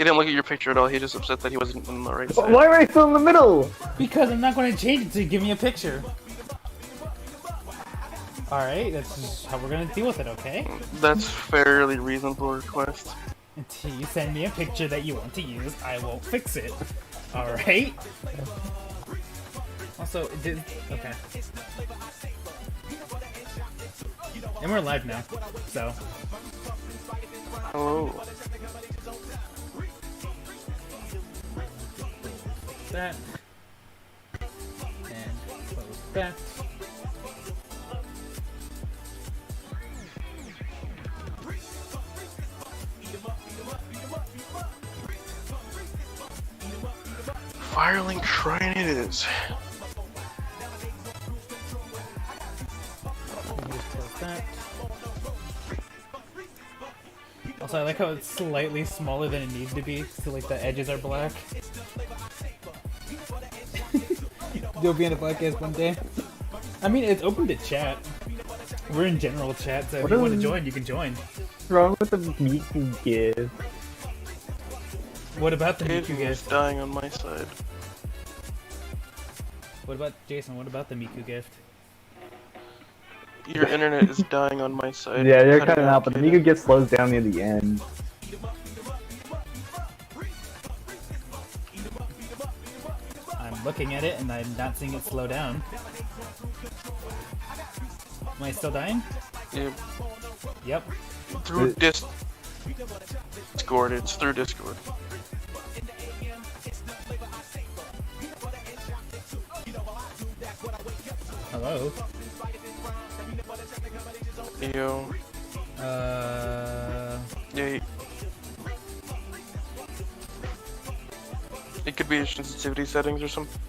He didn't look at your picture at all. He just upset that he wasn't on the right side. Why am I still in the middle? Because I'm not going to change it to give me a picture. Alright, that's just how we're going to deal with it, okay? That's fairly reasonable request. Until you send me a picture that you want to use, I won't fix it. Alright? Also, it did... Okay. And we're live now, so... Hello. That. And close that. Firelink Shrine it is. Close that. Also, I like how it's slightly smaller than it needs to be, so like the edges are black. You'll be in a podcast one day. I mean, it's open to chat. We're in general chat, so if you want to join, you can join. What's wrong with the Miku gift? What about the Miku Is gift? dying on my side. What about, Jason, what about the Miku gift? Your internet is dying on my side. Yeah, you're cutting out, but the Miku gift slows down near the end. I'm looking at it and I'm not seeing it slow down. Am I still dying? Yeah, Yep. through Discord. It's through Discord. Hello? Yo. Yeah. It could be your sensitivity settings or something.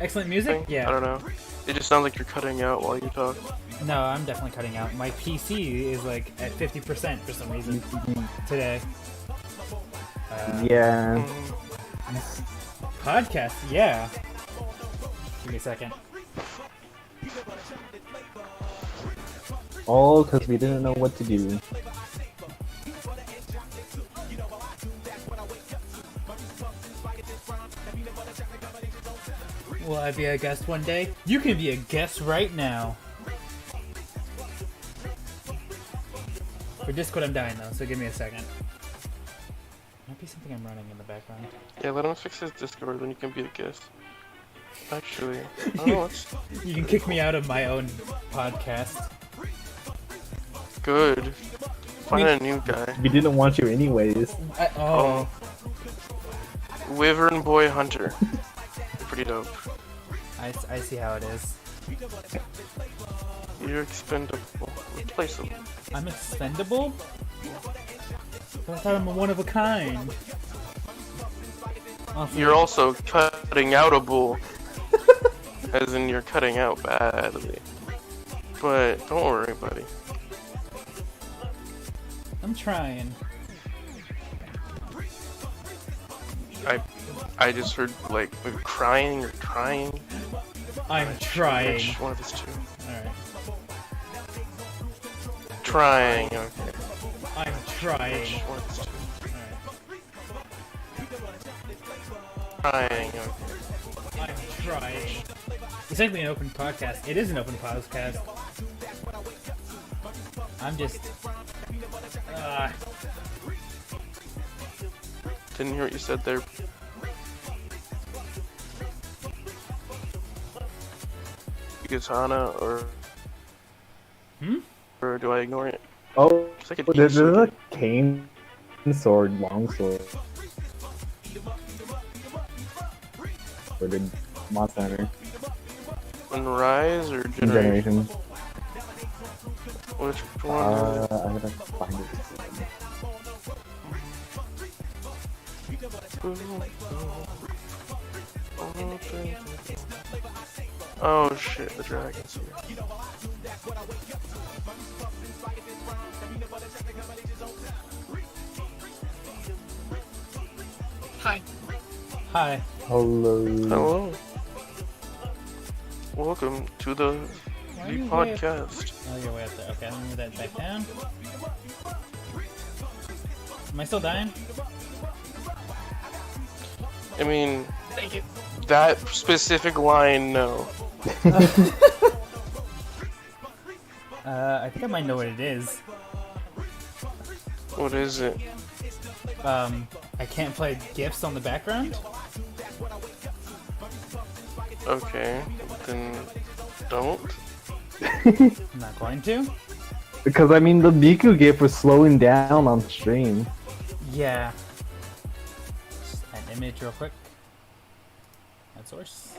Excellent music? I Yeah. don't know. It just sounds like you're cutting out while you talk. No, I'm definitely cutting out. My PC is like at 50% for some reason today. Yeah. Podcast, yeah. Give me a second. All because we didn't know what to do. Will I be a guest one day? You can be a guest right now. For Discord, I'm dying though, so give me a second. Might be something I'm running in the background. Yeah, let him fix his Discord, then you can be a guest. Actually, I don't know what's You can kick me out of my own podcast. good. Find a new guy. We didn't want you anyways. Oh, Wyvern Boy Hunter. Pretty dope. I see how it is. You're expendable. Replaceable. I'm expendable? But I thought I'm a one of a kind. Also, You're also cutting out a bull. As in, you're cutting out badly. But don't worry, buddy. I'm trying. I just heard like maybe crying or trying. I'm trying. Which one of these two? Alright. Trying. Okay. I'm trying. Which one of these two? Alright. Trying. Okay. I'm trying. It's technically an open podcast. It is an open podcast. I'm just... Didn't hear what you said there. Katana or or do I ignore it? Oh, It's like an there's easy- a cane sword, long sword. Or did Monster Hunter in Rise or in Generation? Generation? Which one? I gotta find it. Oh shit, the dragon's here. Hi. Hi. Hello. Hello. Welcome to the Why are you way up- podcast. Oh, you're way up there. Okay, let me move that back down. Am I still dying? I mean, Thank you. that specific line, no. I think I might know what it is. What is it? I can't play GIFs on the background? Okay, then don't. I'm not going to? Because I mean, the Miku GIF was slowing down on stream. Yeah. Just an image real quick. Add source.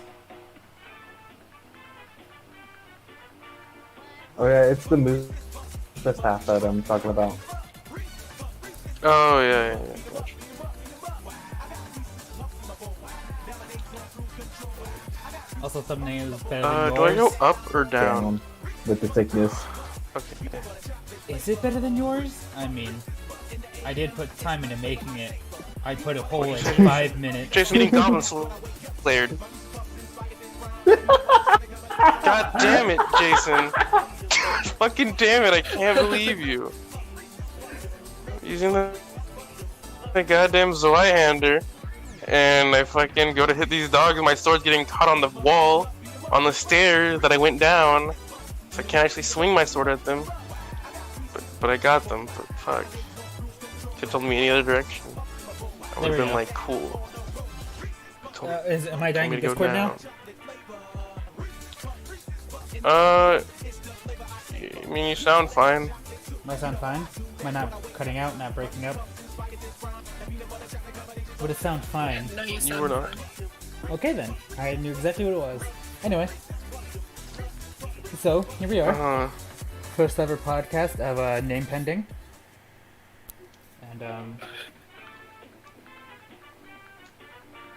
Oh yeah, it's the move. That's half that I'm talking about. Oh, yeah. Gotcha. Also, thumbnail is better than Do I yours. go up or down? Down with the thickness. Okay. Is it better than yours? I mean, I did put time into making it. I put a whole like 5 minutes. Jason getting Goblin Slayered. God damn it, Jason. Fucking damn it, I can't believe you. Using the goddamn Zweihander, and I fucking go to hit these dogs and my sword's getting caught on the wall, on the stairs that I went down, so I can't actually swing my sword at them. But I got them, but fuck. Could've told me any other direction. I There would've we been go. like, cool. Am I dying me in to go Discord now? I mean, you sound fine. Am I sound fine? Am I not cutting out, not breaking up? Would it sound fine? No, you You sound were not. Okay then. I knew exactly what it was. Anyway. So, here we are. First ever podcast of Name Pending. And,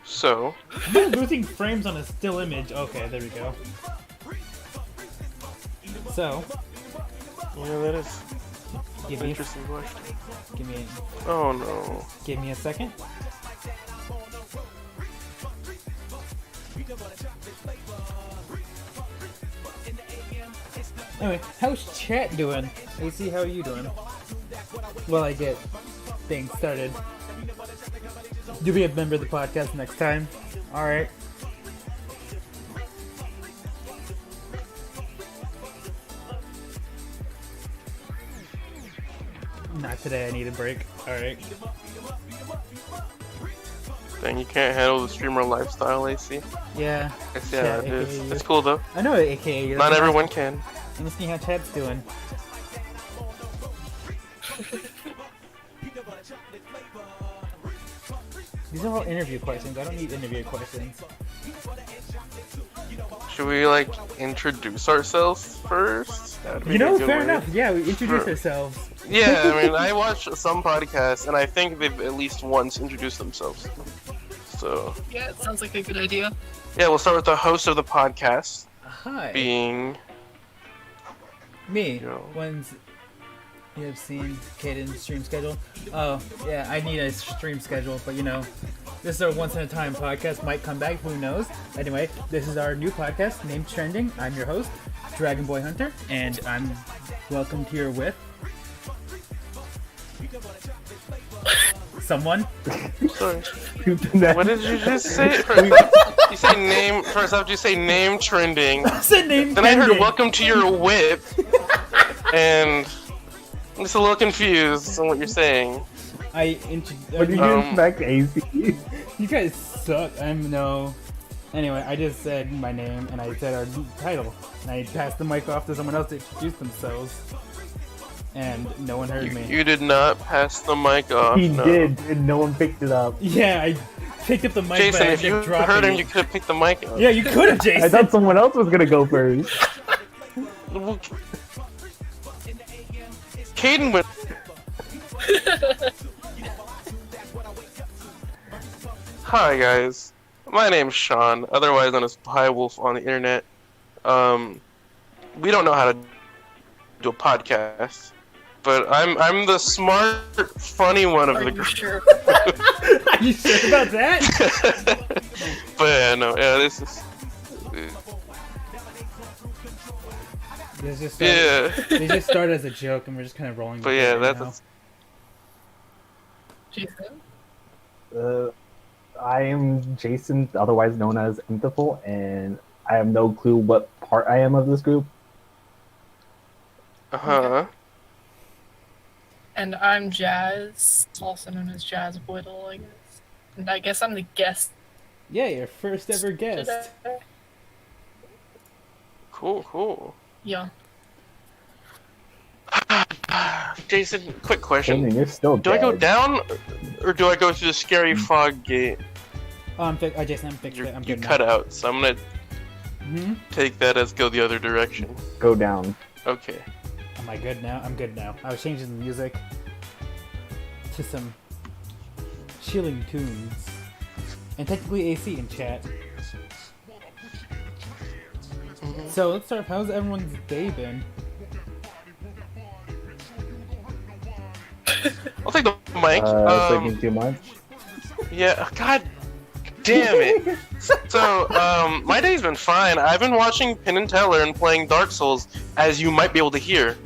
So, I'm losing frames on a still image. Okay, there we go. So, yeah, that is give an me, interesting question. Oh no. give me a second. Anyway, how's chat doing? AC, how are you doing? Well, I get things started. Do be a member of the podcast next time. Alright. Not today, I need a break. Alright. Dang, you can't handle the streamer lifestyle, AC. Yeah. I see how it Chat, is. aka It's cool though. I know AKA you. Not everyone can. Let me see how chat's doing. These are all interview questions. I don't need interview questions. Should we like introduce ourselves first? That'd be You know, a good fair way. enough. Yeah, we introduce Sure. ourselves. Yeah, I mean, I watch some podcasts, and I think they've at least once introduced themselves. So, Yeah, it sounds like a good idea. yeah, we'll start with the host of the podcast, Hi. being... Me. Yo. Ones you have seen Caden's stream schedule. Oh, yeah, I need a stream schedule, but you know, this is our once in a time podcast. Might come back, who knows? Anyway, this is our new podcast named Trending. I'm your host, Drgnbyhntr, and I'm welcomed here with someone. Sorry. What did you just say? You say name, first off, you say name trending. I said name Then I heard pending. welcome to your whip, and I'm just a little confused on what you're saying. I What did you expect, AC? You guys suck. I'm no. Anyway, I just said my name and I said our title, and I passed the mic off to someone else to introduce themselves, and no one heard me. You did not pass the mic off. He no. did, and no one picked it up. Yeah, I picked up the mic. Jason, but I if you kept dropping heard him, it. you could have picked the mic up. Yeah, you could have, Jason. I thought someone else was gonna go first. Caden went. Hi guys, my name's Sean, otherwise known as Pie Wolf on the internet. We don't know how to do a podcast, but I'm the smart, funny one of Are the you group. sure? Are you sure about that? But yeah, no, yeah, this is. This just Yeah. They just started as a joke, and we're just kind of rolling. But with yeah, it right that's. now. Jason? I am Jason, otherwise known as Imtiful, and I have no clue what part I am of this group. Uh-huh. And I'm Jazz, also known as Jazz Whittle, I guess. And I guess I'm the guest Yeah, your first ever guest. today. Cool. Yeah. Jason, quick question. Damon, you're still Do I go dead. down, or do I go through the scary fog gate? Oh, Jason, I'm fixed. I'm You good cut now. out, so I'm gonna take that as go the other direction. Go down. Okay. Am I good now? I'm good now. I was changing the music to some chilling tunes. And technically AC in chat. So let's start. How's everyone's day been? I'll take the mic. Thinking too much. Yeah, god damn it. So, my day's been fine. I've been watching Penn and Teller and playing Dark Souls, as you might be able to hear.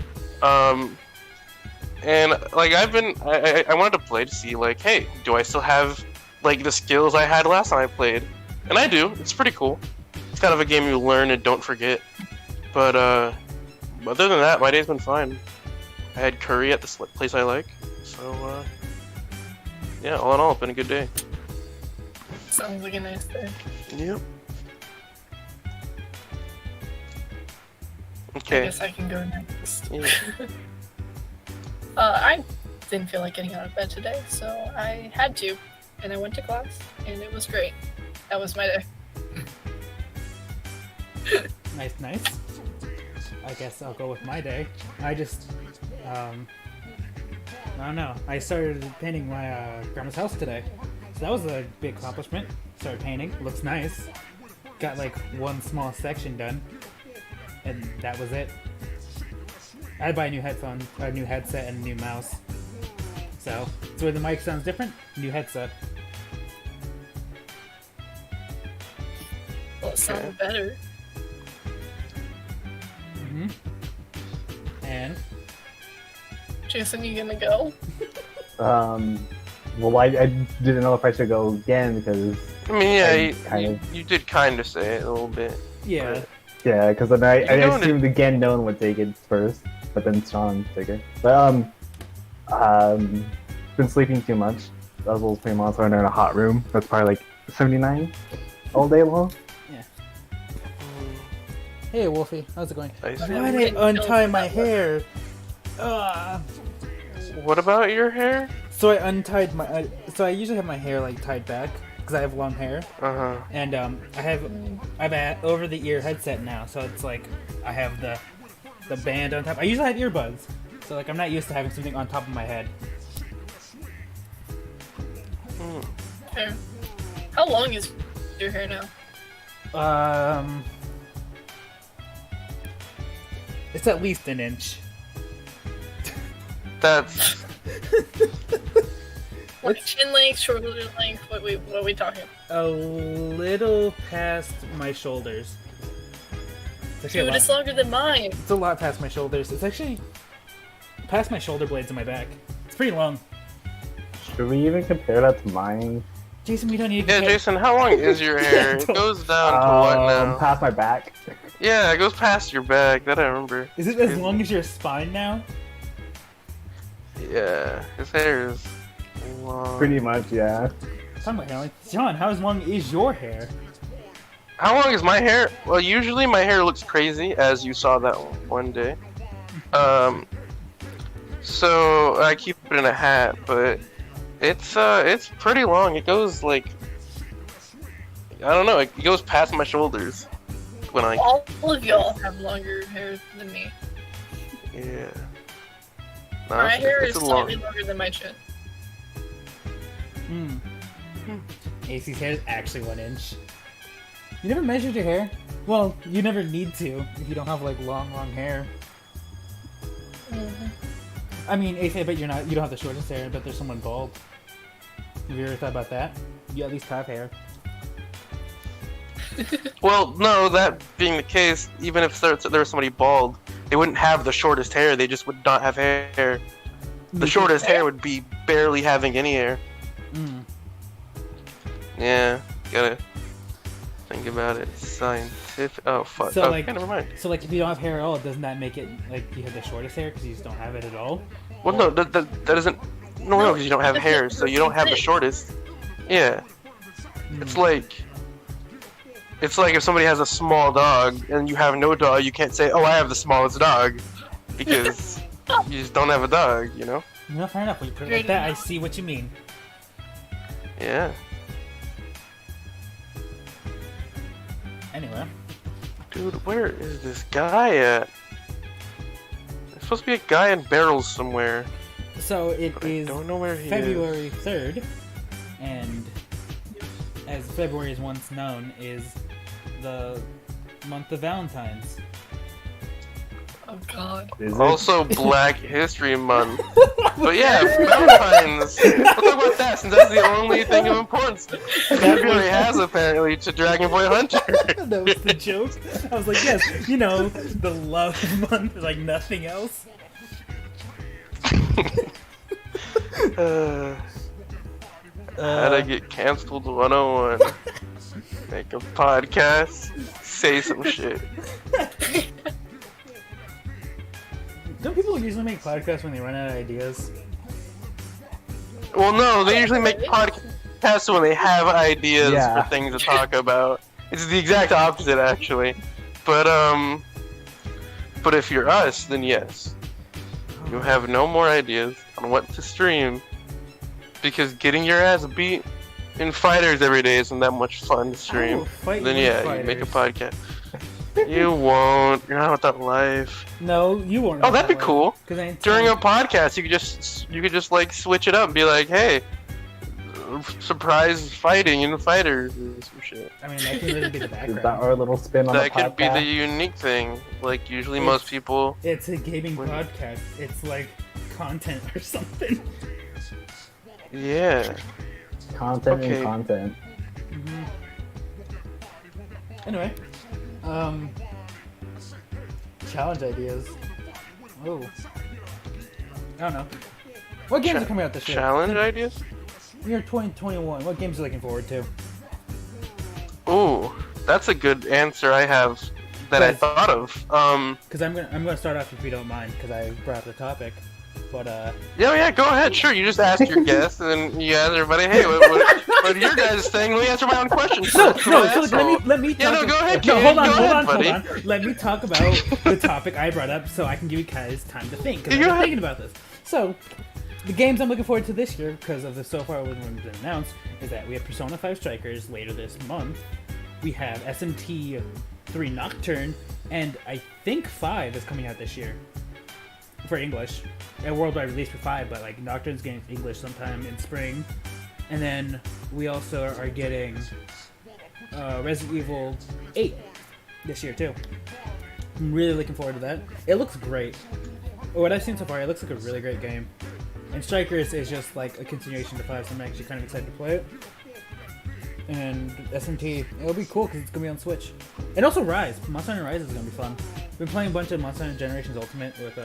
And, like, I wanted to play to see, like, hey, do I still have, like, the skills I had last time I played? And I do. It's pretty cool. It's kind of a game you learn and don't forget. But, other than that, my day's been fine. I had curry at the place I like. So, yeah, all in all, it's been a good day. Sounds like a nice day. Yep. I Okay. guess I can go next. Yeah. I didn't feel like getting out of bed today, so I had to. And I went to class, and it was great. That was my day. Nice. I guess I'll go with my day. I just, I don't know. I started painting my grandma's house today. So that was a big accomplishment. Started painting. Looks nice. Got like one small section done. And that was it. I had to buy a new headphone, a new headset, and a new mouse. So where the mic sounds different, new headset. Well, it sounded better. And Jason, you gonna go? Well, I didn't know if I should go again because I mean, yeah, I you did kind of say it a little bit. yeah, yeah, because then I can go into- assumed again no one would take it first, but then Sean took it. But been sleeping too much. I was playing Monster Hunter in a hot room. That's probably like 79 all day long. Hey, Wolfie, how's it going? Nice. Why did I untie my hair? What about your hair? So I untied my. So I usually have my hair like tied back because I have long hair, Uh-huh. and I have an over-the-ear headset now, so it's like I have the band on top. I usually have earbuds, so like I'm not used to having something on top of my head. Fair. How long is your hair now? It's at least an inch. That's... Like chin length, shoulder length? What are we talking? A little past my shoulders. It's actually Dude, it's longer than mine. It's a lot past my shoulders. It's actually past my shoulder blades in my back. It's pretty long. Should we even compare that to mine? Jason, we don't need to Yeah, compare- Jason, how long is your hair? It goes down to what now? Past my back. Yeah, it goes past your back. That I remember. Is it as long as your spine now? Yeah, his hair is long. Pretty much, yeah. Talking about hair, like, John, how long is your hair? How long is my hair? Well, usually my hair looks crazy, as you saw that one day. So I keep it in a hat, but it's pretty long. It goes like, I don't know, it goes past my shoulders when I, All of y'all have longer hair than me. yeah. No, My hair is it's a slightly longer than my chin. AC's hair is actually 1 inch. You never measured your hair? Well, you never need to if you don't have like long hair. I mean, AC, I bet you don't have the shortest hair. I bet there's someone bald. Have you ever thought about that? You at least have hair. Well, no, that being the case, even if there was somebody bald, they wouldn't have the shortest hair, they just would not have hair. The shortest hair would be barely having any hair. Yeah, gotta think about it. Scientific. Oh fuck. So, Oh, like- okay, never mind. So like, if you don't have hair at all, doesn't that make it like you have the shortest hair because you just don't have it at all? Well, no, that doesn't. No, because you don't have hair, so you don't have the shortest. Yeah. It's like if somebody has a small dog and you have no dog, you can't say, "Oh, I have the smallest dog," because you just don't have a dog, you know? No, fair enough. When you put it like that, I see what you mean. Yeah. Anyway, Dude, where is this guy at? There's supposed to be a guy in barrels somewhere. so it But I is don't know where he is. February 3rd, and as February is once known, is the month of Valentine's. Oh god. Is it? Also, Black History Month. But yeah, Valentine's. We'll talk about that since that's the only thing of importance February has apparently to Drgnbyhntr. That was the joke. I was like, yes, you know, the love month is like nothing else. How to get canceled 101. Make a podcast. Say some shit. Don't people usually make podcasts when they run out of ideas? Well, no, they usually make podcasts when they have ideas Yeah. for things to talk about. It's the exact opposite, actually. But if you're us, then yes. You have no more ideas on what to stream. Because getting your ass beat in fighters every day isn't that much fun to stream. will fight Then you in yeah, you make a fighters. podcast. You won't. You're not with that life. No, you won't. Oh, that'd be cool. Because During a podcast, you could just like switch it up and be like, hey, surprise fighting in fighters or some shit. I mean, that can literally be the Is that background. our little spin on That the could be the podcast? unique thing. Like usually It's- most people. It's a gaming When- podcast. It's like content or something. Yeah. Content Okay. and content. Anyway, challenge ideas. Oh, I don't know. What games are coming out this year? Challenge ideas? Year 2021. What games are you looking forward to? Ooh, that's a good answer I have that I Yes. thought of. Because I'm gonna start off if you don't mind, because I brought up the topic. But Yeah, go ahead. Sure, you just ask your guest, and then you ask everybody, hey, what are your guys' thing? Let me answer my own question. no, first. no. I'm So an let me asshole. let me. Yeah, talk no, go ahead, No, kid. hold on, Go hold ahead, on, buddy. hold on. Let me talk about the topic I brought up, so I can give you guys time to think. Because You I've go been ahead. thinking about this. So, the games I'm looking forward to this year, because of the so far what has been announced, is that we have Persona 5 Strikers later this month. We have SMT 3 Nocturne, and I think 5 is coming out this year for English. A worldwide release for 5, but like Nocturne's getting English sometime in spring. And then we also are getting Resident Evil 8 this year too. I'm really looking forward to that. It looks great. What I've seen so far, it looks like a really great game. And Strikers is just like a continuation to 5, so I'm actually kind of excited to play it. And SMT, it'll be cool because it's going to be on Switch. And also Rise. Monster Hunter Rise is going to be fun. We've been playing a bunch of Monster Hunter Generations Ultimate with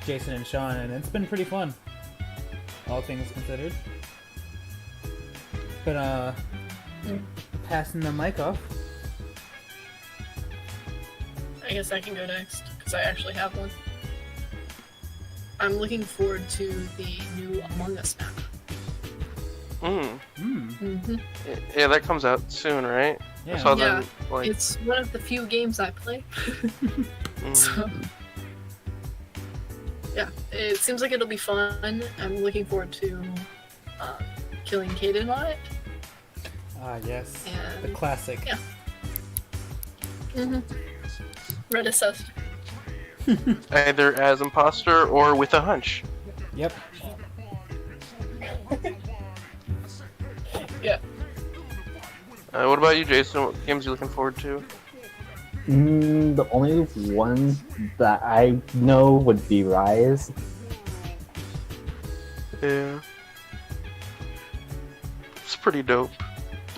Jason and Sean, and it's been pretty fun. All things considered. But, passing the mic off. I guess I can go next, because I actually have one. I'm looking forward to the new Among Us map. Mm-hmm. Yeah, that comes out soon, right? I Yeah. saw Yeah, them, like, It's one of the few games I play. So, yeah, it seems like it'll be fun. I'm looking forward to killing Kaden on it. Ah, yes. And- The classic. Yeah. Mm-hmm. Red assessed. either as imposter or with a hunch. Yep. Yeah. What about you, Jason? What games are you looking forward to? The only one that I know would be Rise. Yeah. It's pretty dope.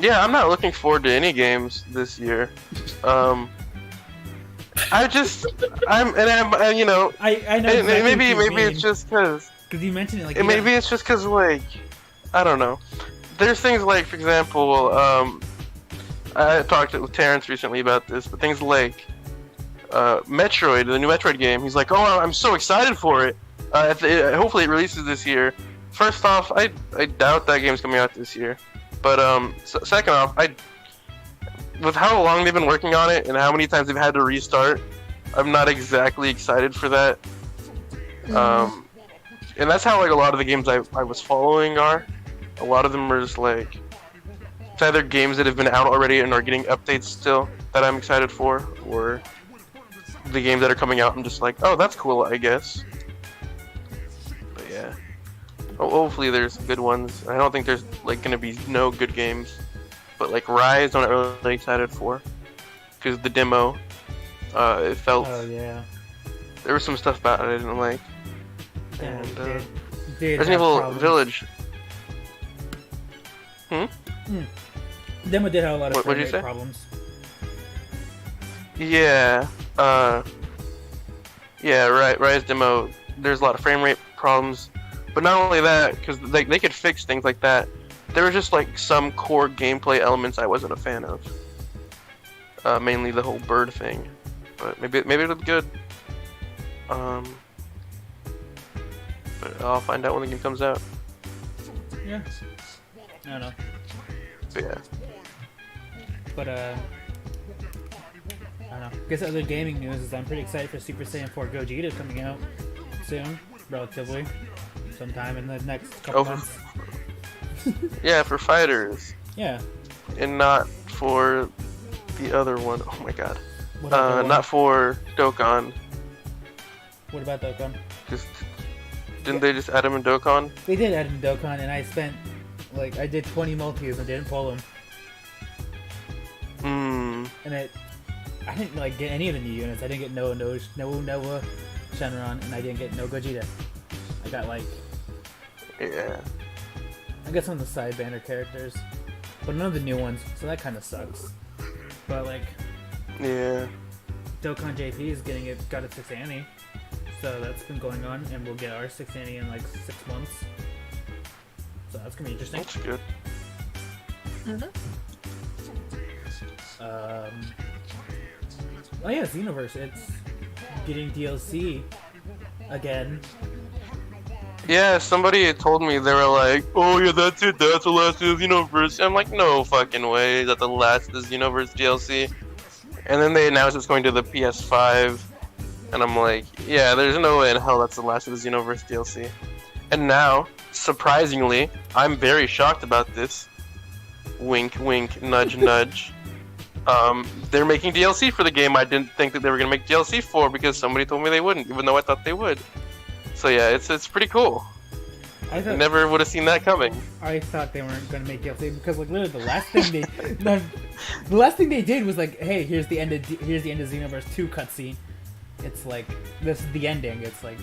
Yeah, I'm not looking forward to any games this year. I'm, you know, I know. Exactly maybe it's just because. because you mentioned it like Maybe it's just because, like, I don't know. there's things like, for example, I talked with Terrence recently about this, but things like Metroid, the new Metroid game. He's like, "Oh, I'm so excited for it. Hopefully, it releases this year." First off, I doubt that game's coming out this year. But second off, with how long they've been working on it and how many times they've had to restart, I'm not exactly excited for that. And that's how like a lot of the games I was following are. A lot of them are just like it's either games that have been out already and are getting updates still that I'm excited for, or the games that are coming out I'm just like, oh, that's cool, I guess. But yeah, hopefully there's good ones. I don't think there's like gonna be no good games, but like Rise, I'm not really excited for because the demo, it felt. Oh yeah. There was some stuff about it I didn't like. Yeah, And did Resident have Evil problems. Village. Demo did have a lot of What'd you frame rate say? problems. Yeah. Yeah. Right. Rise demo. There's a lot of frame rate problems, but not only that, because they could fix things like that. There were just like some core gameplay elements I wasn't a fan of. Mainly the whole bird thing, but maybe it was good. But I'll find out when the game comes out. Yeah. I don't know. But yeah. But I don't know. I guess other gaming news is I'm pretty excited for Super Saiyan 4 Gogeta coming out soon, relatively, sometime in the next couple months. Yeah, for fighters, Yeah. and not for the other one. Oh my god. What about that one? Not for Dokkan. What about Dokkan? Just didn't they just add him in Dokkan? They did add in Dokkan, and I spent I did 20 multis and didn't pull them. And I didn't get any of the new units. I didn't get no Noah Shenron, and I didn't get no Gogeta. I got Yeah. I got some of the side banner characters, but none of the new ones, so that kind of sucks. But Yeah. Dokkan JP is got its 6th Annie, so that's been going on, and we'll get our 6th Annie in 6 months. So that's gonna be interesting. That's good. Oh yeah, Xenoverse. It's getting DLC again. Yeah, somebody had told me, they were like, "Oh yeah, that's it. That's the last of the Xenoverse." I'm like, no fucking way. Is that the last of the Xenoverse DLC? And then they announced it's going to the PS5, and I'm like, yeah, there's no way in hell that's the last of the Xenoverse DLC. And now, surprisingly, I'm very shocked about this. Wink, wink, nudge, nudge. They're making DLC for the game I didn't think that they were gonna make DLC for because somebody told me they wouldn't, even though I thought they would. So yeah, it's pretty cool. I never would have seen that coming. I thought they weren't gonna make DLC because literally the last thing the last thing they did was hey, here's the end of Xenoverse 2 cutscene. It's this is the ending. It's it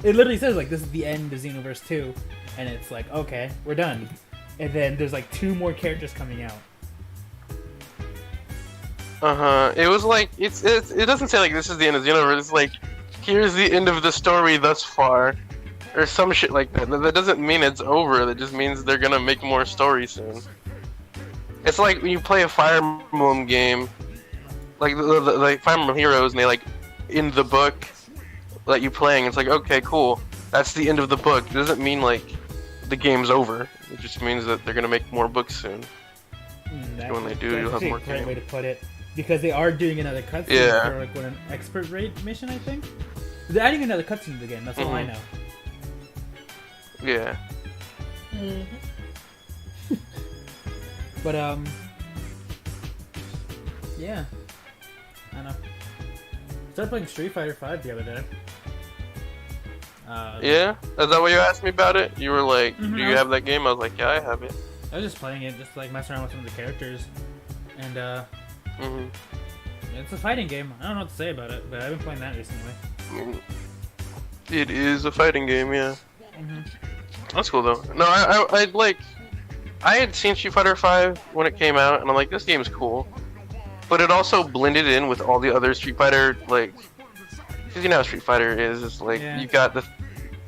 literally says this is the end of Xenoverse 2, and it's okay, we're done. And then there's 2 more characters coming out. It was it doesn't say this is the end of Xenoverse. It's here's the end of the story thus far, or some shit like that. That doesn't mean it's over. That just means they're gonna make more story soon. It's like when you play a Fire Emblem game, the Fire Emblem Heroes, and they in the book that you playing. It's okay, cool. That's the end of the book. It doesn't mean the game's over. It just means that they're gonna make more books soon. When they do, you'll have more. That's a great way to put it. Because they are doing another cutscene for an expert raid mission, I think. They're adding another cutscene to the game. That's all I know. Yeah. But yeah, I don't know. I started playing Street Fighter 5 the other day. Yeah? Is that what you asked me about it? You were like, do you have that game? I was like, yeah, I have it. I was just playing it, just messing around with some of the characters. And it's a fighting game. I don't know what to say about it, but I've been playing that recently. It is a fighting game, yeah. That's cool though. No, I had seen Street Fighter 5 when it came out, and I'm like, this game's cool. But it also blended in with all the other Street Fighter, because you know how Street Fighter is. It's you got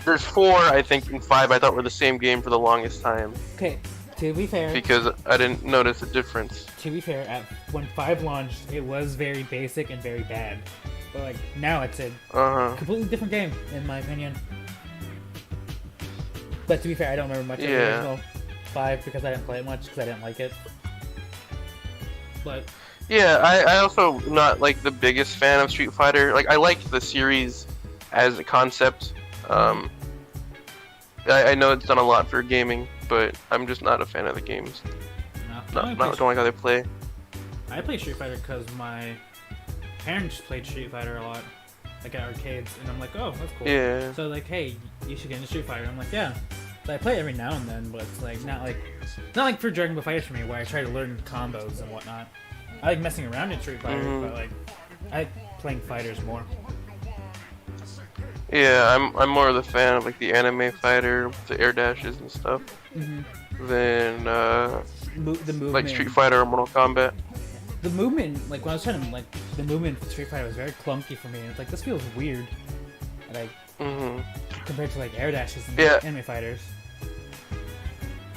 there's 4, I think, and 5 I thought were the same game for the longest time. Okay, To be fair, because I didn't notice a difference. to be fair, when 5 launched, it was very basic and very bad. But like now, it's a completely different game, in my opinion. But to be fair, I don't remember much of the original 5 because I didn't play it much because I didn't like it. But yeah, I also not like the biggest fan of Street Fighter. Like I like the series as a concept. I know it's done a lot for gaming, but I'm just not a fan of the games. Don't like how they play. I play Street Fighter because my parents played Street Fighter a lot, like at arcades, and I'm like, oh, that's cool. Yeah. So like, hey, you should get into Street Fighter. I'm like, yeah. So I play every now and then, but it's like not like for Drgnbyhntr for me, where I try to learn combos and whatnot. I like messing around in Street Fighter, but like I like playing fighters more. Yeah, I'm more of the fan of like the anime fighter, the air dashes and stuff, than The movement, like Street Fighter or Mortal Kombat. The movement, like when I was trying to like the movement for Street Fighter was very clunky for me, and it's like this feels weird, like compared to like air dashes and anime fighters.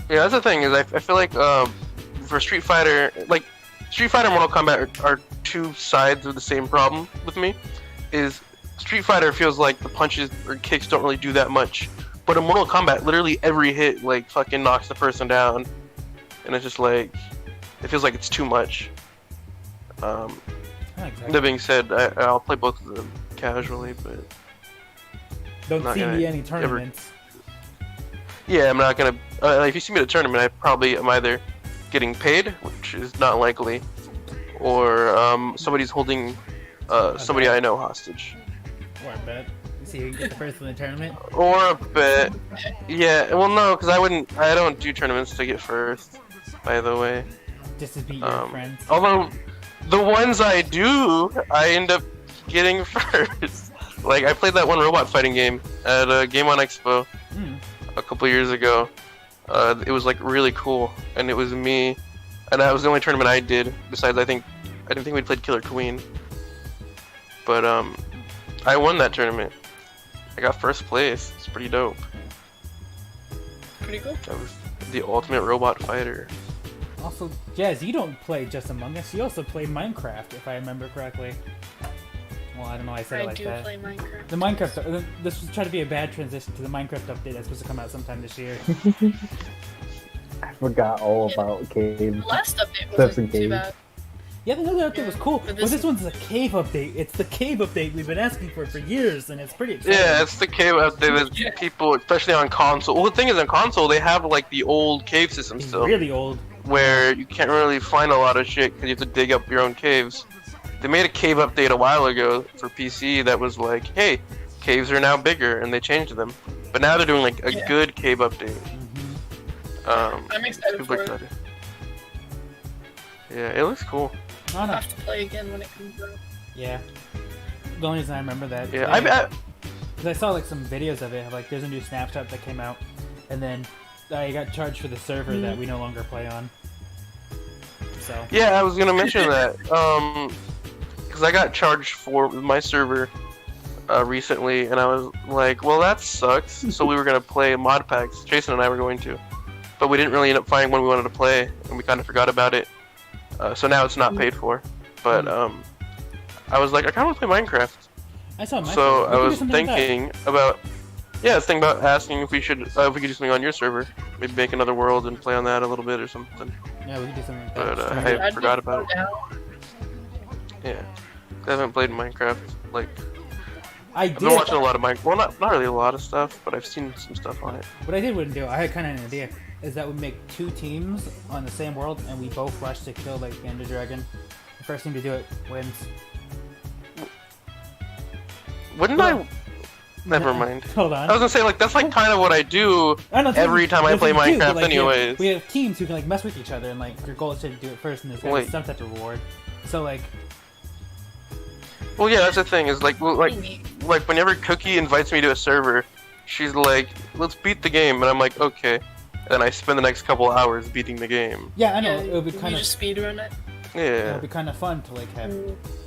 Yeah, that's the thing is I feel like for Street Fighter, like Street Fighter and Mortal Kombat are two sides of the same problem with me. Is Street Fighter feels like the punches or kicks don't really do that much, but in Mortal Kombat, literally every hit like fucking knocks the person down, and it's just like it feels like it's too much. That being said, I'll play both of them casually, but don't see me any tournaments. Yeah, I'm not gonna. If you see me at a tournament, I probably am either getting paid, which is not likely, or somebody's holding somebody I know hostage. Or a bet. See who gets the first in the tournament. Or a bet. Yeah. Well, no, because I don't do tournaments to get first. By the way. Just to beat your friends. Although the ones I do, I end up getting first. Like I played that one robot fighting game at a Game On Expo a couple years ago. It was like really cool, and it was me, and that was the only tournament I did. Besides, I didn't think we played Killer Queen, but I won that tournament. I got first place. It's pretty dope. Pretty cool. I was the ultimate robot fighter. Also, Jazz, you don't play just Among Us. You also play Minecraft, if I remember correctly. Well, I don't know why I said it like that. I do play Minecraft. The Minecraft. This was trying to be a bad transition to the Minecraft update that's supposed to come out sometime this year. I forgot all about caves. The last update wasn't too bad. Yeah, the other update was cool, but this one's a cave update. It's the cave update we've been asking for years, and it's pretty exciting. Yeah, it's the cave update that people, especially on console. Well, the thing is, on console, they have like the old cave system It's still. really old. Where you can't really find a lot of shit because you have to dig up your own caves. They made a cave update a while ago for PC that was like, hey, caves are now bigger, and they changed them. But now they're doing like a good cave update. I'm excited for it. Yeah, it looks cool. Oh, I'll no. have to play again when it comes out. Yeah. The only reason I remember that. Yeah, because I saw like some videos of it. Of, like, there's a new snapshot that came out, and then I got charged for the server that we no longer play on. So. Yeah, I was gonna mention that. Because I got charged for my server recently, and I was like, well, that sucks. So we were gonna play mod packs. Jason and I were going to, but we didn't really end up finding one we wanted to play, and we kind of forgot about it. So now it's not paid for. But I was like, I kind of want to play Minecraft. I saw Minecraft. So I was thinking about, asking if we could do something on your server, maybe make another world and play on that a little bit or something. Yeah, we could do something like that. But I forgot about it. Yeah, I haven't played Minecraft. Like, I've been watching a lot of Minecraft. Well, not really a lot of stuff, but I've seen some stuff on it. What I wouldn't do, I had kind of an idea, is that we make 2 teams on the same world, and we both rush to kill like the Ender Dragon. The first team to do it wins. Wouldn't I? Never mind. Hold on. I was gonna say, like, that's like kind of what I do every time I play Minecraft, like, anyways. We have teams who can like mess with each other, and like your goal is to do it first, and there's some type of reward. So like. Well, yeah, that's the thing. Is like whenever Cookie invites me to a server, she's like, "Let's beat the game," and I'm like, "Okay." And then I spend the next couple hours beating the game. Yeah, I know. It would be kind of just speedrun it. Yeah. It would be kind of fun to like have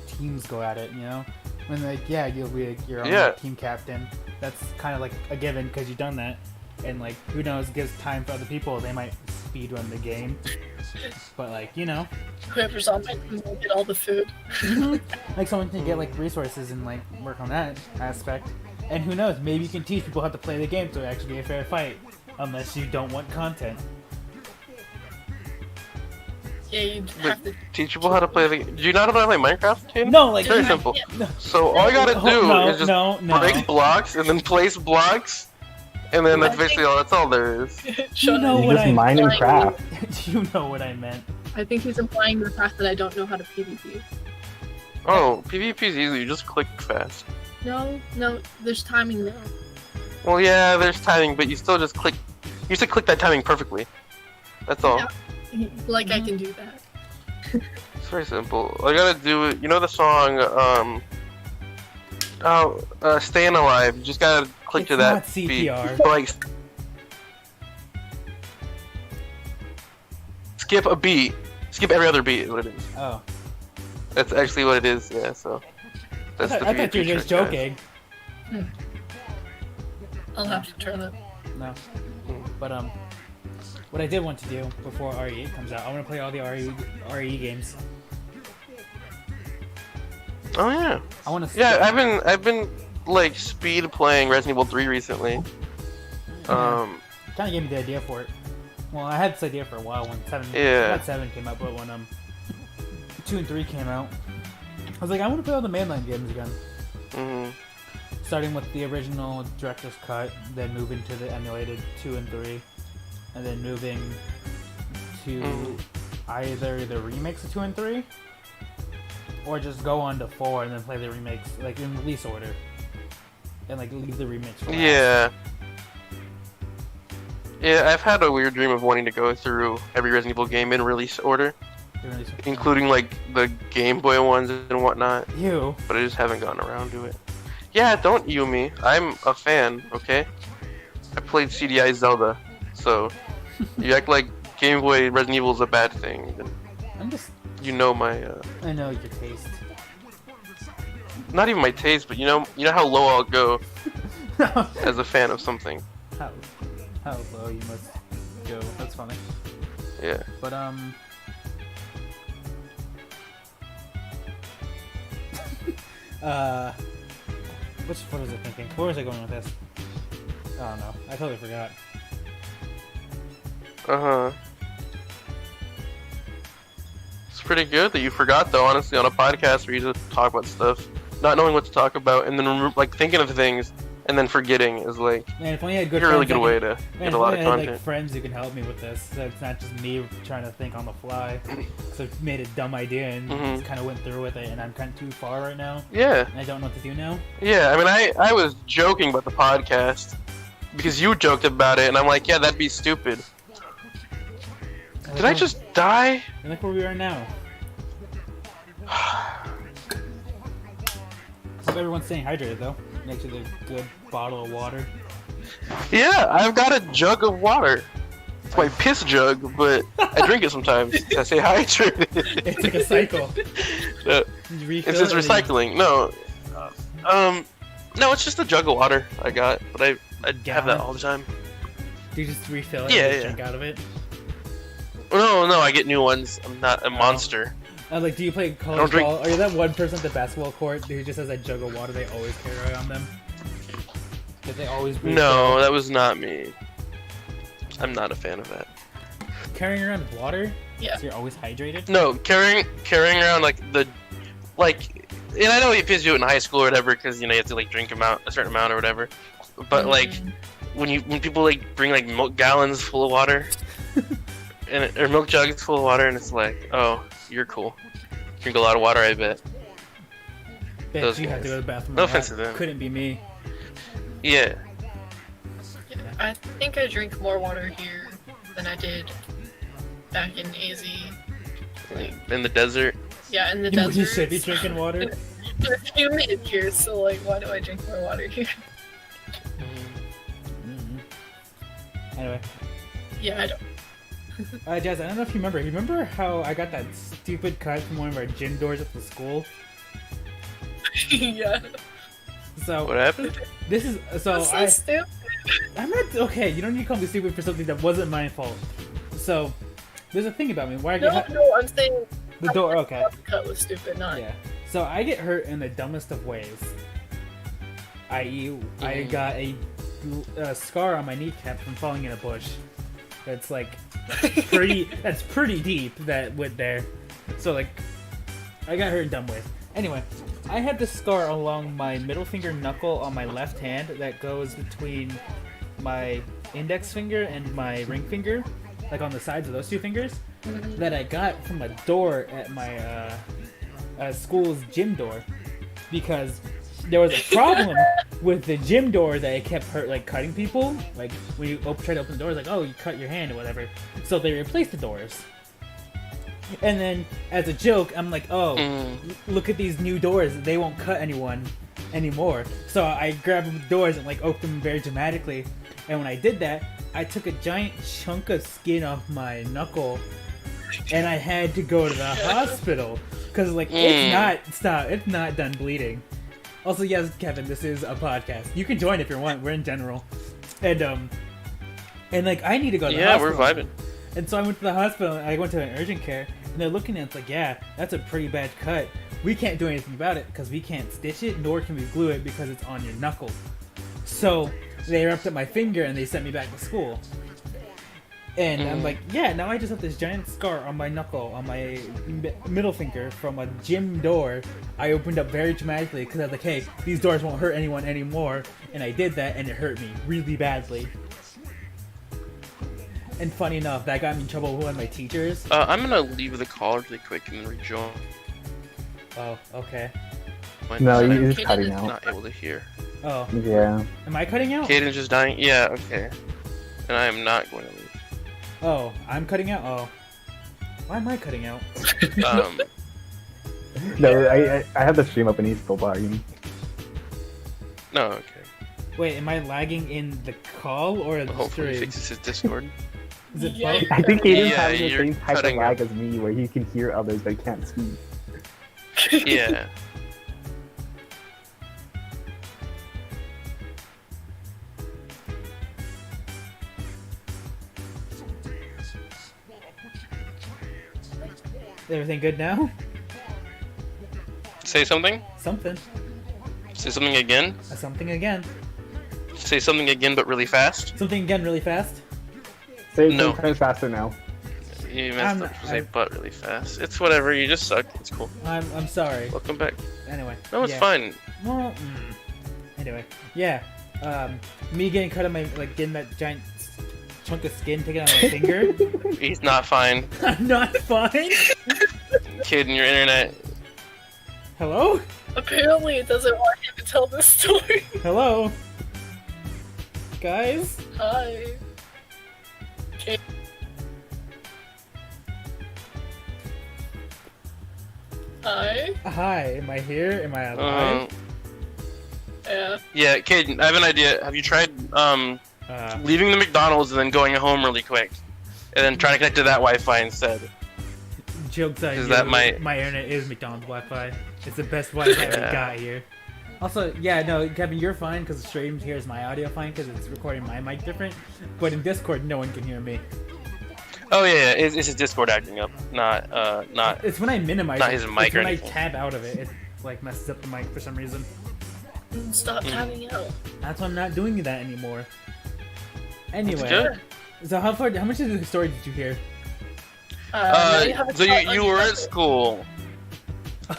teams go at it, you know. When like you'll be like, your own like, team captain. That's kind of like a given because you've done that, and like who knows, gives time for other people. They might speedrun the game. But like, you know, Whoever's on my team will get all the food. like someone can get like resources and like work on that aspect. And who knows, maybe you can teach people how to play the game so it actually be a fair fight. Unless you don't want content. Yeah, you'd have to. Teach people how to play the game. Do you not know how to play Minecraft, Caden? No, like It's very Yeah. simple. No. So all I gotta do No, is just no. break blocks and then place blocks, and then that's I think- basically all. That's all there is. You know You what just I mine and craft. you know what I meant. I think he's implying the fact that I don't know how to PvP. Oh, PvP is easy. You just click fast. No, there's timing there. Well, yeah, there's timing, but you still just click. You should click that timing perfectly. That's all. Yeah. Like I can do that. It's very simple. All you gotta do it. You know the song, "Staying Alive." You just gotta click It's to that not CPR. beat. Like, skip a beat. Skip every other beat. Is what it is. Oh. That's actually what it is. Yeah. So. I That's thought, I thought you were PvP just trick, guys. joking. I'll have to turn it. No. But what I did want to do before RE8 comes out, I want to play all the RE games. Oh yeah. I want to. Yeah, I've been like speed playing Resident Evil 3 recently. Kind of gave me the idea for it. Well, I had this idea for a while when Yeah. not 7 came out, but when 2 and 3 came out, I was like, I want to play all the mainline games again. hmm Starting with the original director's cut, then moving to the emulated 2 and 3, and then moving to either the remakes of 2 and 3, or just go on to 4 and then play the remakes like in release order, and like leave the remakes for last. Yeah. Yeah, I've had a weird dream of wanting to go through every Resident Evil game in release order, The release- including like the Game Boy ones and whatnot, You. but I just haven't gotten around to it. Yeah, don't you me. I'm a fan, okay? I played CDI Zelda, so you act like Game Boy Resident Evil is a bad thing, then I'm just. you know my I know your taste. not even my taste, but you know how low I'll go how as a fan of something. how low you must go. That's funny. Yeah. But what was I thinking? Where was I going with this? I don't know. I totally forgot. Uh-huh. It's pretty good that you forgot, though, honestly, on a podcast where you just talk about stuff, not knowing what to talk about, and then, like, thinking of things, and then forgetting is, like, Man, if only I had good a really friends good way that to can- get if a lot only of I had, content. like, friends who can help me with this, so it's not just me trying to think on the fly. So I made a dumb idea and just kind of went through with it, and I'm kind of too far right now, Yeah, and I don't know what to do now. yeah, I mean, I was joking about the podcast, because you joked about it, and I'm like, yeah, that'd be stupid. Did I just die? And look where we are now. Hope everyone's staying hydrated though. Next to the good bottle of water. Yeah, I've got a jug of water. It's my piss jug, but I drink it sometimes. I stay hydrated. It's like a cycle. Uh, You refill It's just it and recycling. No, it's just a jug of water I got, but I have that Gallon? all the time. you just refill it Yeah, and just yeah. drink out of it. No, I get new ones. I'm not a monster. Like, do you play college don't drink- ball? Are you that one person at the basketball court who just has that jug of water they always carry on them? That they always refill? No, that was not me. I'm not a fan of that. Carrying around water? Yeah. So you're always hydrated? No, carrying around and I know you kids do it in high school or whatever because you have to like drink a certain amount or whatever. But like when people like bring like milk gallons full of water or milk jugs full of water and it's like, oh, you're cool. Drink a lot of water, I bet. Bet those you have to guys. go to the bathroom. No a lot. offense to them. Couldn't be me. Yeah. I think I drink more water here than I did back in AZ. Like, In the desert. yeah, in the You desert. should be drinking water. It's humid here, so like, why do I drink more water here? Anyway. Yeah, I don't. Jazz, I don't know if you remember. You remember how I got that stupid cut from one of our gym doors at the school? Yeah. So What happened? this is That's so stupid. I'm not okay. You don't need to call me stupid for something that wasn't my fault. So there's a thing about me where I get No, I'm saying the door. Okay. the cut was stupid, not. Yeah. So I get hurt in the dumbest of ways. I.e., I got a scar on my kneecap from falling in a bush. That's like pretty. That's pretty deep. That went there. So like, I got hurt in dumb ways. Anyway, I had this scar along my middle finger knuckle on my left hand that goes between my index finger and my ring finger, like on the sides of those two fingers, that I got from a door at my school's gym door, because there was a problem with the gym door that it kept cutting people. Like when you try to open the door, it's like, oh, you cut your hand or whatever. So they replaced the doors. And then, as a joke, I'm like, oh, look at these new doors. They won't cut anyone anymore. So I grabbed the doors and opened them very dramatically. And when I did that, I took a giant chunk of skin off my knuckle, and I had to go to the hospital because it's not done bleeding. Also, yes, Kevin, this is a podcast. You can join if you want. We're in general, and I need to go to the hospital. Yeah, we're vibing. And so I went to the hospital. And I went to an urgent care, and they're looking at it. It's like, yeah, that's a pretty bad cut. We can't do anything about it because we can't stitch it, nor can we glue it because it's on your knuckle. So they wrapped up my finger and they sent me back to school. And I'm like, yeah, now I just have this giant scar on my knuckle, on my middle finger from a gym door I opened up very dramatically because I was like, hey, these doors won't hurt anyone anymore. And I did that and it hurt me really badly. And funny enough, that got me in trouble with one of my teachers. I'm gonna leave the call really quick and then rejoin. Oh, okay. No, I'm you're just cutting out. not able to hear. Oh. Yeah. Am I cutting out? Caden's just dying. Yeah, okay. And I am not going to leave. Oh, I'm cutting out? Oh. Why am I cutting out? No, I have the stream up and he's still lagging. No, okay. Wait, am I lagging in the call or the Hopefully he stream? fixes his Discord. Is it Yeah. both? I think Aiden's Yeah, having the you're same type of cutting lag out. as me, where he can hear others but can't speak. Yeah. Everything good now? Say something? Something. Say something again? Something again. Say something again but really fast? Something again really fast. Say it No. 10 times faster now. You messed up to say but really fast. It's whatever, you just suck. It's cool. I'm sorry. Welcome back. Anyway. No, it's yeah. fine. Well, anyway, yeah. Me getting cut on my getting that giant chunk of skin taken out of my finger. He's not fine. I'm not fine. Kid in your internet. Hello? Apparently, it doesn't want him to tell this story. Hello? Guys? Hi. Okay. Hi. Hi, am I here? Am I alive? Yeah. Yeah, Kid, I have an idea. Have you tried leaving the McDonald's and then going home really quick? And then trying to connect to that Wi-Fi instead? Jokes on Is you. that my- internet is McDonald's Wi-Fi. It's the best Wi-Fi we got here. Also, yeah, no, Kevin, you're fine because the stream hears my audio fine because it's recording my mic different. But in Discord, no one can hear me. Oh yeah, it's his Discord acting up, not. It's when I minimize Not it. his mic It's or when I anything. tab out of it. It messes up the mic for some reason. Stop tabbing out. That's why I'm not doing that anymore. Anyway, good. so how much of the story did you hear? Now you have a So cut on you your were at knuckle. school.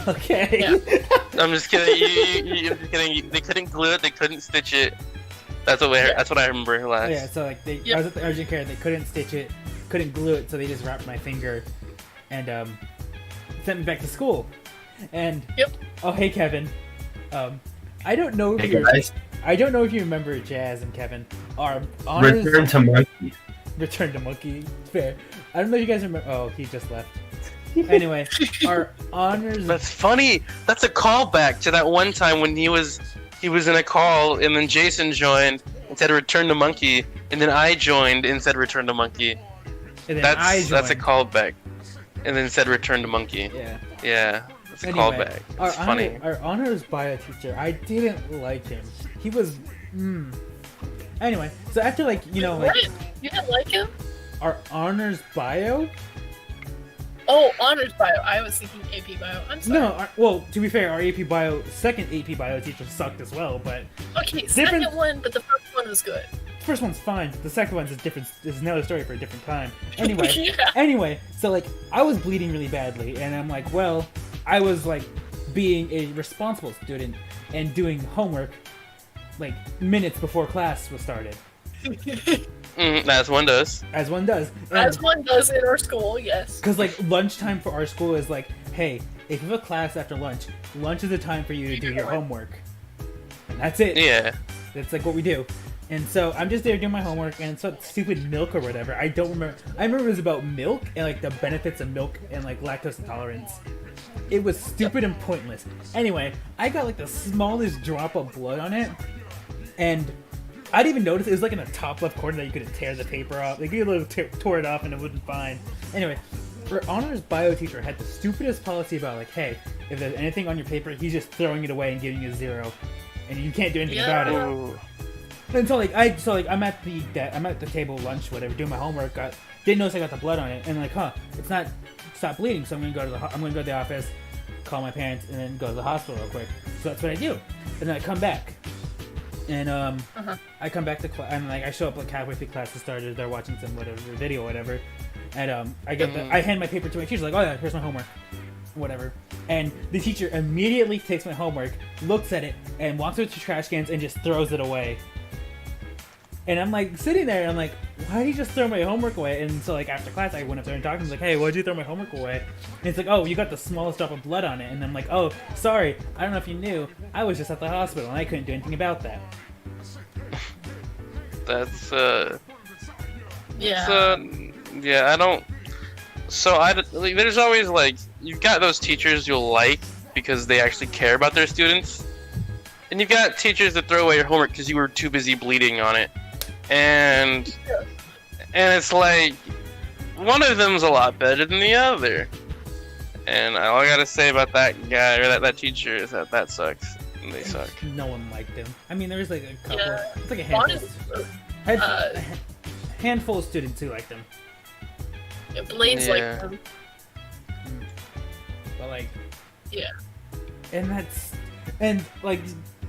Okay. Yeah. I'm just kidding. I'm just kidding. They couldn't glue it. They couldn't stitch it. That's what Yeah. That's what I remember last. Yeah, so I was at the urgent care. They couldn't stitch it, couldn't glue it, so they just wrapped my finger, and sent me back to school. And Yep. oh hey Kevin, I don't know if Hey you guys, I don't know if you remember Jazz and Kevin. Our honors return to monkey. Return to Monkey. Fair. I don't know if you guys remember. Oh, he just left. Anyway, our honors. That's funny. That's a callback to that one time when he was in a call and then Jason joined and said return to monkey, and then I joined and said return to monkey. And then I That's a joined. callback. And then said return to monkey. Yeah. Yeah. That's a Anyway, callback. It's funny. Our honors bio teacher, I didn't like him. He was. Anyway, so after What? You didn't like him? our honors bio. Oh, honors bio. I was thinking AP bio. I'm sorry. No, well, to be fair, our AP bio, second AP bio teacher sucked as well, but Okay, second one, but the first one was good. the first one's fine. The second one's is another story for a different time. Anyway, Yeah. anyway, so like I was bleeding really badly, and I'm like, well, I was like being a responsible student and doing homework like minutes before class was started, As one does. as one does. As one does in our school, yes. Because like lunchtime for our school is like, hey, if you have a class after lunch, lunch is the time for you to do your homework, and that's it. Yeah. That's like what we do. And so I'm just there doing my homework, and it's like stupid milk or whatever. I don't remember. I remember it was about milk and like the benefits of milk and like lactose intolerance. It was stupid and pointless. Anyway, I got like the smallest drop of blood on it, and I didn't even notice. It was like in the top left corner that you could tear the paper off. Like you could tore it off and it wouldn't fine. Anyway, our honors bio teacher had the stupidest policy about like, hey, if there's anything on your paper, he's just throwing it away and giving you a 0, and you can't do anything about it. Ooh. And so I'm at the table lunch, whatever, doing my homework. Didn't notice I got the blood on it, and like, stop bleeding. So I'm gonna go to the office, call my parents, and then go to the hospital real quick. So that's what I do, and then I come back, and I come back to class, and like I show up like halfway through class started. They're watching some whatever video, or whatever, and I hand my paper to my teacher, like, oh yeah, here's my homework, whatever. And the teacher immediately takes my homework, looks at it, and walks over to trash cans and just throws it away. And I'm like sitting there, and I'm like, why did you just throw my homework away? And so like after class, I went up there and talked to him, like, hey, why'd you throw my homework away? And it's like, oh, you got the smallest drop of blood on it. And I'm like, oh, sorry, I don't know if you knew, I was just at the hospital and I couldn't do anything about that. That's Yeah. yeah. I don't. So like, there's always like you've got those teachers you'll like because they actually care about their students, and you've got teachers that throw away your homework because you were too busy bleeding on it. And it's like one of them's a lot better than the other. And all I gotta say about that guy or that teacher is that sucks. They suck. No one liked him. I mean, there was like a couple. Yeah. It's like a Honestly, handful of students who liked him. Blaine's Yeah. like them. But like, Yeah. and like,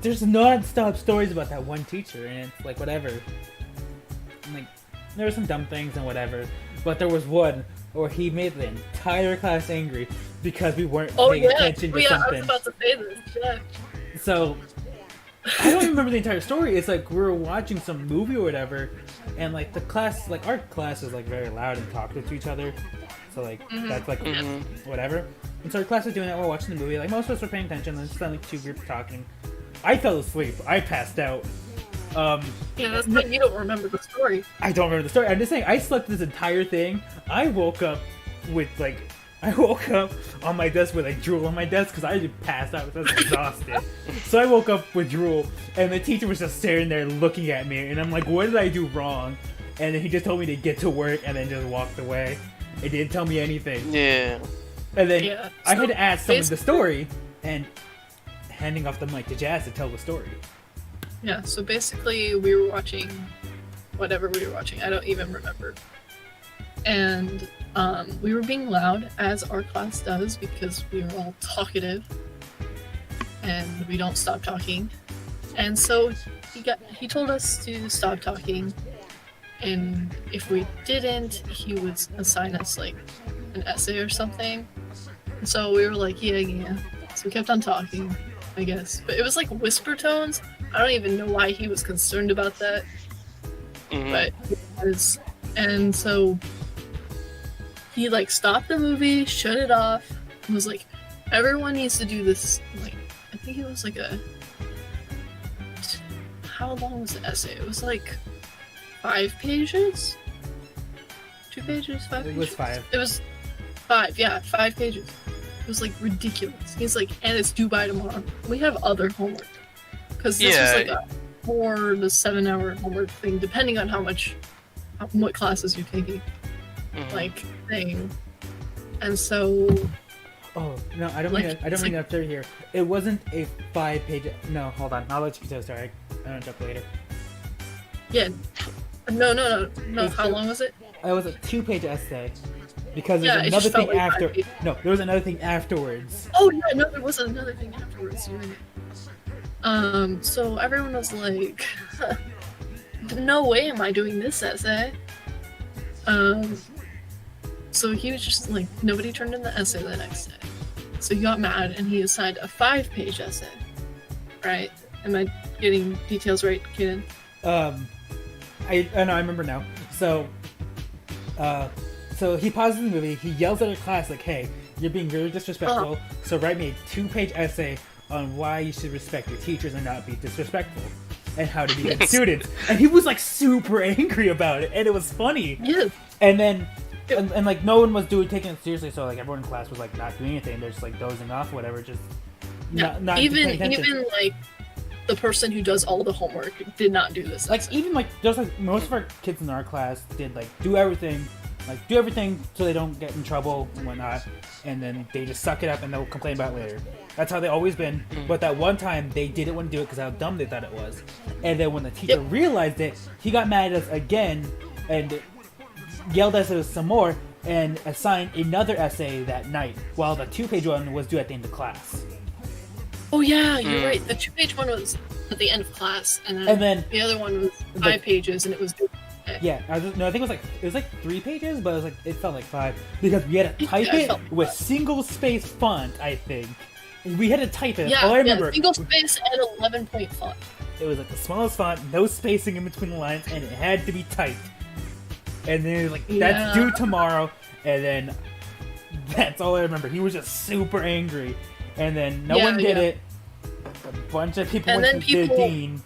there's non-stop stories about that one teacher, and it's like whatever. And, like, there were some dumb things and whatever, but there was one where he made the entire class angry because we weren't paying attention to I something. was about to say this. Yeah. So I don't remember the entire story. It's like we were watching some movie or whatever, and like the class, like our class is like very loud and talkative to each other. So like that's like whatever. And so our class was doing that. We're watching the movie. Like most of us were paying attention. And it's like two groups talking. I fell asleep. I passed out. Yeah, that's why you don't remember the story. I don't remember the story. I'm just saying, I slept this entire thing. I woke up on my desk with like drool on my desk because I just passed out. I was exhausted. So I woke up with drool, and the teacher was just staring there looking at me, and I'm like, what did I do wrong? And then he just told me to get to work and then just walked away. It didn't tell me anything. Yeah. And then Yeah, I had so to ask someone the basically- story, and handing off the mic to Jazz to tell the story. Yeah, so basically we were watching whatever we were watching. I don't even remember. And we were being loud, as our class does, because we were all talkative. And we don't stop talking. And so he told us to stop talking. And if we didn't, he would assign us like an essay or something. And so we were like, yeah. So we kept on talking, I guess. But it was like whisper tones. I don't even know why he was concerned about that. But he was. And so he like stopped the movie, shut it off, and was like, everyone needs to do this. Like, I think it was like how long was the essay? It was like 5 pages? 2 pages? 5 pages? It was 5. It was 5, yeah, 5 pages. It was like ridiculous. He's like, and it's due by tomorrow. We have other homework. Because this was like a 4 to 7 hour homework thing, depending on what classes you're taking. Like, thing. And so. Oh no! I don't Like, mean it's to like- interrupt here. It wasn't a 5-page. No, hold on. I'll let you tell the story. I'll interrupt later. Yeah. No. How long was it? It was a 2-page essay because Yeah, there's it another just felt thing like after. 5 pages. No, there was another thing afterwards. Oh yeah, no, there was another thing afterwards. You're right. So everyone was like, "No way am I doing this essay." So he was just like, nobody turned in the essay the next day. So he got mad and he assigned a 5-page essay. Right? Am I getting details right, Kaden? I know, I remember now. So he pauses the movie. He yells at her class like, "Hey, you're being really disrespectful. So write me a 2-page essay on why you should respect your teachers and not be disrespectful, and how to be good students." And he was like super angry about it, and it was funny. Yeah. And then, and like no one was taking it seriously. So like everyone in class was like not doing anything. They're just like dozing off, or whatever. Just not even paying attention. even like the person who does all the homework did not do this. Like even like just like most of our kids in our class did like do everything so they don't get in trouble and whatnot, and then they just suck it up and they'll complain about it later. That's how they always been. But that one time they didn't want to do it because how dumb they thought it was, and then when the teacher realized it, he got mad at us again and yelled at us some more and assigned another essay that night while the 2-page one was due at the end of class. Oh yeah, you're right. The 2-page one was at the end of class, and then the other one was 5 pages, and it was. Yeah, I think it was like 3 pages, but it felt like 5 because we had to type it with single space font. I think we had to type it. Yeah, all I remember, single space and 11-point font. It was like the smallest font, no spacing in between the lines, and it had to be typed. And then it was like, that's due tomorrow, and then that's all I remember. He was just super angry, and then no one did it. A bunch of people went to the dean.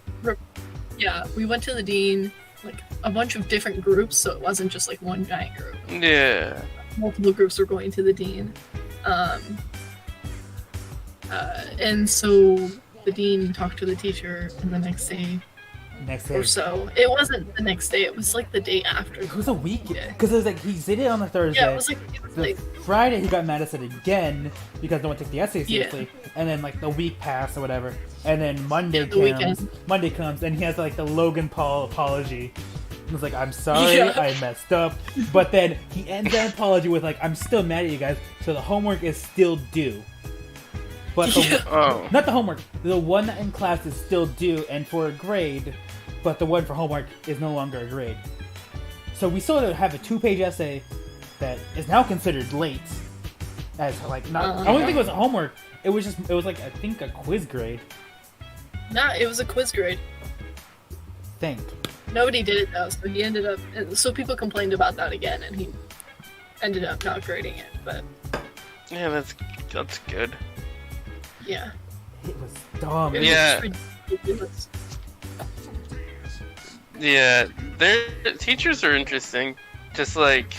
Yeah, we went to the dean, like a bunch of different groups, so it wasn't just like one giant group. Yeah. Multiple groups were going to the dean. And so the dean talked to the teacher, and the next day or so. It wasn't the next day, it was like the day after. It was a week. Because it was like, he did it on the Thursday. Yeah, it was like Friday he got mad at it again because no one took the essay seriously. Yeah. And then like the week passed or whatever. And then Monday comes and he has like the Logan Paul apology. He was like, "I'm sorry, I messed up." But then he ends that apology with like, "I'm still mad at you guys, so the homework is still due." But not the homework. The one in class is still due and for a grade, but the one for homework is no longer a grade. So we still have a 2-page essay that is now considered late as like not. I don't think it was a homework. It was like I think a quiz grade. Nah, it was a quiz grade. Nobody did it though, so he ended up. So people complained about that again, and he ended up not grading it. But yeah, that's good. Yeah. It was dumb. Yeah. It was ridiculous. Yeah, their teachers are interesting. Just like,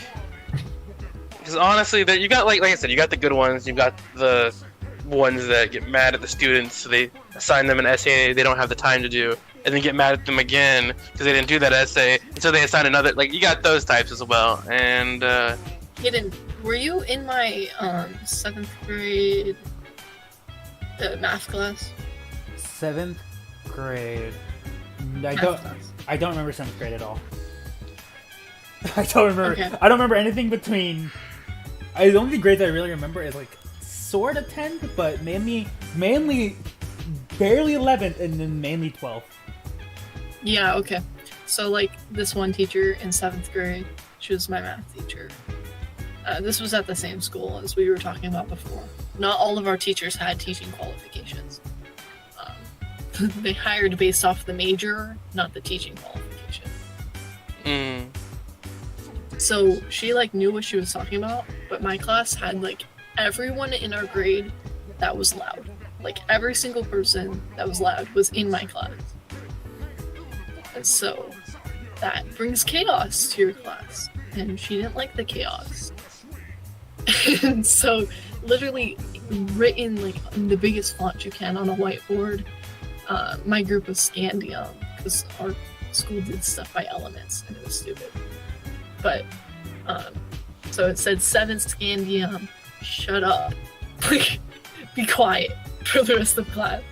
because honestly, you got like I said, you got the good ones. You got the ones that get mad at the students, so they assign them an essay they don't have the time to do, and then get mad at them again because they didn't do that essay, and so they assign another. Like, you got those types as well. And Hidden, were you in my 7th grade math class? 7th grade. I don't remember 7th grade at all. I don't remember. Okay. I don't remember anything between. The only grades I really remember is like sort of 10th, but mainly barely 11th, and then mainly 12th. Yeah. Okay. So like this one teacher in 7th grade, she was my math teacher. This was at the same school as we were talking about before. Not all of our teachers had teaching qualifications. They hired based off the major, not the teaching qualification. So she like knew what she was talking about, but my class had like everyone in our grade that was loud. Like every single person that was loud was in my class. And so that brings chaos to your class. And she didn't like the chaos. And so literally written like in the biggest font you can on a whiteboard. My group was Scandium because our school did stuff by elements and it was stupid. But so it said 7th Scandium, shut up. Like, be quiet for the rest of class.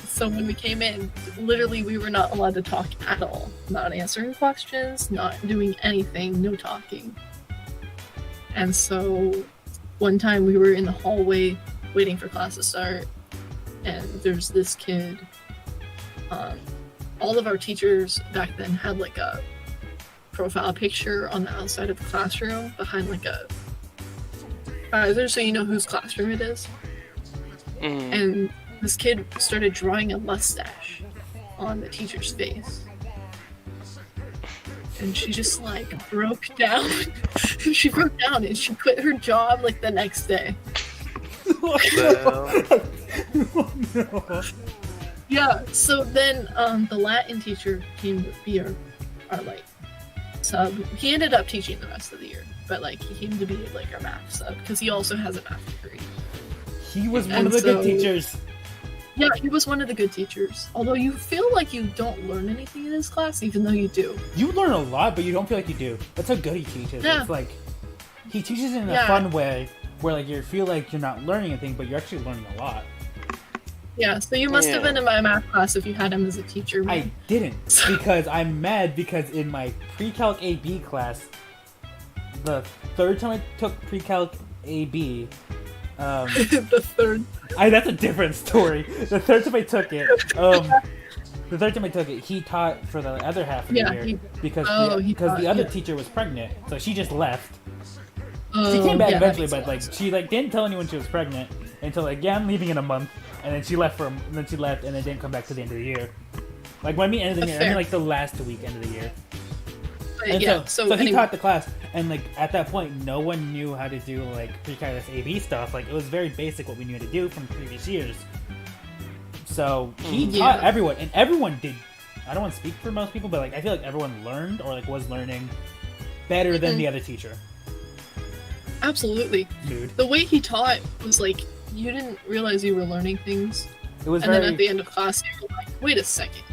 So when we came in, literally we were not allowed to talk at all. Not answering questions, not doing anything, no talking. And so one time we were in the hallway waiting for class to start, and there's this kid. All of our teachers back then had like a profile picture on the outside of the classroom behind like a so you know whose classroom it is. And this kid started drawing a mustache on the teacher's face. And she just like broke down. She broke down and she quit her job like the next day. Oh, no. Yeah, so then the Latin teacher came to be our like sub. He ended up teaching the rest of the year, but like he came to be like our math sub because he also has a math degree. He was one of the good teachers. Yeah, he was one of the good teachers. Although you feel like you don't learn anything in his class, even though you do. You learn a lot, but you don't feel like you do. That's how good he teaches. Yeah. It's like he teaches in a fun way where like you feel like you're not learning anything, but you're actually learning a lot. Yeah, so you must have been in my math class if you had him as a teacher. I didn't, because I'm mad because in my pre-calc AB class, the third time I took pre-calc AB, the third. That's a different story. The third time I took it, he taught for the other half of the year because the other teacher was pregnant, so she just left. She came back eventually, but like she like didn't tell anyone she was pregnant until like I'm leaving in a month, and then she left and then didn't come back to the end of the year. Like when I mean end of the year, I mean like the last weekend of the year. And so he taught the class, and like at that point, no one knew how to do like pre-calculus AB stuff. Like it was very basic what we knew to do from previous years. So he taught everyone, and everyone did. I don't want to speak for most people, but like I feel like everyone learned or like was learning better than the other teacher. Absolutely. Dude. The way he taught was like you didn't realize you were learning things, It was and very. then at the end of class, you were like, "Wait a second,"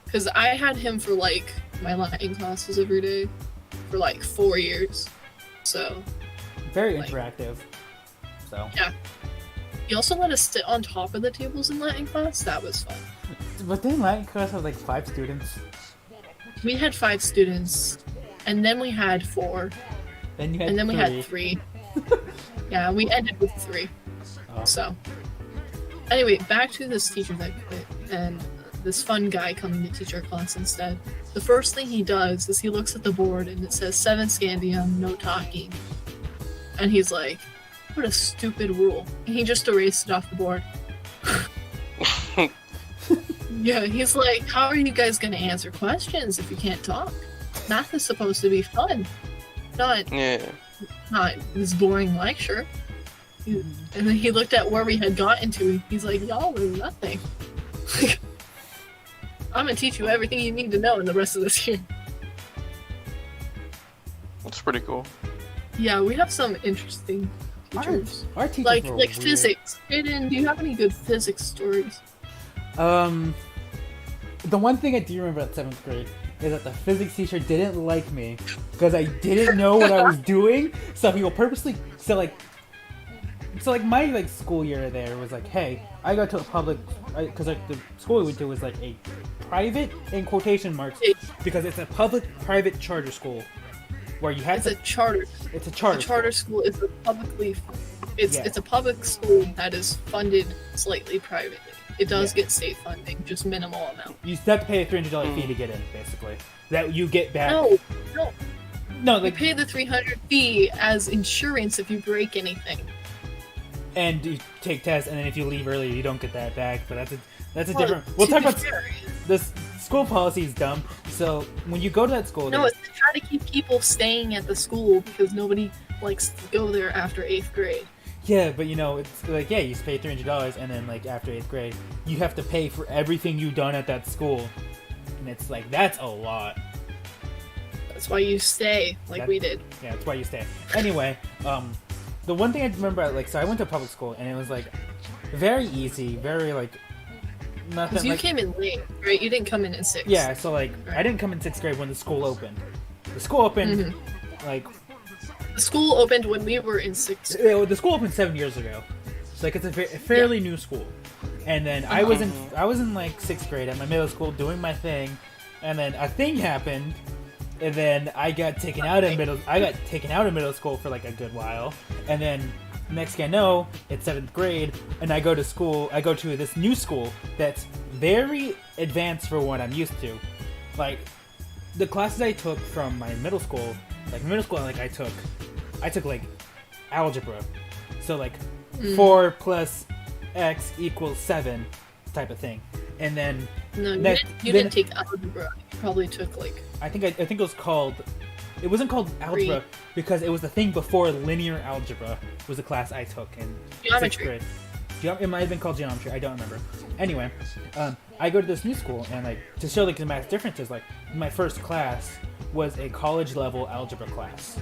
because I had him for like my Latin classes every day for like 4 years, so very like, interactive. So yeah. He also let us sit on top of the tables in Latin class. That was fun. But then Latin class had like 5 students. We had 5 students, and then we had 4, Then you had and then 3. we had 3. Yeah, we ended with 3. Oh. So, anyway, back to this teacher that quit, and this fun guy coming to teach our class instead. The first thing he does is he looks at the board and it says 7 scandium, no talking. And he's like, what a stupid rule. And he just erased it off the board. Yeah, he's like, how are you guys going to answer questions if you can't talk? Math is supposed to be fun, not this boring lecture. And then he looked at where we had gotten to. He's like, y'all were nothing. I'm gonna teach you everything you need to know in the rest of this year. That's pretty cool. Yeah, we have some interesting teachers. Our teachers like were weird. physics. Aiden, do you have any good physics stories? The one thing I do remember at 7th grade is that the physics teacher didn't like me because I didn't know what I was doing. So he will purposely my like school year there was like, hey, I got to a public because like the school we went to was like a private in quotation marks because it's a public-private charter school where you had a charter. It's a charter. A charter school is a publicly. It's a public school that is funded slightly privately. It does get state funding, just minimal amount. You have to pay a $300 fee to get in, basically. That you get back. No. Like, you pay the $300 fee as insurance if you break anything. And you take tests, and then if you leave early, you don't get that back. But that's a different. We'll talk about this. School policy is dumb. So when you go to that school, no, it's to try to keep people staying at the school because nobody likes to go there after 8th grade. Yeah, but it's like you pay $300, and then like after 8th grade, you have to pay for everything you've done at that school, and it's like that's a lot. That's why you stay, we did. Yeah, that's why you stay. Anyway, the one thing I remember, so I went to public school, and it was like very easy, very like nothing. Because you came in late, right? You didn't come in 6th. Yeah, so like I didn't come in 6th grade when the school opened. The school opened The school opened when we were in 6th. The school opened 7 years ago. So like it's a fairly new school. And then I was in like 6th grade at my middle school doing my thing, and then a thing happened, and then I got taken out of middle school for like a good while, and then next thing I know, it's 7th grade, and I go to this new school that's very advanced for what I'm used to. Like, the classes I took from my middle school, I took like algebra. So like 4 plus X equals 7 type of thing. And then No, you didn't take algebra. You probably took like I think it was called. It wasn't called algebra because it was the thing before linear algebra was the class I took in Geometry. 6th grade. It might have been called geometry. I don't remember. Anyway, I go to this new school, and like to show like the math differences, like my first class was a college level algebra class.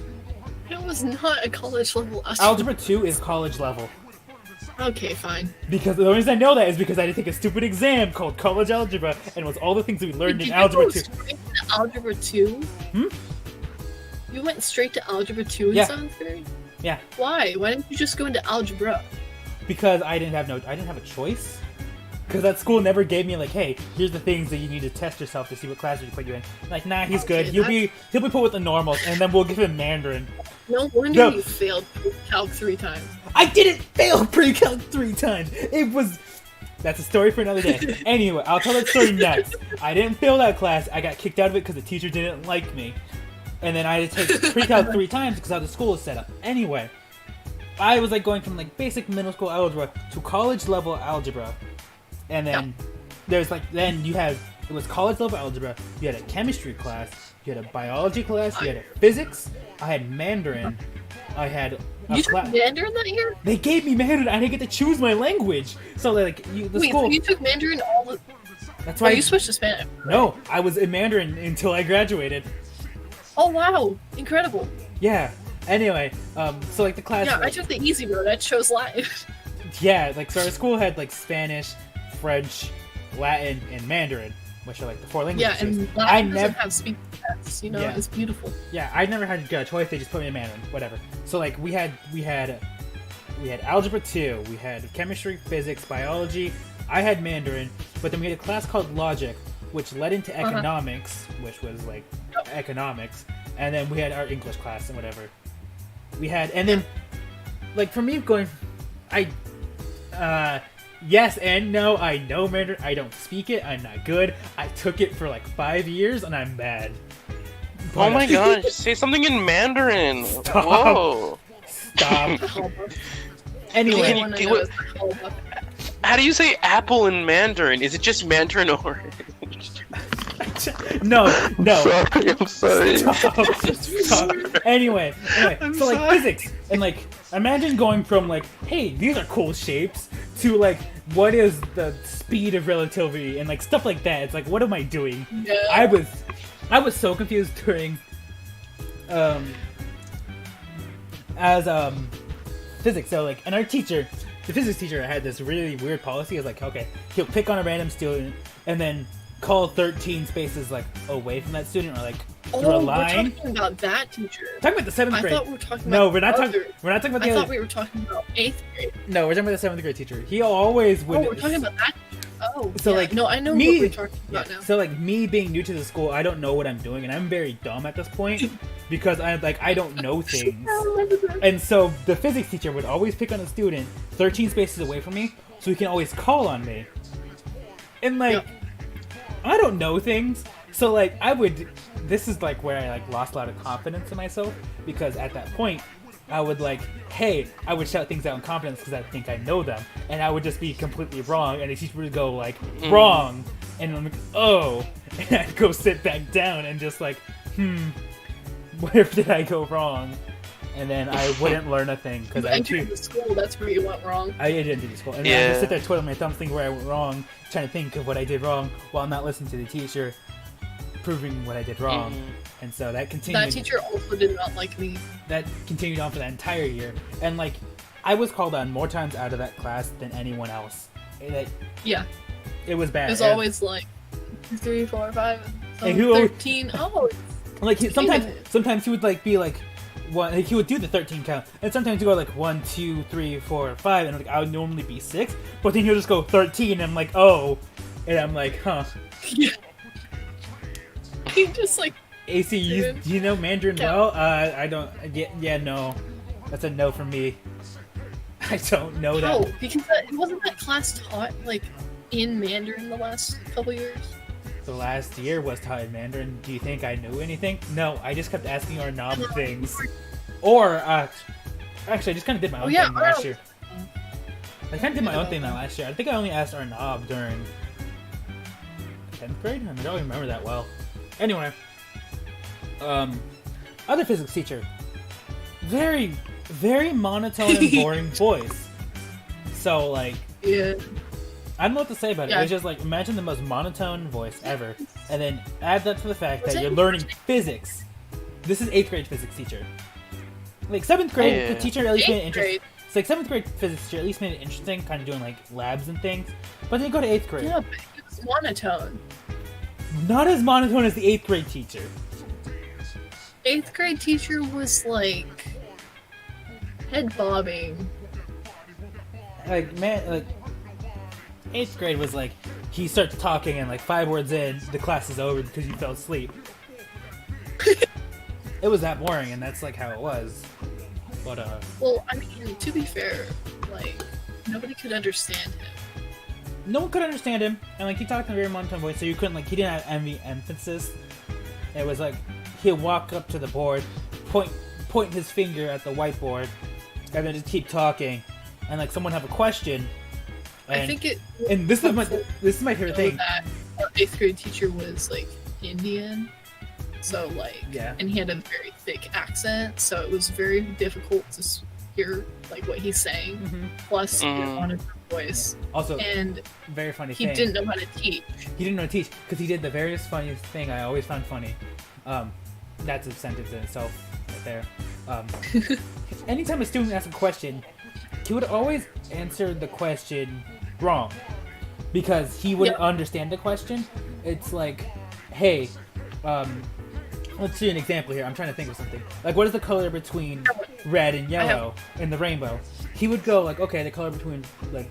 It was not a college level Algebra 2 is college level. Okay, fine. Because the reason I know that is because I had to take a stupid exam called college algebra, and it was all the things that we learned in algebra 2. Did you go straight to algebra 2? You went straight to algebra 2 in 7th grade? Yeah. Why? Why didn't you just go into algebra? Because I didn't have a choice. Because that school never gave me like, hey, here's the things that you need to test yourself to see what class we put you in. Like, nah, he's good. He'll be put with the normals, and then we'll give him Mandarin. No wonder you failed pre-calc 3 times. I didn't fail pre-calc 3 times. That's a story for another day. Anyway, I'll tell that story next. I didn't fail that class. I got kicked out of it because the teacher didn't like me. And then I had to take pre-calc 3 times because how the school is set up. Anyway, I was like going from like basic middle school algebra to college level algebra. And then it was college level algebra, you had a chemistry class, you had a biology class, you had a physics, I had Mandarin, I had You took Mandarin that year? They gave me Mandarin, I didn't get to choose my language. So like, So you took Mandarin all the... That's why you switched to Spanish. Right? No, I was in Mandarin until I graduated. Oh wow, incredible. Yeah, anyway, so like the class... Yeah, I took the easy road, I chose Latin. Yeah, like so our school had like Spanish, French, Latin, and Mandarin, which are like the 4 languages. Yeah, and Latin doesn't have speaking tests, Yeah. It's beautiful. Yeah, I never had a choice. They just put me in Mandarin, whatever. So like we had algebra 2, we had chemistry, physics, biology. I had Mandarin, but then we had a class called logic, which led into economics, which was like economics, and then we had our English class and whatever. We had, and then like for me going, yes and no, I know Mandarin. I don't speak it. I'm not good. I took it for like 5 years, and I'm bad. Oh my gosh! Say something in Mandarin. Stop. Whoa! Stop. Anyway, how do you say apple in Mandarin? Is it just Mandarin orange? no. I'm sorry. Stop. Anyway, so like physics, and like imagine going from like, hey, these are cool shapes, to like, what is the speed of relativity, and like stuff like that. It's like, what am I doing? Yeah. I was so confused during physics. So like, and our teacher, the physics teacher, had this really weird policy. It's like, okay, he'll pick on a random student and then call 13 spaces like away from that student, or like through a line. We're talking about that teacher. Talking about the 7th grade. I thought we were talking about No, we're not talking about the I other. thought we were talking about 8th grade. No, we're talking about the 7th grade teacher. He always would. Oh, we're talking about that. Oh, so yeah. like, no, I know me, what we're talking about now. So like me being new to the school, I don't know what I'm doing, and I'm very dumb at this point because I don't know things. And so the physics teacher would always pick on a student 13 spaces away from me, so he can always call on me. And like, I don't know things, so like this is like where I like lost a lot of confidence in myself, because at that point I would like, hey, I would shout things out in confidence because I think I know them, and I would just be completely wrong, and the teacher would go like, wrong, and I'm like, oh, and I'd go sit back down and just like, where did I go wrong? And then I wouldn't learn a thing because I entered the school. That's where you went wrong. I did enter the school, and then I just sit there twiddling my thumbs, thinking where I went wrong, trying to think of what I did wrong, while not listening to the teacher, proving what I did wrong. And so that continued. That teacher also did not like me. That continued on for that entire year, and like, I was called on more times out of that class than anyone else. Yeah. It was bad. It was always like 3, 4, 5, and who 13. Oh. Like sometimes he would like be like, one. Like, he would do the 13 count, and sometimes he'd go like 1, 2, 3, 4, 5, and like I would normally be 6, but then he'll just go 13, and I'm like, oh, and I'm like, huh. Yeah. He just like. AC, do you know Mandarin well? I don't. Yeah, no. That's a no from me. I don't know that. Oh, because wasn't that class taught like in Mandarin the last couple years? The last year was taught in Mandarin. Do you think I knew anything? No, I just kept asking our knob things. Or, actually, I just kind of did my own thing last year. I kind of did my own thing that last year. I think I only asked our knob during 10th grade? I don't remember that well. Anyway. Other physics teacher. Very, very monotone and boring voice. So, like... Yeah. I don't know what to say about it. Yeah. It's just like, imagine the most monotone voice ever, and then add that to the fact that you're learning physics. This is 8th grade physics teacher. Like 7th grade, the teacher at least made it interesting. It's like 7th grade physics teacher at least made it interesting, kind of doing like labs and things. But then you go to 8th grade. Yeah, but it was monotone. Not as monotone as the 8th grade teacher. 8th grade teacher was like head bobbing. Like, man, like 8th grade was like, he starts talking and like 5 words in, the class is over because you fell asleep. It was that boring, and that's like how it was. But well, I mean, to be fair, like nobody could understand him. no one could understand him, and like he talked in a very monotone voice, so you couldn't like, he didn't have any emphasis. It was like he'd walk up to the board, point his finger at the whiteboard, and then just keep talking, and like someone have a question. And, I think it. And this is my favorite thing. That our 8th grade teacher was like Indian, so like, yeah, and he had a very thick accent, so it was very difficult to hear like what he's saying. Mm-hmm. Plus, he wanted his voice. Also, and very funny he thing. didn't know how to teach. He didn't know how to teach because he did the very funniest thing I always found funny. That's a sentence in itself, right there. Anytime a student asks a question, he would always answer the question wrong because he wouldn't understand the question. It's like, hey, let's see an example here. I'm trying to think of something. Like, what is the color between red and yellow in the rainbow? He would go like, okay, the color between like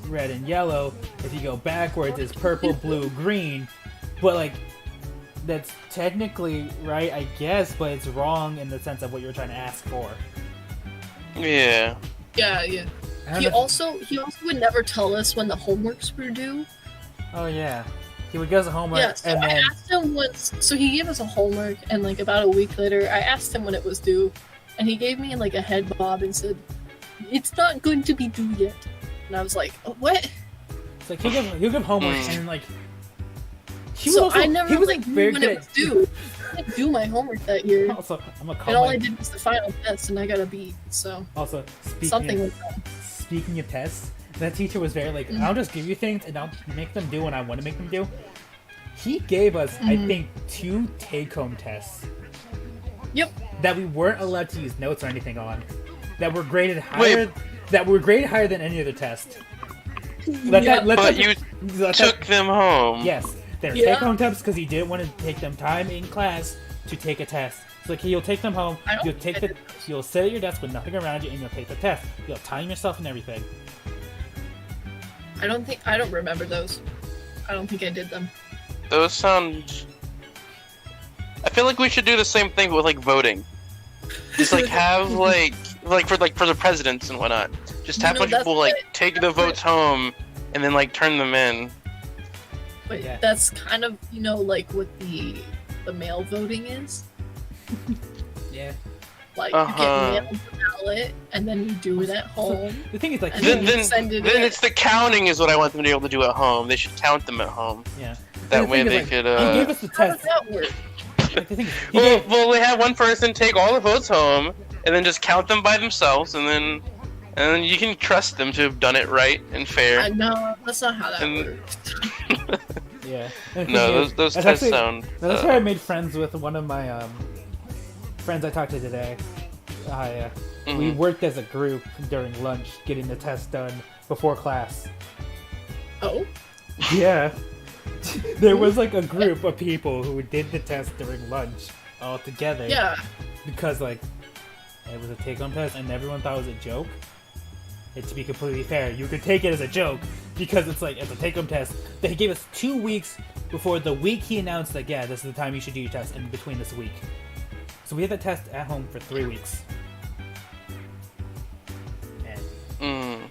red and yellow, if you go backwards, is purple, blue, green. But like, that's technically right, I guess, but it's wrong in the sense of what you're trying to ask for. Yeah. Yeah. He also would never tell us when the homeworks were due. Oh yeah, he would give us a homework, Yeah, so and then I asked him once. So he gave us a homework, and like about a week later, I asked him when it was due, and he gave me like a head bob and said, "It's not going to be due yet." And I was like, oh, "What?" it's like he'll give homework, and then like he So was also, I never he was like like very knew when good it was due. I didn't do my homework that year, Also, I'm gonna call and all my, I did was the final test, and I got a B. So also something was wrong. speaking of tests, that teacher was very like, I'll just give you things and I'll make them do what I want to make them do. He gave us, I think, 2 take-home tests. Yep. That we weren't allowed to use notes or anything on. That were graded higher. That were graded higher than any other test. But you took them home. Yes, they're take-home tests because he didn't want to take them time in class to take a test. So like, you'll take them home. You'll sit at your desk with nothing around you, and you'll take the test. You'll time yourself and everything. I don't remember those. I don't think I did them. Those sound. I feel like we should do the same thing with like voting. Just like have like for the presidents and whatnot. Just have a bunch of people like take the votes home and then like turn them in. But Yeah. that's kind of like what the mail voting is. Yeah. Like you get mailed the ballot and then you do it at home. The thing is, like, And Then you send it in. it's the counting is what I want them to be able to do at home. They should count them at home. yeah. That And the way thing is, they like, could. He gave us the How does test. that work? Like, the thing is, he gave, Well, they have one person take all the votes home and then just count them by themselves, and then you can trust them to have done it right and fair. No, that's not how that And- works. yeah. And the No, thing those that's tests actually- sound. That's where I made friends with one of my friends I talked to today. We worked as a group during lunch, getting the test done before class. Oh, Yeah. There was like a group of people who did the test during lunch all together. yeah. Because like It was a take-home test, and everyone thought it was a joke. And to be completely fair, you could take it as a joke because it's like it's a take-home test. But he gave us 2 weeks before the week he announced that yeah, this is the time you should do your test in between this week. So we had the test at home for 3 weeks. And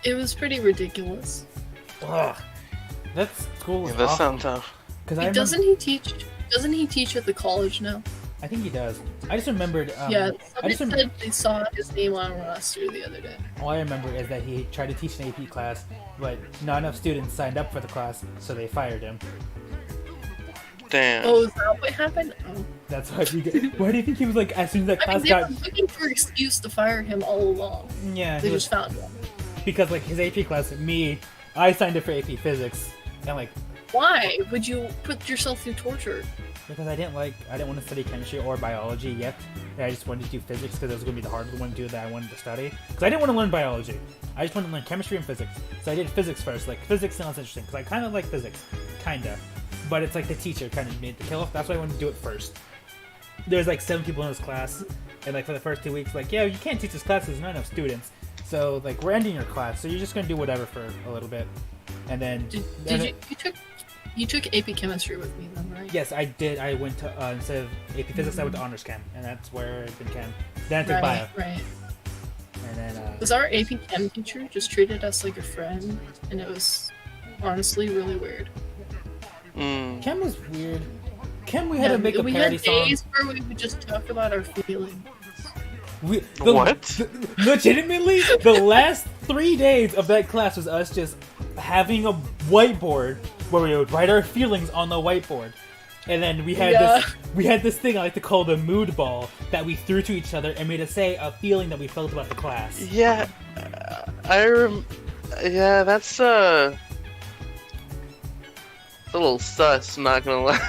It was pretty ridiculous. ugh, that school was Yeah, that awful. sounds tough. Because Doesn't he teach? Doesn't he teach at the college now? I think he does. I just remembered. Yeah, I somebody just said they saw his name on a roster the other day. All I remember is that he tried to teach an AP class, but not enough students signed up for the class, so they fired him. Damn. Oh, is that what happened? Oh. That's why. Why do you think he was like as soon as that I class mean, they got? were looking for an excuse to fire him all along. Yeah, They he was, just found one. because like his AP class, I signed up for AP Physics, and like Why would you put yourself through torture? because I didn't want to study chemistry or biology yet. And I just wanted to do physics because it was going to be the hardest one to do that I wanted to study. Because I didn't want to learn biology. I just wanted to learn chemistry and physics. So I did physics first. Like physics sounds interesting because I kind of like physics, kinda. But it's like the teacher kind of made the kill off. That's why I wanted to do it first. There's like 7 people in this class, and like for the first 2 weeks, like yeah, you can't teach this class. There's not enough students. So like we're ending your class, so you're just gonna do whatever for a little bit, and then. You took AP Chemistry with me then, right? Yes, I did. I went to instead of AP Physics, I went to Honors Chem, and that's where I did Chem. Then I took Bio, Right. and then Was our AP Chem teacher just treated us like a friend, and it was honestly really weird. Chem was weird. Chem, we had to make a we parody had song. days where we would just talk about our feelings. What? Legitimately, the last 3 days of that class was us just having a whiteboard where we would write our feelings on the whiteboard, and then we had this thing I like to call the mood ball that we threw to each other and made us say a feeling that we felt about the class. Yeah, yeah, that's a little sus. I'm not gonna lie.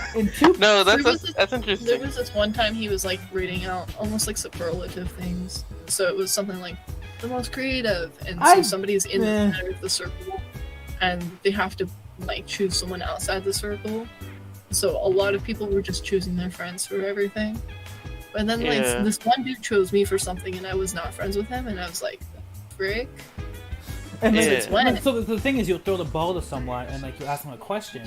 No, that's interesting. There was this one time he was like reading out almost like superlative things. So it was something like the most creative, and so somebody's in the center of the circle, and they have to like choose someone outside the circle. So a lot of people were just choosing their friends for everything. But then like this one dude chose me for something, and I was not friends with him, and I was like, frick. And then Yeah. so the thing is, you'll throw the ball to someone and like you ask them a question,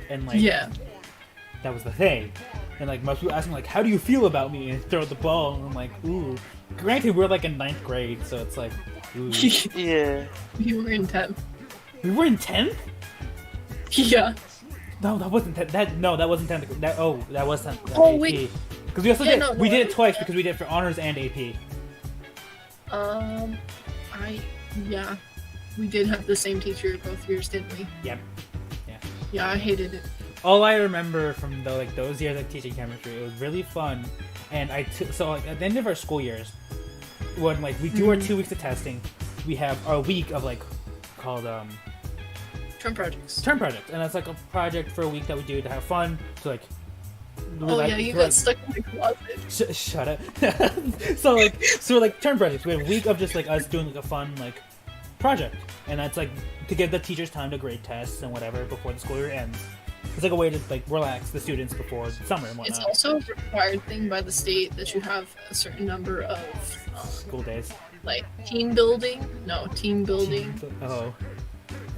and like that was the thing. And like most people ask me like, "How do you feel about me?" and throw the ball, and I'm like, "Ooh." Granted, we're like in 9th grade, so it's like, ooh. Yeah. You were in 10th. We were in 10th? Yeah. No, that wasn't 10th. That wasn't 10th. That was 10th. Oh, AP. wait. Because we also did it twice because we did it for honors and AP. We did have the same teacher both years, didn't we? Yep. Yeah. Yeah, I hated it. All I remember from those years of teaching chemistry, it was really fun, and so like at the end of our school years, when like we do our 2 weeks of testing, we have our week of like called Term projects. term projects, and that's like a project for a week that we do to have fun. To like, You got stuck in the closet. Shut up. so like term projects. We have a week of just like us doing like a fun like project, and that's like to give the teachers time to grade tests and whatever before the school year ends. It's like a way to like relax the students before summer and whatnot. It's also a required thing by the state that you have a certain number of School days. like team building. Oh.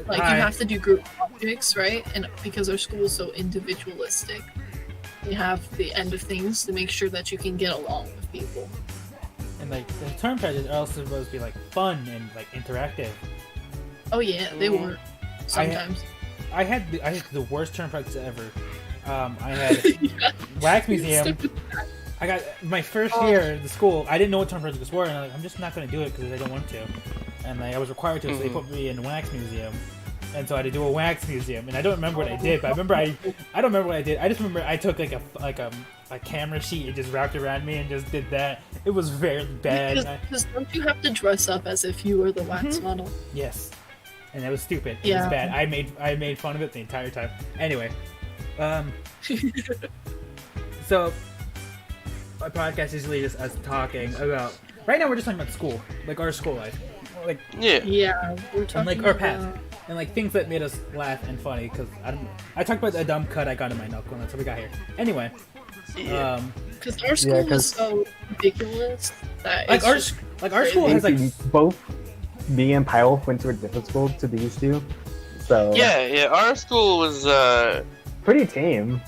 Like you have to do group projects, right? And because our school is so individualistic, you have the end of things to make sure that you can get along with people. And like the term projects are also supposed to be like fun and like interactive. Oh yeah, they were sometimes. I had the worst term projects ever. I had wax museum. I got my first year at the school. I didn't know what term projects were, and I'm just not going to do it because I don't want to. And I was required to, so they put me in wax museum. And so I had to do a wax museum, and I don't remember what I did, but I don't remember what I did. I just remember I took like a camera sheet and just wrapped around me and just did that. It was very bad. Because don't you have to dress up as if you were the wax model? Yes, and that was stupid. It was bad. I made fun of it the entire time. Anyway, so my podcast is usually just us talking about. Right now, we're just talking about school, like our school life, like Yeah, we're talking and like our about past, and like things that made us laugh and funny. Because I talked about the dumb cut I got in my knuckle, and that's how we got here. Anyway, because our school was so ridiculous that Like it's our just like our school has like both me and Pyle went to a different school to these two, so Yeah, our school was. pretty tame.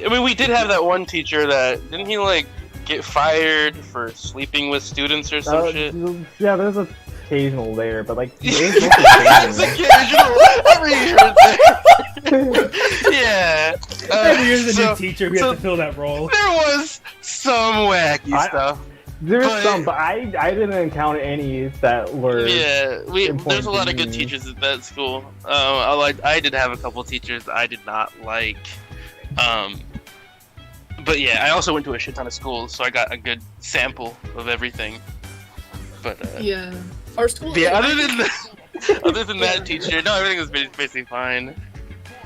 I mean, we did have that one teacher that didn't he like get fired for sleeping with students or some shit. Yeah, there's occasional there, but like there's It's mostly occasional. Every year there. Yeah. every year's a so- new teacher who so has to fill that role. There was some wacky stuff. There's But- some, but I didn't encounter any that were. Yeah, important there's a lot to of good me. teachers at that school. I did have a couple teachers I did not like. But yeah, I also went to a shit ton of schools, so I got a good sample of everything. But yeah. Our school. yeah, other than that teacher, no, everything was basically fine.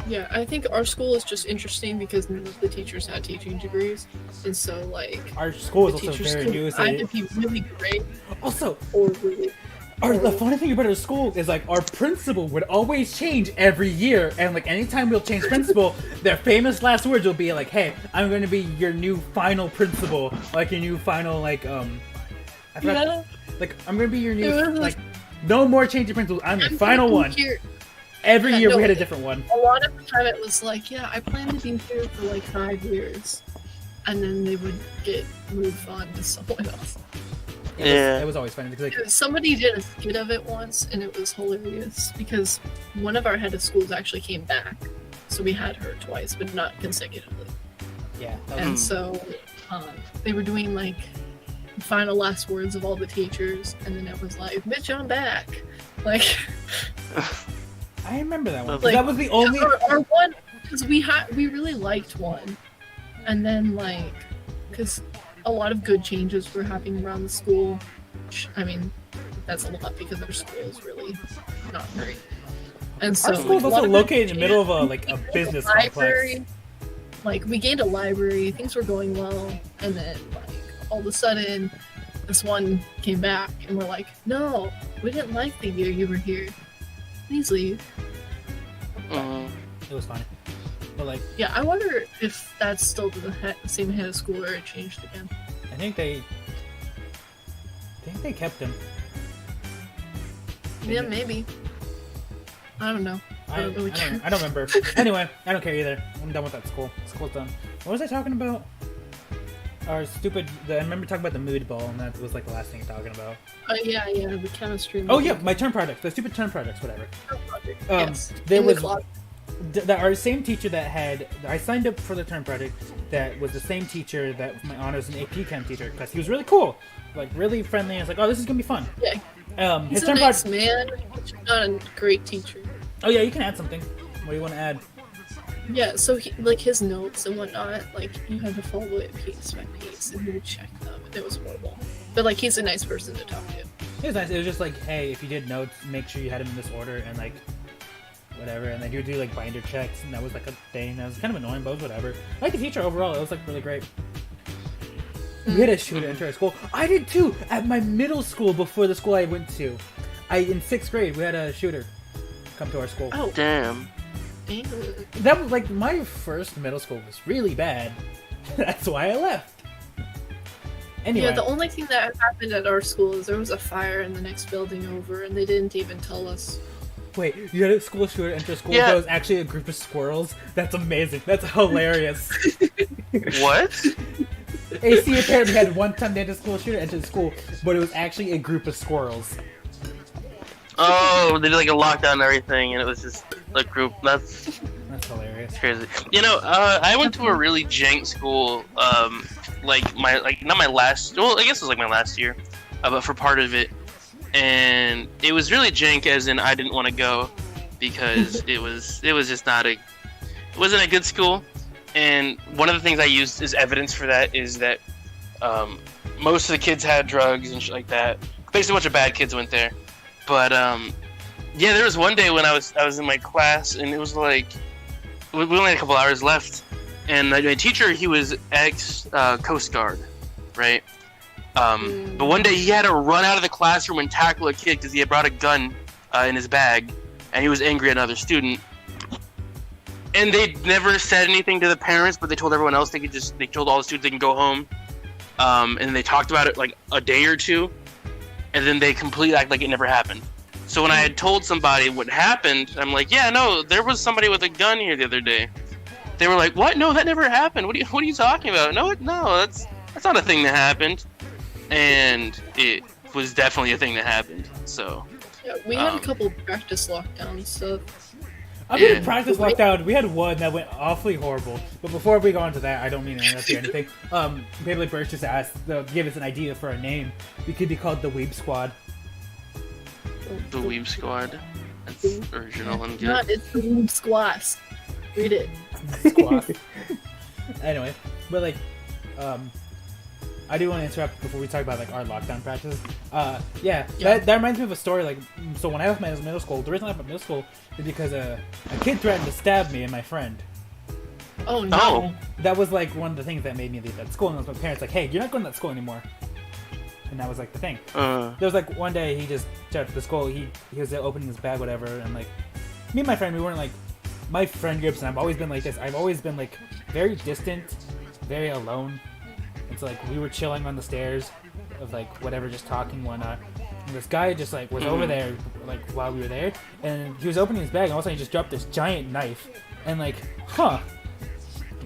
Yeah, I think our school is just interesting because none of the teachers had teaching degrees, and so like Our school is the also teachers very could new. So either be really great also, or really. the funny thing about our school is like our principal would always change every year, and like anytime we'll change principal, their famous last words will be like, "Hey, I'm going to be your new final principal, like your new final I forgot, Yeah. like I'm going to be your new It was like no more changing principals. I'm your I'm final gonna one." be here. Every Yeah, year no, we had a different one. A lot of the time it was like, yeah, I plan to be here for like 5 years, and then they would get moved on to someone else. Yeah. It was always funny because like Somebody did a skit of it once, and it was hilarious because one of our head of schools actually came back, so we had her twice, but not consecutively. yeah, that was- And so they were doing like the final last words of all the teachers, and then it was like, "Bitch, I'm back." Like, I remember that one. 'cause Like, that was the only. our one, because we really liked one, and then like, because a lot of good changes were happening around the school. Which, I mean, that's a lot because our school is really not great. And so Our school is like, a lot also of good located in the middle of a changes. like a business library. complex. Like we gained a library, things were going well, and then like all of a sudden, this one came back, and we're like, "No, we didn't like the year you were here. Please leave." Mhm. It was funny, but like Yeah, I wonder if that's still the same head of school or it changed again. I think they kept him. Yeah, maybe. I don't know. I don't really care. I don't remember. Anyway, I don't care either. I'm done with that school. School's done. What was I talking about? Our stupid. I remember talking about the mood ball, and that was like the last thing you're talking about. Yeah, the chemistry. Oh yeah, my term projects, the stupid term projects, whatever. Yes. There In the was closet. our same teacher that had. I signed up for the term project. That was the same teacher that my honors and AP chem teacher because he was really cool, like really friendly. I was like, oh, this is gonna be fun. Yeah. His He's a term nice project. man. He's not a great teacher. Oh yeah, you can add something. What do you want to add? Yeah, so like his notes and whatnot, like you had to follow it piece by piece, and he would check them. And it was horrible. But like he's a nice person to talk to. It was nice. It was just like, hey, if you did notes, make sure you had them in this order and like whatever. And then he would do like binder checks, and that was like a thing. That was kind of annoying, but it was whatever. I like the teacher overall. It was like really great. We had a shooter enter our school. I did too at my middle school before the school I went to. In 6th grade, we had a shooter come to our school. Oh, Damn. dang. That was like my first middle school was really bad. That's why I left. Anyway, Yeah, the only thing that happened at our school is there was a fire in the next building over, and they didn't even tell us. wait, you had a school shooter enter school Yeah. that was actually a group of squirrels? That's amazing. That's hilarious. What? AC apparently had one time they had a school shooter enter the school, but it was actually a group of squirrels. Oh, they did like a lockdown and everything, and it was just a group. That's That's hilarious. crazy. You know, I went to a really jank school. Not my last. Well, I guess it was like my last year, but for part of it, and it was really jank, as in I didn't want to go because it was just not it wasn't a good school. And one of the things I used as evidence for that is that most of the kids had drugs and shit like that. Basically, a bunch of bad kids went there. But yeah, there was one day when I was in my class, and it was like we only had a couple hours left, and my teacher, he was ex Coast Guard, right? But one day he had to run out of the classroom and tackle a kid because he had brought a gun in his bag, and he was angry at another student. And they never said anything to the parents, but they told everyone else they told all the students they can go home. and they talked about it like a day or two, and then they completely act like it never happened. So when I had told somebody what happened, I'm like, yeah, no, there was somebody with a gun here the other day. They were like, what? No, that never happened. What are you talking about? No, that's not a thing that happened. And it was definitely a thing that happened. So Yeah, we had a couple practice lockdowns, so I mean, practice lockdown. We had one that went awfully horrible. But before we go on to that, I don't mean to interrupt you or anything. Baby Birch just asked, give us an idea for a name. We could be called the Weeb Squad. The Weeb Squad. That's original and good. not it's the Weeb Squash. Read it. Squash. Anyway, but like, I do want to interrupt before we talk about like our lockdown practices. Yeah. That reminds me of a story. Like, so when I was in middle school, the reason I left middle school is because a kid threatened to stab me and my friend. Oh no! Oh. That was like one of the things that made me leave that school. And it was my parents like, "Hey, you're not going to that school anymore." And that was like the thing. There was like one day he just showed up to the school. He was opening his bag, whatever, and like me and my friend, we weren't like my friend groups, and I've always been like this. I've always been like very distant, very alone. It's like we were chilling on the stairs of like whatever, just talking, whatnot. And this guy just like was over there like while we were there, and he was opening his bag, and all of a sudden he just dropped this giant knife, and like,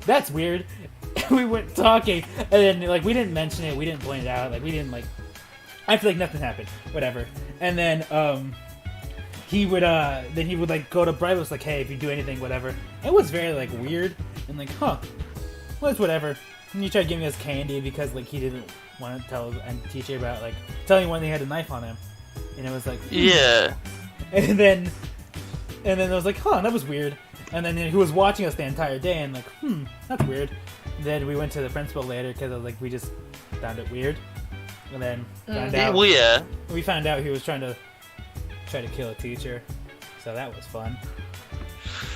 that's weird. We went talking, and then like we didn't mention it, we didn't point it out, like we didn't like. I feel like nothing happened, whatever. And then he would like go to Brian, was like, hey, if you do anything, whatever. It was very like weird and like, well, it's whatever. And he tried giving us candy because like he didn't want to tell the teacher about like telling when they had a knife on him, and it was like, Yeah. And then I was like, that was weird. And then he was watching us the entire day, and like, that's weird. Then we went to the principal later because I was like, we just found it weird. And then found out. Well, yeah. We found out he was trying to kill a teacher, so that was fun.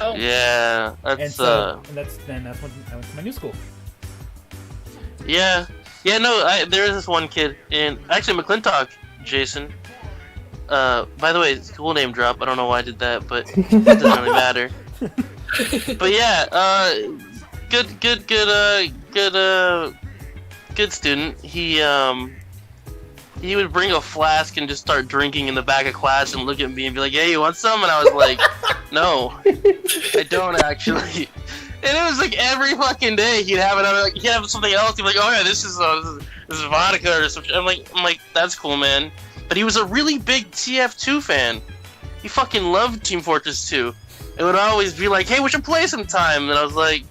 Oh. Yeah. That's And so that's when I went to my new school. Yeah. Yeah. No. There is this one kid in actually McClintock, Jason. By the way, school name drop. I don't know why I did that, but it doesn't really matter. But yeah, good student. He would bring a flask and just start drinking in the back of class and look at me and be like, "Hey, you want some?" And I was like, "No, I don't actually." And it was like every fucking day he'd have another, like he'd have something else. He'd be like, "Oh yeah, this is vodka or something." I'm like, "That's cool, man." But he was a really big TF2 fan. He fucking loved Team Fortress 2. It would always be like, "Hey, we should play sometime." And I was like,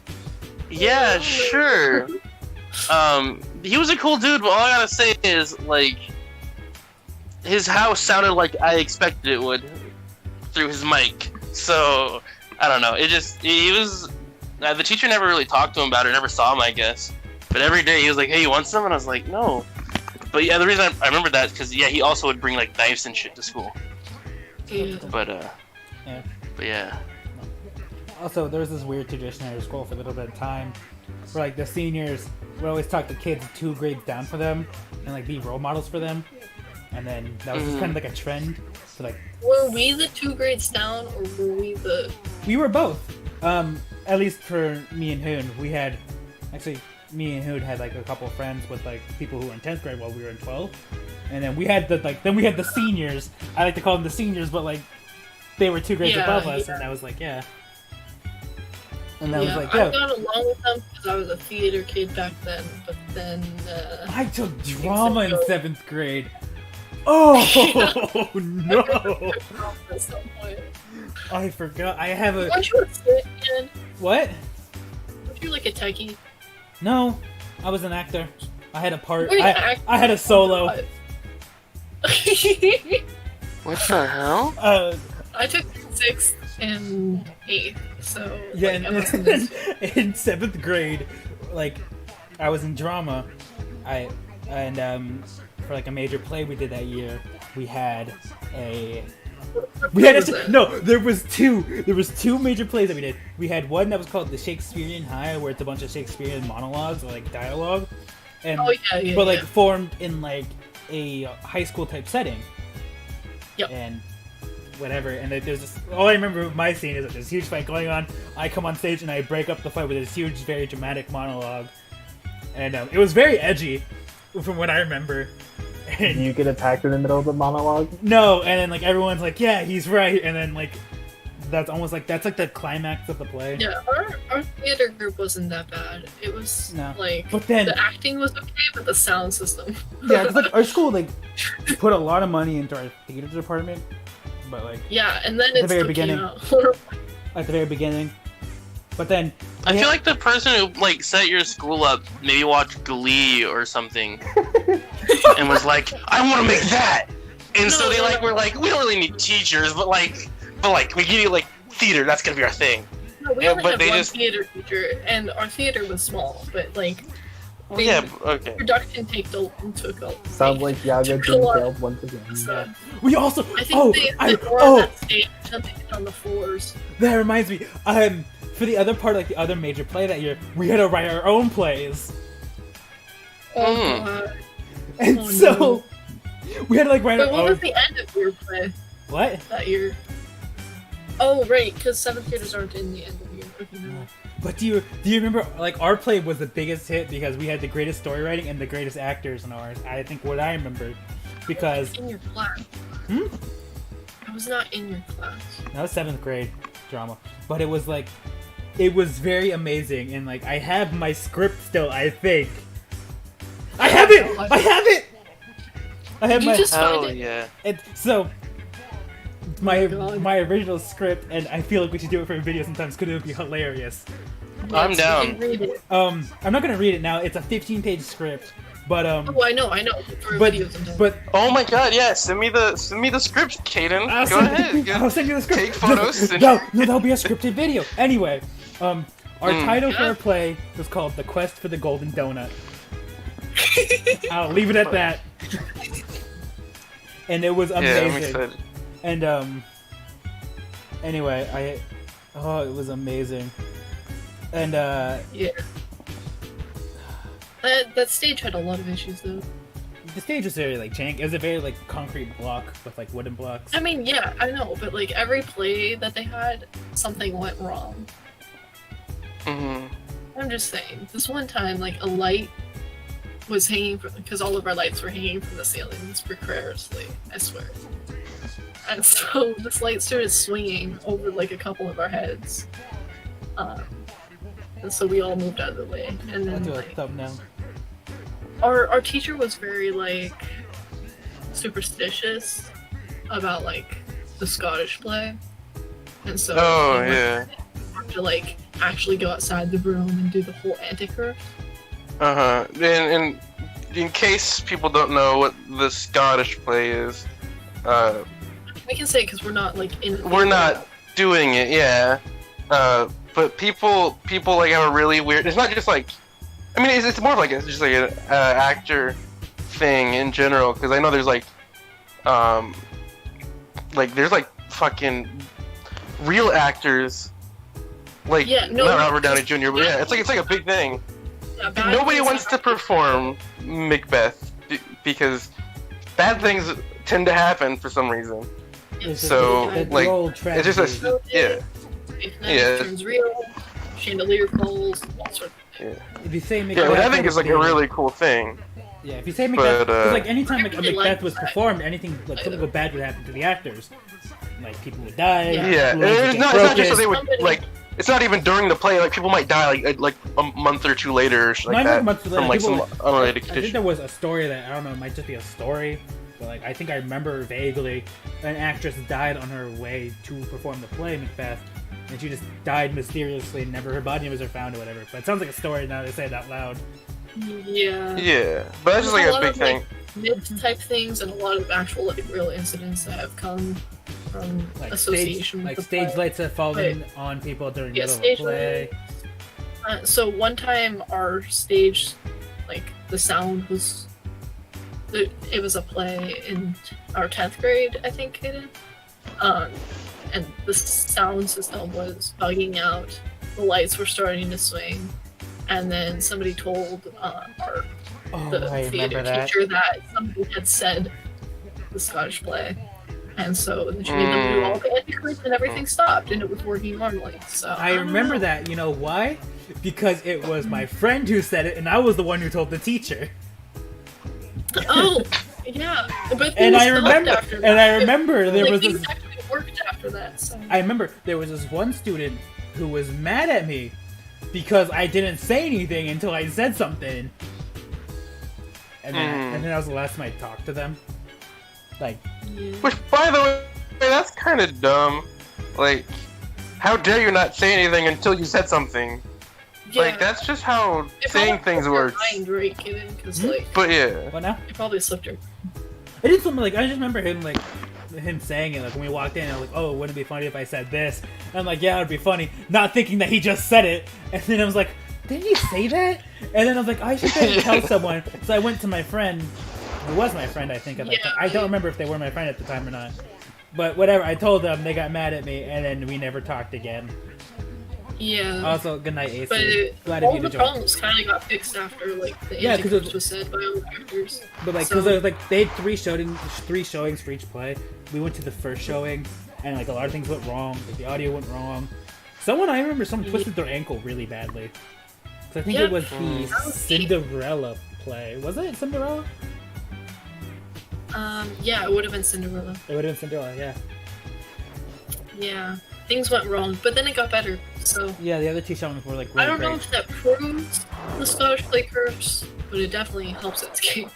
"Yeah, sure." He was a cool dude, but all I gotta say is like, his house sounded like I expected it would through his mic. So I don't know. He was. The teacher never really talked to him about it. Never saw him, I guess. But every day he was like, "Hey, you want some?" And I was like, "No." But yeah, the reason I remember that is because he also would bring like knives and shit to school. Yeah. But Yeah. But yeah. Also, there was this weird tradition at our school for a little bit of time, where like the seniors would always talk to kids 2 grades down for them, and like be role models for them. And then that was just kind of like a trend. So like, Were we the 2 grades down, or were we the? we were both. At least for me and Hoon, we had actually me and Hoon had like a couple of friends with like people who were in 10th grade while we were in 12th, and then we had the seniors. I like to call them the seniors, but like they were 2 grades above us, and I was like, yeah. And that was like, I got along with them because I was a theater kid back then, but then I took drama in 7th grade. Oh no! At some point. I forgot. I have a Weren't you a theater kid? what? Weren't you like a techie? No, I was an actor. I had a part. Were you an actor? I had a solo. What the hell? I took 6th and 8th, so Yeah, like, in, I wasn't as- in 7th grade, like I was in drama. For like a major play we did that year, there was two major plays that we did. We had one that was called the Shakespearean High, where it's a bunch of Shakespearean monologues or like dialogue, and but like formed in like a high school type setting. Yep. And whatever, and there's this, all I remember of my scene is that there's a huge fight going on. I come on stage and I break up the fight with this huge, very dramatic monologue, and it was very edgy. from what I remember. Do you get attacked in the middle of the monologue? No, and then like everyone's like, yeah, he's right, and then like that's almost like that's like the climax of the play. Yeah, our theater group wasn't that bad. It was No. like But then the acting was okay, but the sound system. yeah, it's like our school like put a lot of money into our theater department, but like Yeah, and then the it very still came beginning. out. at the very beginning. But then I feel like the person who like set your school up maybe watched Glee or something, and was like, "I want to make that." And so they like were like, "We don't really need teachers, but we give you like theater. That's gonna be our thing." No, we Yeah, only but had they one just- theater teacher, and our theater was small, but like Well, yeah, okay. production took a Sounds like Yaga took a lot. failed once again. So, we also I think they were on that stage, something on the floors. that reminds me. For the other part, like the other major play that year, we had to write our own plays, Oh Mm. god. and Oh, so no. we had to like write But our what own. was the end of your play What? that year? Oh right, because 7th graders aren't in the end of the year. Okay, no. But do you remember like our play was the biggest hit because we had the greatest story writing and the greatest actors in ours. I think what I remember because In your class. Hmm? I was not in your class. that was 7th grade drama, but it was like it was very amazing and like I have my script still. I think I have it. I have it. I have Did you my just find Hell it? yeah. and so. My God. my original script, and I feel like we should do it for a video sometimes because it would be hilarious. I'm Yes, down. you can read it. I'm not gonna read it now. It's a 15-page script, but Oh, I know. For but videos sometimes. but Oh my god, yeah, send me the script, Kaden. I'll Go send, ahead. I'll send you the script. Take photos. No, that'll be a scripted video. Anyway, our title for Yeah. our play was called "The Quest for the Golden Donut." I'll leave it at that. And it was Yeah, I'm amazing. excited. And anyway, it was amazing. And Yeah. That stage had a lot of issues though. the stage was very like jank. It was a very like concrete block with like wooden blocks. I mean, yeah, I know, but like every play that they had, something went wrong. hmm I'm just saying. This one time, like a light was hanging from because all of our lights were hanging from the ceilings precariously. I swear. And so this light started swinging over like a couple of our heads. And so we all moved out of the way. And I'll then do a like, thumbnail. our teacher was very like superstitious about like the Scottish play. And so Oh, he yeah. wanted to like actually go outside the room and do the whole anticurve. And in case people don't know what the Scottish play is, We can say because we're not like in. we're not doing it, yeah. But people like have a really weird. It's not just like, I mean, it's more of like just like an actor thing in general. Because I know there's like there's like fucking real actors. Like Yeah, no, not Robert Downey Jr. But yeah, it's like a big thing. Yeah, bad Nobody things wants to happen. perform Macbeth because bad things tend to happen for some reason. It's just- So, it's like, old It's just tragedy. a yeah. If Yeah. turns real, chandelier falls, all sorts of If you say Yeah, Macbeth, which I think it is like would a be- really cool thing. Yeah, if you say Macbeth, But, because like anytime like a really Macbeth like was that. performed, anything like something bad would happen to the actors. Like people would die. Yeah. Yeah, legs would it's get not just that broken. they would like. It's not even during the play. Like people might die like a month or two later, or shit like Not that, much later, from like people- some unrelated I think condition. there was a story that I don't know, it might just be a story, but like I think I remember vaguely an actress died on her way to perform the play Macbeth, and she just died mysteriously, and never her body was ever found or whatever. But it sounds like a story now that I say it out loud. Yeah. Yeah, but that's just like There's a lot big of, like, thing. myth type things and a lot of actual like real incidents that have come from Like association stage, like with the stage play. lights have fallen on people during the Yeah, middle of a stage play. So one time our stage, like the sound was, it was a play in our 10th grade, I think, Kaden. And the sound system was bugging out. The lights were starting to swing, and then somebody told Oh, the I theater remember that. teacher that somebody had said the Scottish play. And so she made them do all the anti-quiz and everything stopped and it was working normally. So I don't remember know. that. You know why? Because it was my friend who said it, and I was the one who told the teacher. Oh, yeah. But And I things stopped remember, after that. and I remember there Like, was things this. actually worked after that. So. I remember there was this one student who was mad at me because I didn't say anything until I said something. And then that was the last time I talked to them. Like, Yeah. Which, by the way, that's kind of dumb. Like, how dare you not say anything until you said something? Like, that's just how It saying probably things slipped your works. mind, right, Kaden? Because like, But yeah. what now? it probably slipped your. It did something like I just remember him saying it like when we walked in. And I was like, "Oh, wouldn't it be funny if I said this?" And I'm like, "Yeah, it'd be funny," not thinking that he just said it. And then I was like, "Didn't he say that?" And then I was like, "I should better tell someone." So I went to my friend, who was my friend, I think. At that time. I don't remember if they were my friend at the time or not. But whatever, I told them. They got mad at me, and then we never talked again. Yeah. Also, good night, But AC. Glad all of you the to join. problems kind of got fixed after like the Yeah, 'cause antics was said by all the actors. But like, So- because like they had three showings for each play. We went to the first showing, and like a lot of things went wrong. Like the audio went wrong. I remember someone twisted their ankle really badly. So I think it was the That was Cinderella play. Was it Cinderella? Yeah, it would have been Cinderella. It would have been Cinderella. Yeah. Yeah, things went wrong, but then it got better. So Yeah, the other two showings were like really I don't know great. if that proves the Scottish play curse, but it definitely helps its case.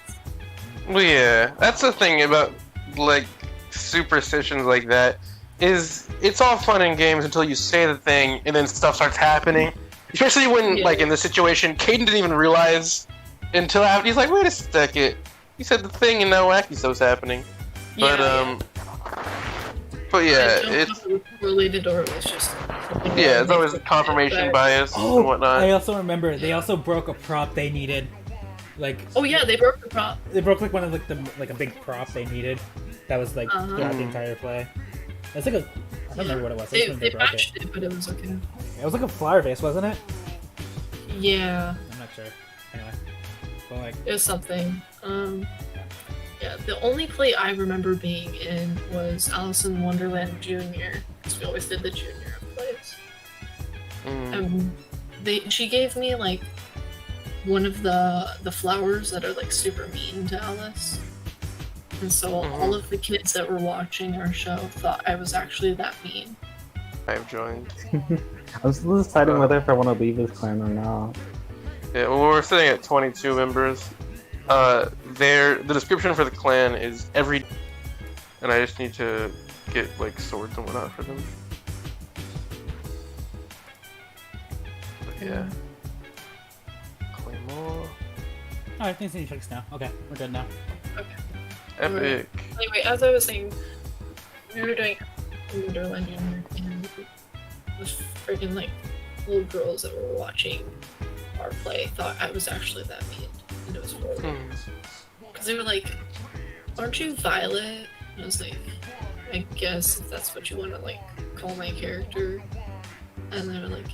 Well, yeah. That's the thing about, like, superstitions like that, is it's all fun and games until you say the thing, and then stuff starts happening. Especially when, Yeah. like, in this situation, Caden didn't even realize until after. He's like, wait a second. You said the thing, and now wacky stuff's happening. But, But I yeah, don't know it's if it was related or it was just. yeah, it's always confirmation bias and whatnot. I also remember they also broke a prop they needed. Like, Oh yeah, they broke the prop. they broke like one of like a big prop they needed. That was like throughout the entire play. It's like I don't remember what it was. I just remember They they broke it. patched it, but it was okay. It was like a flower vase, wasn't it? Yeah, I'm not sure. Anyway, but like, it was something. Yeah, the only play I remember being in was Alice in Wonderland Junior, because we always did the junior plays. She gave me like one of the flowers that are like super mean to Alice, and so all of the kids that were watching our show thought I was actually that mean. I've joined. I'm still deciding whether if I want to leave this clan or not. Yeah, well, we're sitting at 22 members. The description for the clan is every, and I just need to get like swords and whatnot for them. But yeah. Claymore. alright, things need to fix now. Okay, we're good now. Okay. Epic. Anyway, as I was saying, we were doing Wonderland Junior, and the freaking like little girls that were watching our play thought I was actually that mean, and it was horrible. Because they were like, "Aren't you Violet?" And I was like, "I guess if that's what you want to like call my character." And they were like,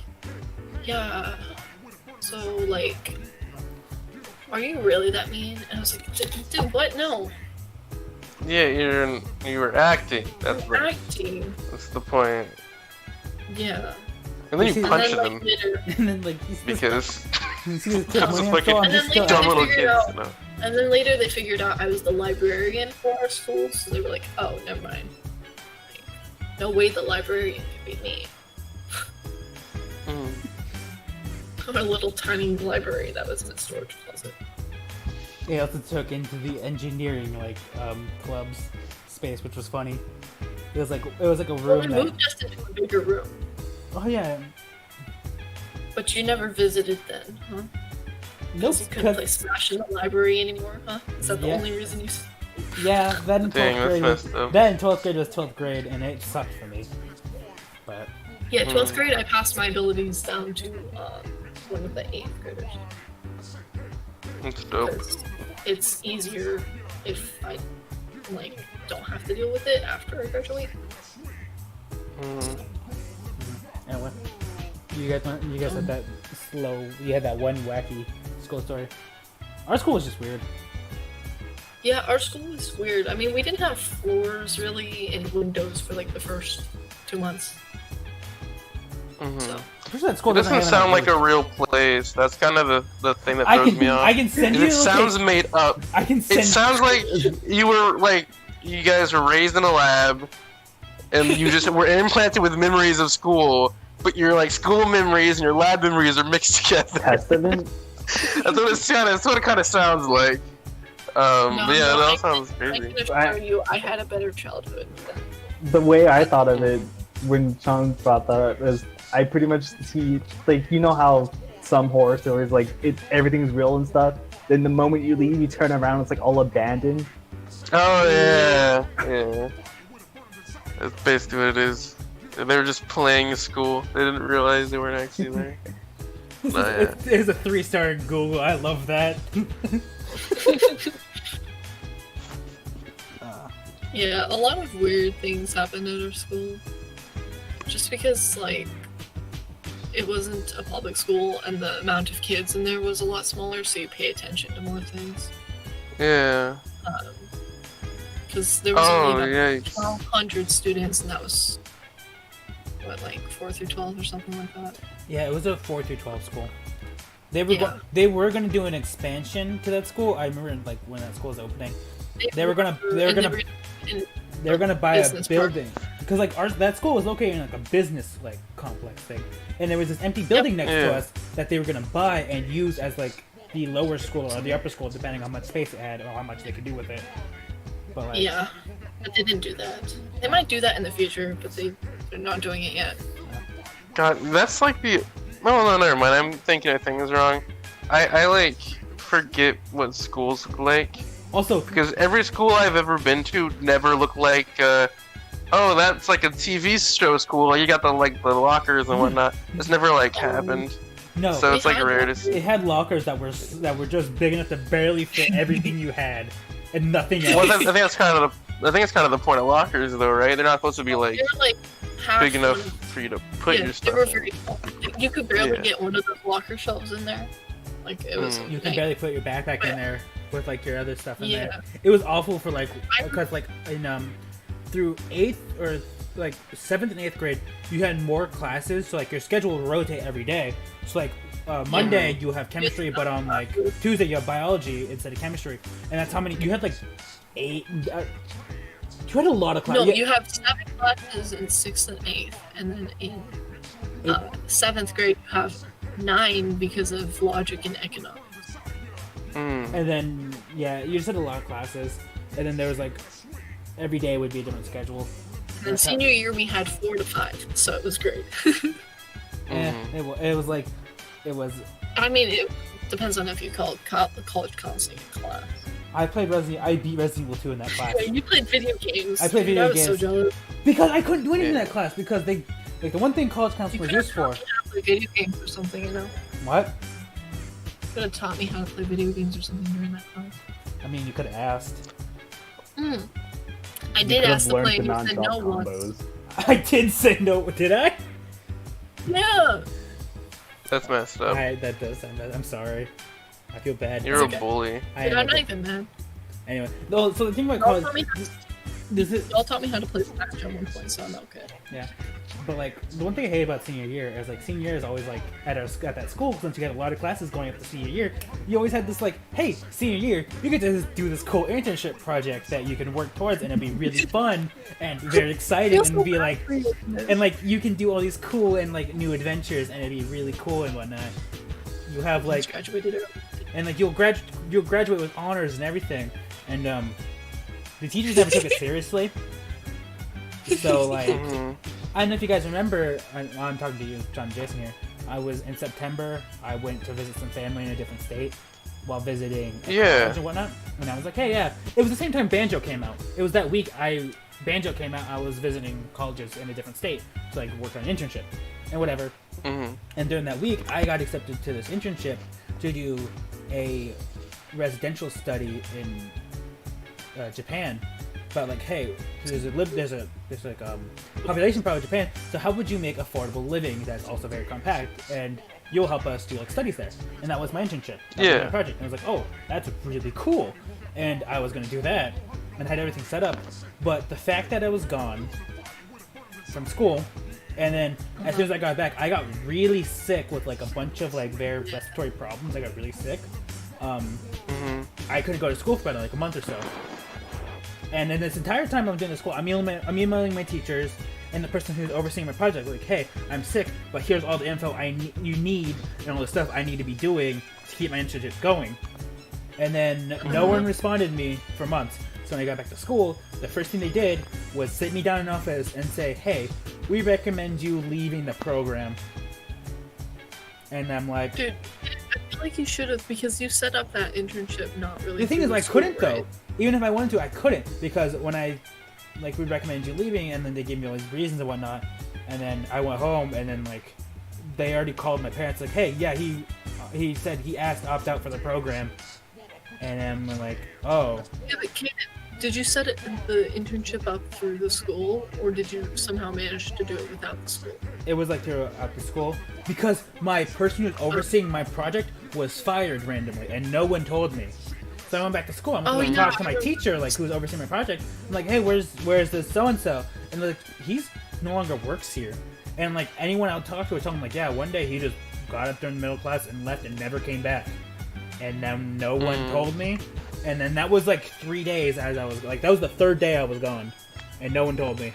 "Yeah. So like, are you really that mean?" And I was like, "Dude, what? No, Yeah, you were acting. That's the point. Yeah." And then you And punched and then, them like, later, And then like because you see this kid that's running a up, so I'm fucking just And then, going. dumb they little figured kids. out- No. and then later they figured out I was the librarian for our school, so they were like, "Oh, never mind. Like, no way, the librarian could be me." Our little tiny library that was in a storage closet. They also took into the engineering like club's space, which was funny. It was like a Well, room they that. moved us into a bigger room, Oh yeah. but you never visited then, huh? Nope. You couldn't play 'cause- Smash in the library anymore, huh? Is that the Yeah. only reason you? Yeah, that in 12th Dang, that's grade. messed up. That in 12th grade was 12th grade, and it sucked for me. But Yeah, 12th grade, I passed my abilities down to one of the 8th graders. It's dope. Because it's easier if I like don't have to deal with it after I graduate. anyway, you guys had that slow. You had that one wacky school story. Our school was just weird. Yeah, our school was weird. I mean, we didn't have floors really and windows for like the first 2 months. Mhm. So That school It doesn't have sound enough like a room. real place. That's kind of the thing that I throws can me off. I can send Is you. it sounds made up. I can send. It sounds like you were like you guys were raised in a lab, and you just were implanted with memories of school. But your like school memories and your lab memories are mixed together. Testament. That's what it kind of sounds like. Yeah, I that sounds can crazy. assure you, I had a better childhood. The way I thought of it when Sean brought that up is I pretty much see, like, you know how some horror stories, like, everything's real and stuff, then the moment you leave, you turn around, it's like all abandoned. Oh yeah. That's basically what it is. They were just playing school. They didn't realize they weren't actually there. It's a 3-star in Google. I love that. Yeah, a lot of weird things happened at our school. Just because, like, it wasn't a public school and the amount of kids in there was a lot smaller, so you pay attention to more things. Yeah. Because there was only about yikes. 1,200 students, and that was, what, like 4 through 12 or something like that? Yeah, it was a 4 through 12 school. They were gonna do an expansion to that school. I remember like when that school was opening. They were gonna buy a business building because like that school was located in like a business like complex thing, and there was this empty building next to us that they were gonna buy and use as like the lower school or the upper school, depending on how much space it had or how much they could do with it. But like, Yeah, but they didn't do that. They might do that in the future, but they're not doing it yet. God, that's like the. No, never mind. I'm thinking of things wrong. I like forget what schools look like also because every school I've ever been to never looked like. Oh, that's like a TV show school. Like you got the lockers and whatnot. It's never like happened. no, So it's like rare to see. it had lockers that were just big enough to barely fit everything you had, and nothing else. Well, I think it's kind of the point of lockers, though, right? They're not supposed to be like They're like half big enough for you to put your They stuff. were in. very small. You could barely Yeah. get one of those locker shelves in there. Like it was. You can barely put your backpack in there with like your other stuff in Yeah. there. It was awful for like because like in through 8th or like 7th and 8th grade you had more classes, so like your schedule would rotate every day. So like Monday you have chemistry, but on like Tuesday you have biology instead of chemistry, and that's how many you had like 8. You had a lot of classes. No, you have 7 classes in 6th and 8th, and then in 7th grade you have 9 because of logic and economics. And then you just had a lot of classes, and then there was like every day would be a different schedule. And then senior year we had 4 to 5, so it was great. It was like it was. I mean, it depends on if you call it college counseling class. I beat Resident Evil 2 in that class. Yeah, you played video games. I played video I was games. so jealous. Because I couldn't do anything in that class because they like the one thing college counselors You were could have used taught for. me how to play video games or something, you know? What? You could have taught me how to play video games or something during that class. I mean, you could have asked. I You did could ask have to learned play the and you said non-stop no once. combos. I did say no. Did I? Yeah! That's messed up. That does sound bad. I'm sorry. I feel bad. You're okay. a bully. I Dude, am I'm a- not even mad. Anyway, no. So the thing about Y'all college, taught me y'all taught me how to play Smash at one point, so I'm okay. yeah. But like the one thing I hate about senior year is like senior year is always like at that school, since you had a lot of classes going up to senior year. You always had this like, hey, senior year, you get to do this cool internship project that you can work towards, and it'll be really fun and very exciting, and be like, and like you can do all these cool and like new adventures, and it'd be really cool and whatnot. You have I just like, graduated early. and like you'll graduate with honors and everything, and the teachers never took it seriously. So like, I don't know if you guys remember. I'm talking to you, John and Jason here. I was in September. I went to visit some family in a different state while visiting college and whatnot. And I was like, hey, yeah. It was the same time Banjo came out. It was that week Banjo came out. I was visiting colleges in a different state to like work on an internship and whatever. And during that week, I got accepted to this internship to do a residential study in Japan. But like, hey, there's like population problem in Japan. So how would you make affordable living that's also very compact? And you'll help us do like studies there. And that was my internship. That was my project. And I was like, oh, that's really cool. And I was gonna do that and had everything set up. But the fact that I was gone from school And then as soon as I got back, I got really sick with like a bunch of like very respiratory problems. I got really sick. I couldn't go to school for about like a month or so. And then this entire time I'm doing this school, I'm emailing my teachers and the person who's overseeing my project, like, hey, I'm sick, but here's all the info you need and all the stuff I need to be doing to keep my internship going. And then no one responded to me for months. So when I got back to school, the first thing they did was sit me down in office and say, hey, we recommend you leaving the program. And I'm like... Dude, I feel like you should have, because you set up that internship not really... The thing is, I school, couldn't, right? though. Even if I wanted to, I couldn't. Because when I... Like, we recommended you leaving, and then they gave me all these reasons and whatnot. And then I went home, and then, like, they already called my parents, like, hey, yeah, he said he asked to opt out for the program. And then I'm like, oh. Yeah, but Kaden, did you set the internship up through the school, or did you somehow manage to do it without the school? It was like throughout the school. Because my person who's overseeing my project was fired randomly, and no one told me. So I went back to school. I'm going to talk to my teacher, like, who's overseeing my project. I'm like, hey, where's this so-and-so? And they're like, he's no longer works here. And, like, anyone I'll talk to would tell them, like, yeah, one day he just got up during middle class and left and never came back. And now no one told me. And then that was, like, 3 days as I was, like, that was the third day I was gone. And no one told me.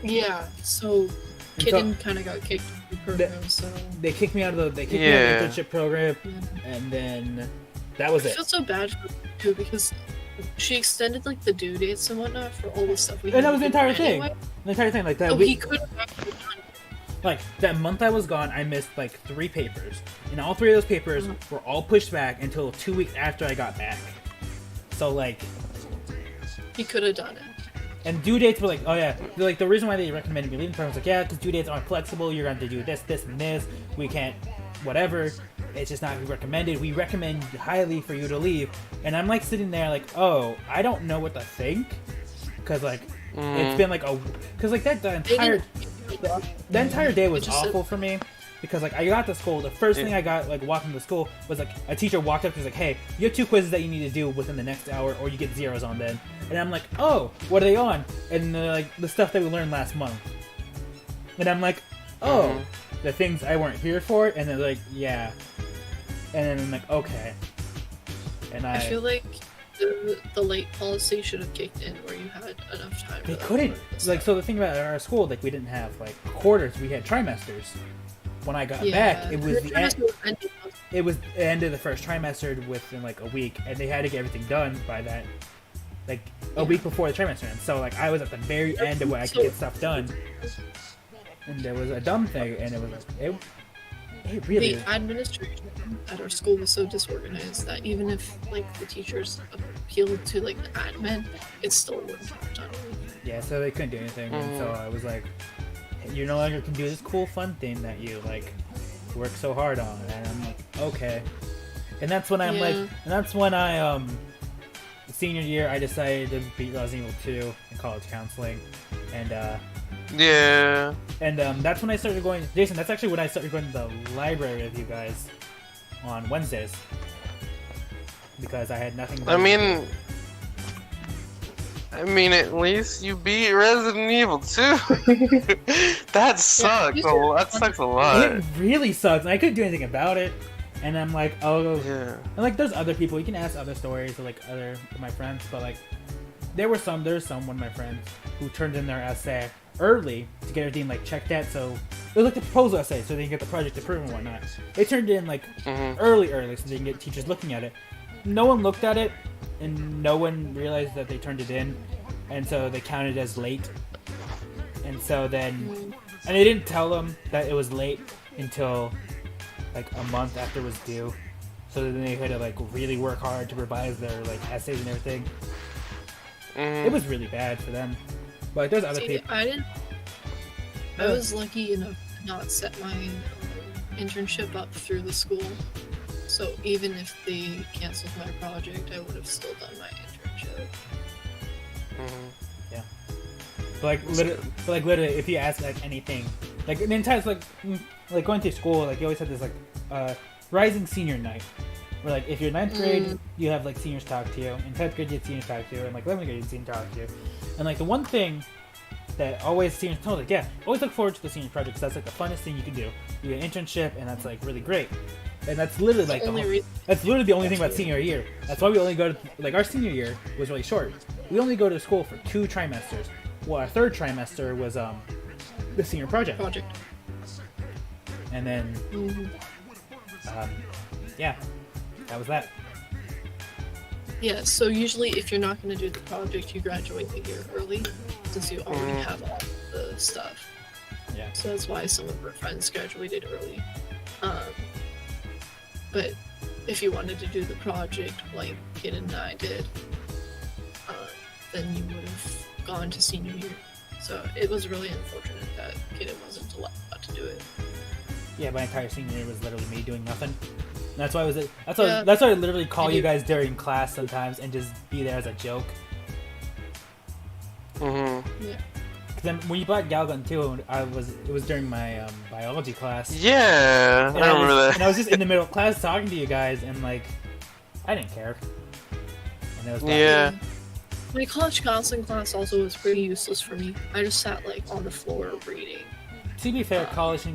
Yeah, so Kaden kind of got kicked from the program, so... They kicked me out of the internship program. And then... That was I it. feel so bad for her too, because she extended like the due dates and whatnot for all the stuff we had. And that was the entire anyway. thing. The entire thing, like that. So he could have actually done it. Like that month I was gone, I missed like 3 papers, and all 3 of those papers were all pushed back until 2 weeks after I got back. So like, He could have done it. and due dates were like, oh yeah, like the reason why they recommended me leaving the program was like, yeah, because due dates aren't flexible. You're going to do this, this, and this. We can't, whatever. It's just not recommended. We recommend highly for you to leave. And I'm like sitting there like, oh, I don't know what to think. Because like, it's been like because like the entire day was awful for me. Because like I got to school, the first thing I got like walking to school was like a teacher walked up and was like, hey, you have 2 quizzes that you need to do within the next hour or you get zeros on them. And I'm like, oh, what are they on? And like the stuff that we learned last month. And I'm like, oh, the things I weren't here for. And they're like, yeah. And then I'm like, okay. And I feel like the late policy should have kicked in where you had enough time. They couldn't. Like, so the thing about our school, like, we didn't have like quarters. We had trimesters. When I got back, it was the end. It was the end of the first trimester within like a week, and they had to get everything done by that, like a week before the trimester ends. So like I was at the very end of where I could get stuff done. And there was a dumb thing, and it was it really. The administration at our school was so disorganized that even if like the teachers appealed to like the admin, it still wouldn't have done. Yeah, so they couldn't do anything, and so I was like, you no longer can do this cool fun thing that you like work so hard on. And I'm like, okay. And that's when I'm like, and that's when I senior year I decided to beat Resident Evil 2 in college counseling, and that's when I started going. Jason, that's actually when I started going to the library with you guys on Wednesdays because I had nothing. I mean, at least you beat Resident Evil 2. That sucks. That sucks a lot. It really sucks, and I couldn't do anything about it. And I'm like, oh, yeah. And like, there's other people. You can ask other stories of like other of my friends, but like, there's some one of my friends who turned in their essay early to get everything like checked out. So it was like the proposal essay, so they can get the project approved and whatnot. They turned in like early, so they can get teachers looking at it. No one looked at it, and no one realized that they turned it in, and so they counted it as late. And so then, and they didn't tell them that it was late until like a month after it was due. So then they had to like really work hard to revise their like essays and everything. It was really bad for them. But there's other people. I was lucky enough to not set my internship up through the school. So even if they canceled my project, I would have still done my internship. Yeah. But literally, if you ask like anything, like the entire like going to school, like you always have this like rising senior night, where like if you're 9th grade, you have like seniors talk to you, in 10th grade you have seniors talk to you, and like 11th grade you have seniors talk to you, and like the one thing that always seniors told like, yeah, always look forward to the senior project because that's like the funnest thing you can do. You get an internship, and that's like really great. And that's literally like that's literally the only thing about senior year. That's why we only go to like our senior year was really short. We only go to school for 2 trimesters. Well, our 3rd trimester was the senior project. And then yeah, that was that. Yeah, so usually if you're not going to do the project, you graduate a year early since you already have all the stuff. Yeah. So that's why some of our friends graduated early. But if you wanted to do the project like Kid and I did, then you would have gone to senior year. So it was really unfortunate that Kid wasn't allowed to do it. Yeah, my entire senior year was literally me doing nothing. And that's why I was. That's why I literally call you guys during class sometimes and just be there as a joke. Yeah. Then when you bought Galgun 2, it was during my biology class. Yeah, I remember that. And I was just in the middle of class talking to you guys, and like, I didn't care. And that was Yeah. My college counseling class also was pretty useless for me. I just sat like on the floor reading. To be fair, college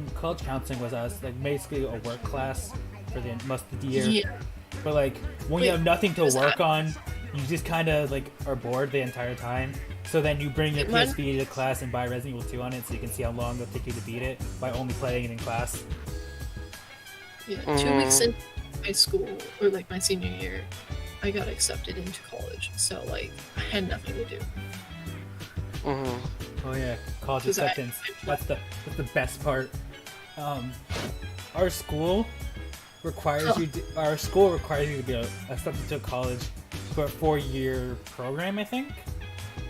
counseling was like basically a work class for the most of the year. Yeah. But like when you have nothing to work on, you just kind of like are bored the entire time. So then you bring your PSP to class and buy Resident Evil 2 on it, so you can see how long it'll take you to beat it by only playing it in class. Yeah, 2 weeks into high school, or like my senior year, I got accepted into college. So like, I had nothing to do. Oh yeah, college acceptance. That's the best part. Our school requires you to be accepted to college for a 4-year program, I think.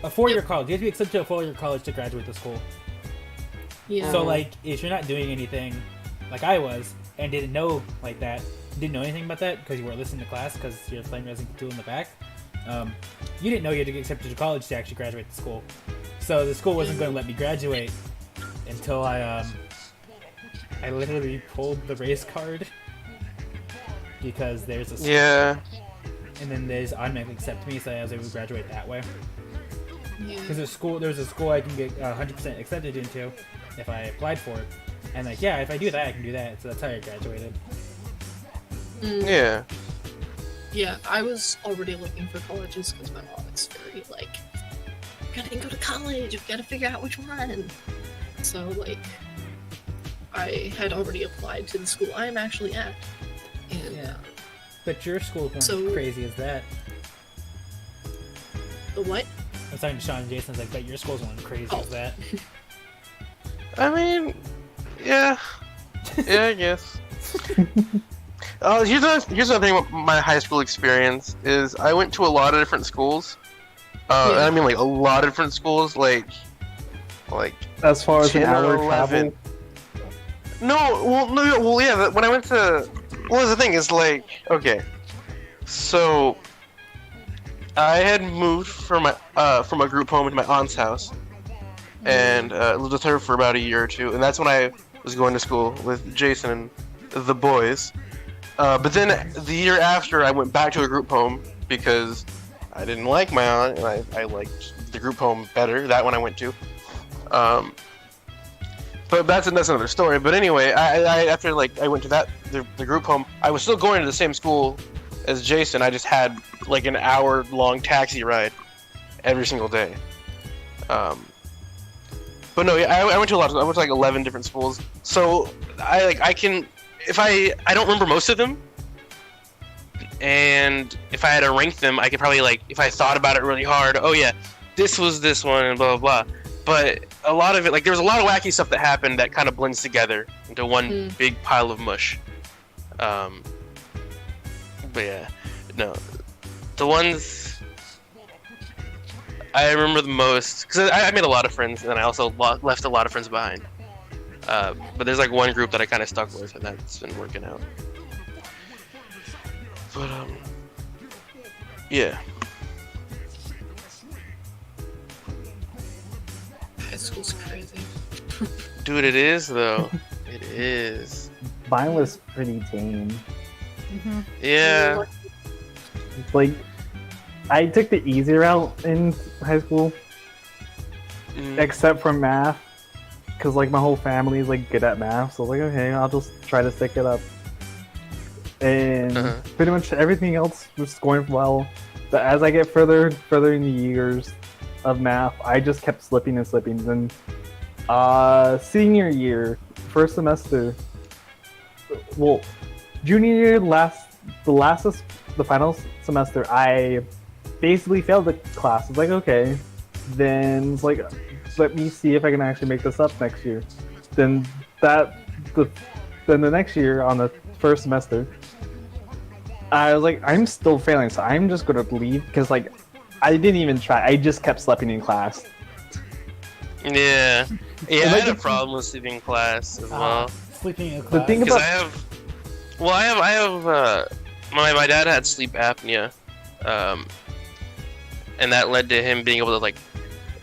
A 4-year college. You have to be accepted to a 4-year college to graduate the school. Yeah. So like, if you're not doing anything, like I was, and didn't know anything about that because you weren't listening to class because you're playing Resident Evil 2 in the back, you didn't know you had to get accepted to college to actually graduate the school. So the school wasn't going to let me graduate until I literally pulled the race card because there's a and then they just automatically accept me, so I was able to graduate that way. Because there's a school I can get 100% accepted into if I applied for it, and like if I do that, I can do that. So that's how I graduated. Yeah. Yeah, I was already looking for colleges because my mom is very like, we gotta go to college, we gotta figure out which one. So like, I had already applied to the school I am actually at. And, but your school wasn't crazy as that. The what? I was talking to Sean and Jason's like, bet your school's one crazy as that. I mean, yeah, I guess. Here's the thing with my high school experience is I went to a lot of different schools. And I mean like a lot of different schools, like as far as an hour 11. travel. Yeah. When I went to, the thing is like, okay, so I had moved from a group home to my aunt's house, and lived with her for about a year or two, and that's when I was going to school with Jason and the boys. But then the year after, I went back to a group home because I didn't like my aunt, and I liked the group home better. That one I went to. But that's another story. But anyway, after I went to the group home, I was still going to the same school as Jason. I just had like an hour-long taxi ride every single day. But no, I went to a lot. I went to like 11 different schools. So I can, if I don't remember most of them, and if I had to rank them, I could probably if I thought about it really hard. Oh yeah, this was this one and blah blah blah. But a lot of it, there was a lot of wacky stuff that happened that kind of blends together into one big pile of mush. But yeah, no, the ones I remember the most, because I made a lot of friends, and I also left a lot of friends behind. But there's one group that I kind of stuck with, and that's been working out. But yeah. High school's crazy. Dude, it is though. It is. Mine was pretty tame. Yeah. I took the easy route in high school. except for math, because like my whole family is like good at math. So I was like, okay, I'll just try to stick it up. And pretty much everything else was going well. But as I get further in the years of math, I just kept slipping and slipping. Then senior year, first semester, well, junior year, the final semester, I basically failed the class. It's like, okay, then it's like, let me see if I can actually make this up next year. Then the next year on the first semester, I was like, I'm still failing, so I'm just gonna leave because like I didn't even try. I just kept sleeping in class. Yeah, I had a problem with sleeping in class as well. Sleeping in class. The thing Because about I have my dad had sleep apnea, and that led to him being able to like.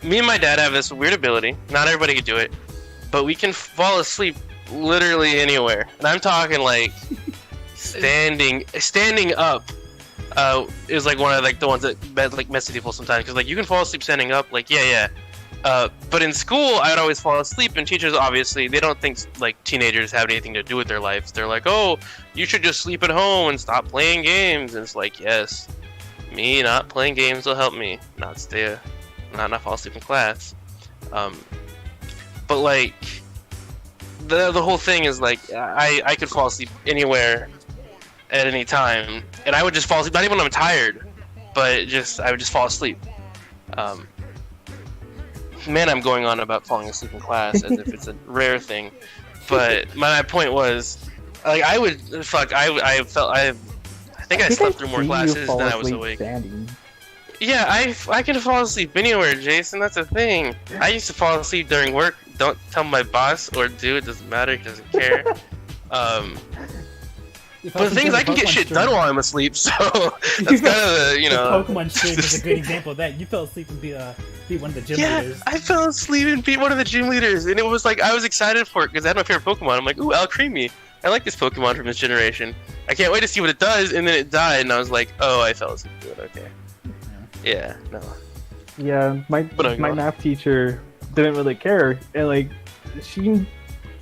Me and my dad have this weird ability. Not everybody can do it, but we can fall asleep literally anywhere. And I'm talking like standing up. Is like one of like the ones that like mess with people sometimes because like you can fall asleep standing up. Like yeah. But in school, I would always fall asleep, and teachers obviously they don't think like teenagers have anything to do with their lives. They're like, oh, you should just sleep at home and stop playing games. And it's like, yes, me not playing games will help me not fall asleep in class. But like the whole thing is like I could fall asleep anywhere at any time, and I would just fall asleep. Not even when I'm tired, but I would just fall asleep. Man, I'm going on about falling asleep in class as if it's a rare thing. But my point was, like, I think I slept through more classes than I was awake. Standing. Yeah, I can fall asleep anywhere, Jason. That's a thing. I used to fall asleep during work. Don't tell my boss or dude. It doesn't matter. He doesn't care. But the thing is, I can get shit done while I'm asleep, so that's kind of the, you know. The Pokemon stream is a good example of that. You fell asleep and beat one of the gym leaders. I fell asleep and beat one of the gym leaders, and it was like, I was excited for it because I had my favorite Pokemon. I'm like, ooh, Alcremie. I like this Pokemon from this generation. I can't wait to see what it does, and then it died, and I was like, oh, I fell asleep to it, okay. Yeah, no. Yeah, my math teacher didn't really care, and like, she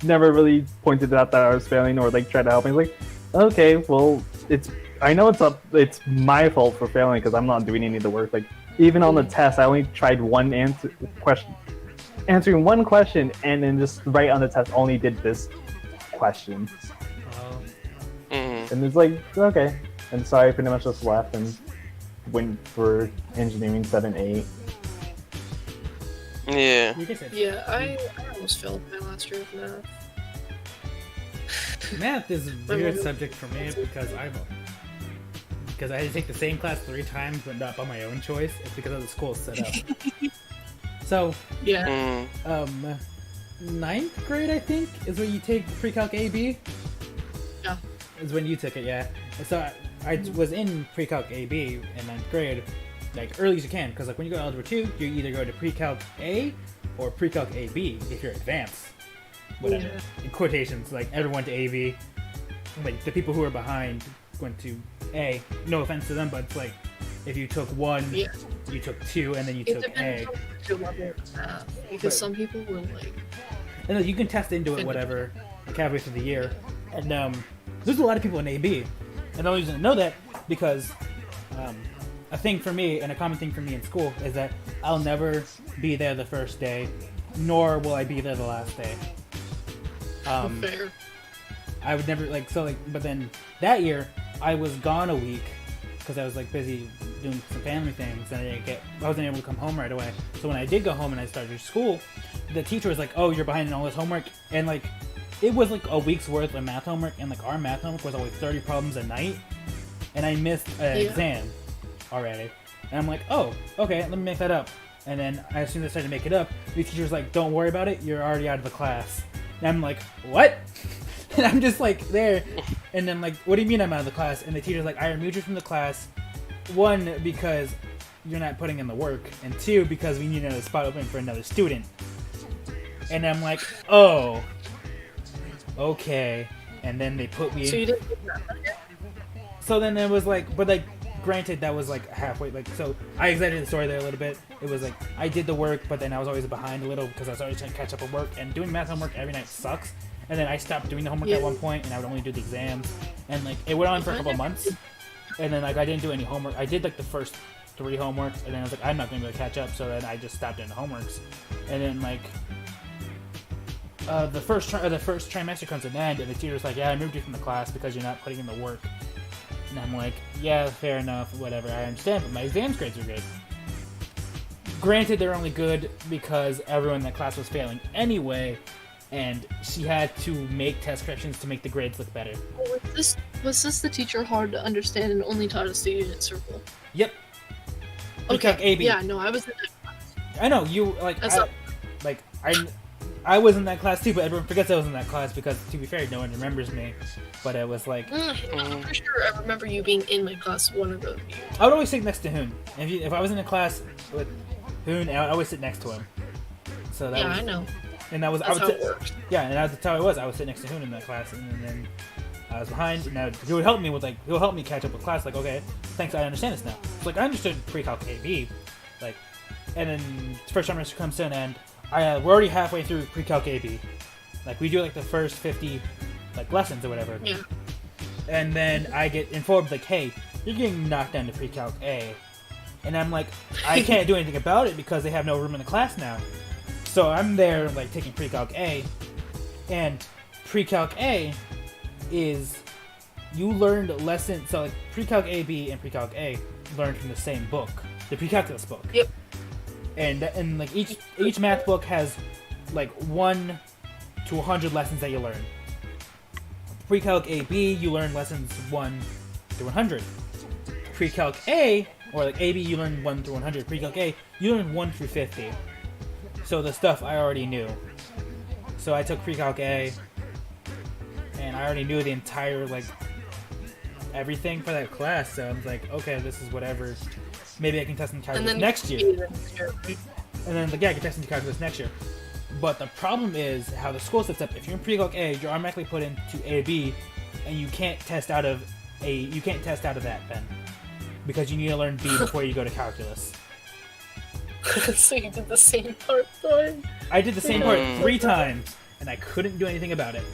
never really pointed out that I was failing or like tried to help me. Like, okay, well, I know it's my fault for failing because I'm not doing any of the work. Like, even on the test, I only tried answering one question, and then just right on the test only did this question. And it's like, okay. And so I pretty much just left and went for engineering 7-8. Yeah. Yeah, I almost failed my last year of math. Math is a weird subject for me because I had to take the same class 3 times, but not by my own choice. It's because of the school set up. So, yeah. 9th grade, I think, is when you take pre-calc AB. Yeah. Is when you took it, yeah. And so I was in pre-calc AB in 9th grade, like early as you can, because like when you go to Algebra 2, you either go to pre-calc A or pre-calc AB if you're advanced. Whatever. Yeah. In quotations, like everyone went to AV. Like the people who are behind went to A. No offense to them, but it's like if you took 1, you took 2, and then you took A. Because some people will like. And you can test into it, whatever, like halfway through the year. And there's a lot of people in AB, and I always didn't know that because a thing for me and a common thing for me in school is that I'll never be there the first day, nor will I be there the last day. Fair. I would never but then that year I was gone a week because I was like busy doing some family things and I wasn't able to come home right away. So when I did go home and I started school, the teacher was like, "Oh, you're behind in all this homework," and like it was like a week's worth of math homework, and like our math homework was always 30 problems a night, and I missed an exam already, and I'm like, "Oh, okay, let me make that up." And then as soon as I started to make it up, the teacher was like, "Don't worry about it, you're already out of the class." And I'm like, what? And I'm just like there, and then like, what do you mean I'm out of the class? And the teacher's like, I removed you from the class, 1, because you're not putting in the work, and 2, because we need another spot open for another student. And I'm like, oh, okay. And then they put me So in. you didn't get that? So then it was like, but like granted, that was like halfway. Like, so I exaggerated the story there a little bit. It was like I did the work, but then I was always behind a little because I was always trying to catch up on work. And doing math homework every night sucks. And then I stopped doing the homework at one point, and I would only do the exams. And like it went on for a couple months. And then like I didn't do any homework. I did like the first 3 homeworks, and then I was like, I'm not going to be able to catch up. So then I just stopped doing the homeworks. And then like the first trimester comes to an end, and the teacher's like, yeah, I moved you from the class because you're not putting in the work. And I'm like, yeah, fair enough, whatever, I understand, but my exams grades are good. Granted, they're only good because everyone in that class was failing anyway, and she had to make test corrections to make the grades look better. Was this the teacher hard to understand and only taught us the unit circle? Yep. Okay. AB. Yeah, no, I was in that class. I know, you, like, I was in that class too, but everyone forgets I was in that class because, to be fair, no one remembers me. But it was like... I'm pretty sure I remember you being in my class one of those years. I would always sit next to Hoon. If I was in a class with Hoon, I would always sit next to him. So that was, I know. And that was... That's how it works. Yeah, and that's how it was. I would sit next to Hoon in that class, and then I was behind. And he would help me with, like... He'll help me catch up with class. Like, okay, thanks, I understand this now. It's like, I understood pre-calc AB. Like, and then first trimester comes to an end. We're already halfway through pre-calc AB. Like, we do, like, the first 50, like, lessons or whatever. Yeah. And then I get informed, like, hey, you're getting knocked down to pre-calc A. And I'm like, I can't do anything about it because they have no room in the class now. So I'm there, like, taking pre-calc A. And pre-calc A is, you learned lessons, so, like, pre-calc AB and pre-calc A learned from the same book. The pre-calculus book. Yep. And like each math book has like 1 to 100 lessons that you learn. Pre-calc AB, you learn lessons 1 to 100. Pre-calc A, or like AB, you learn 1 through 100. Pre-calc A, you learn 1 through 50. So the stuff I already knew. So I took pre-calc A, and I already knew the entire like everything for that class. So I was like, okay, this is whatever. Maybe I can test in calculus next year. And then, like, yeah, I can test in calculus next year. But the problem is how the school sets up. If you're in pre-calc A, you're automatically put into AB, and you can't test out of that then, because you need to learn B before you go to calculus. So you did the same part, Brian? I did the same part 3 times, and I couldn't do anything about it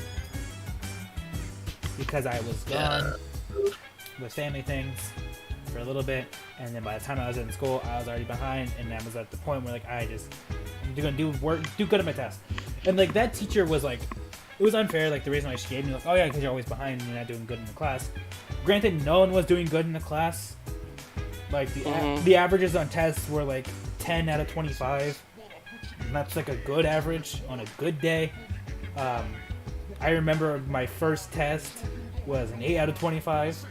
because I was gone with family things for a little bit, and then by the time I was in school, I was already behind, and I was at the point where like I'm gonna do good at my test, and like that teacher was like, it was unfair. Like the reason why she gave me like, oh yeah, because you're always behind and you're not doing good in the class. Granted, no one was doing good in the class. Like the averages on tests were like 10 out of 25, and that's like a good average on a good day. I remember my first test was an 8 out of 25.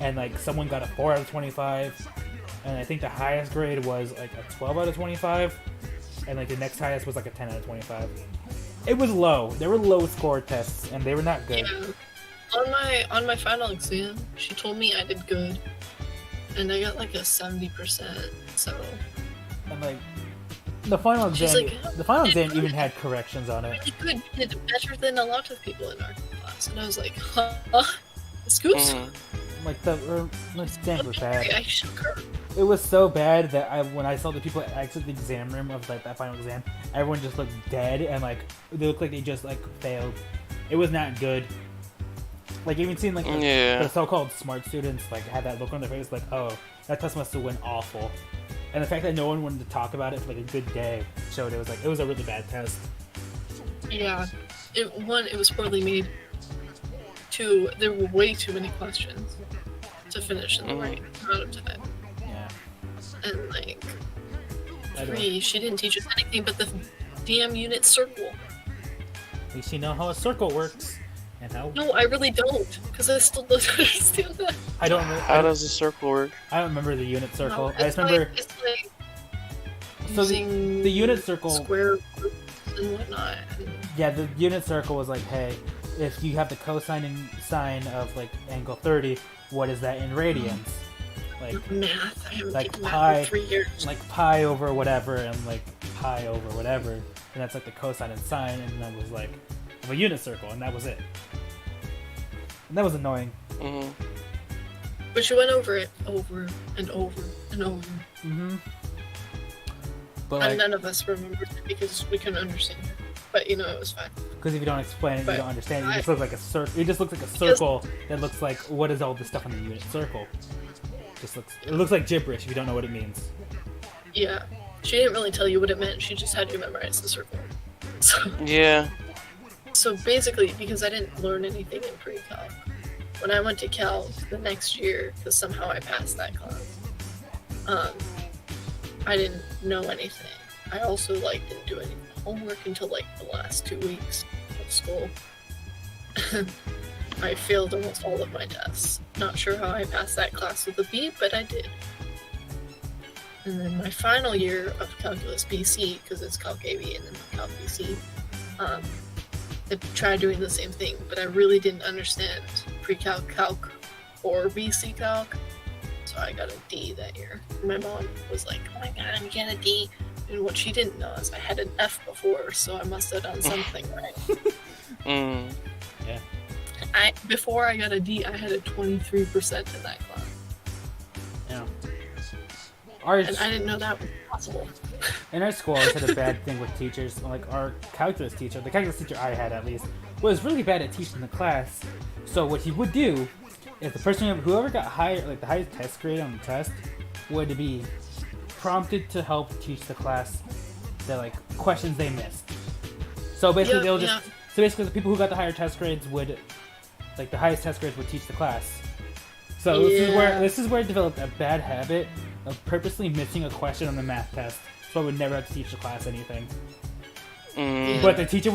And like someone got a 4 out of 25, and I think the highest grade was like a 12 out of 25, and like the next highest was like a 10 out of 25. It was low. They were low score tests, and they were not good. Yeah. On my final exam, she told me I did good, and I got like a 70%. So. And like the final exam, like, the final exam even had corrections on it. Really good. You did better than a lot of people in our class, and I was like, huh? Excuse? Like the exam was bad. I shook her. It was so bad that when I saw the people exit the exam room of like that final exam, everyone just looked dead and like they looked like they just like failed. It was not good. Like even seeing like the so-called smart students like had that look on their face like, oh, that test must have went awful. And the fact that no one wanted to talk about it for like a good day showed it was a really bad test. Yeah, it was poorly made. 2, there were way too many questions to finish in the right amount of time. Yeah. And like 3, she didn't teach us anything but the damn unit circle. At least you know how a circle works and how. No, I really don't, because I still don't understand that. I don't know. How does a circle work? I don't remember the unit circle. No, I just remember. It's like So the unit circle. Square roots and whatnot. Yeah, the unit circle was like, hey, if you have the cosine and sine of like angle 30, what is that in radians? Like math. I haven't like taken math pi, in 3 years. like pi over whatever, and like pi over whatever, and that's like the cosine and sine, and that was like of a unit circle, and that was it. And that was annoying. But you went over it over and over and over. Mm-hmm. But And like, none of us remembered it because we couldn't understand it. But you know, it was fine. because if you don't explain it, But you don't understand it. It I- just looks like a circle. It just looks like a circle that looks like what is all this stuff on the unit circle. It looks like gibberish if you don't know what it means. Yeah. She didn't really tell you what it meant. She just had you memorize the circle. So, Yeah. so basically, because I didn't learn anything in pre-calc, when I went to calc the next year, because somehow I passed that class, I didn't know anything. I also didn't do any homework until the last 2 weeks of school. I failed almost all of my tests. Not sure how I passed that class with a B, but I did. And then my final year of Calculus BC, because it's Calc AB and then Calc BC, I tried doing the same thing, but I really didn't understand pre-calc calc or BC calc, so I got a D that year. My mom was like, "Oh my god, I'm getting a D," and what she didn't know is I had an F before, so I must have done something right. Mm. Before I got a D, I had a 23% in that class, Yeah. and I didn't know that was possible. In our school, I always had a bad thing with teachers. Like our calculus teacher, the calculus teacher I had at least, was really bad at teaching the class. So what he would do is the person, whoever got higher, the highest test grade on the test, would be prompted to help teach the class the questions they missed. So basically, So basically, the people who got the higher test grades would, the highest test grades would teach the class. So this is where I developed a bad habit of purposely missing a question on the math test, so I would never have to teach the class anything. Mm. But the teacher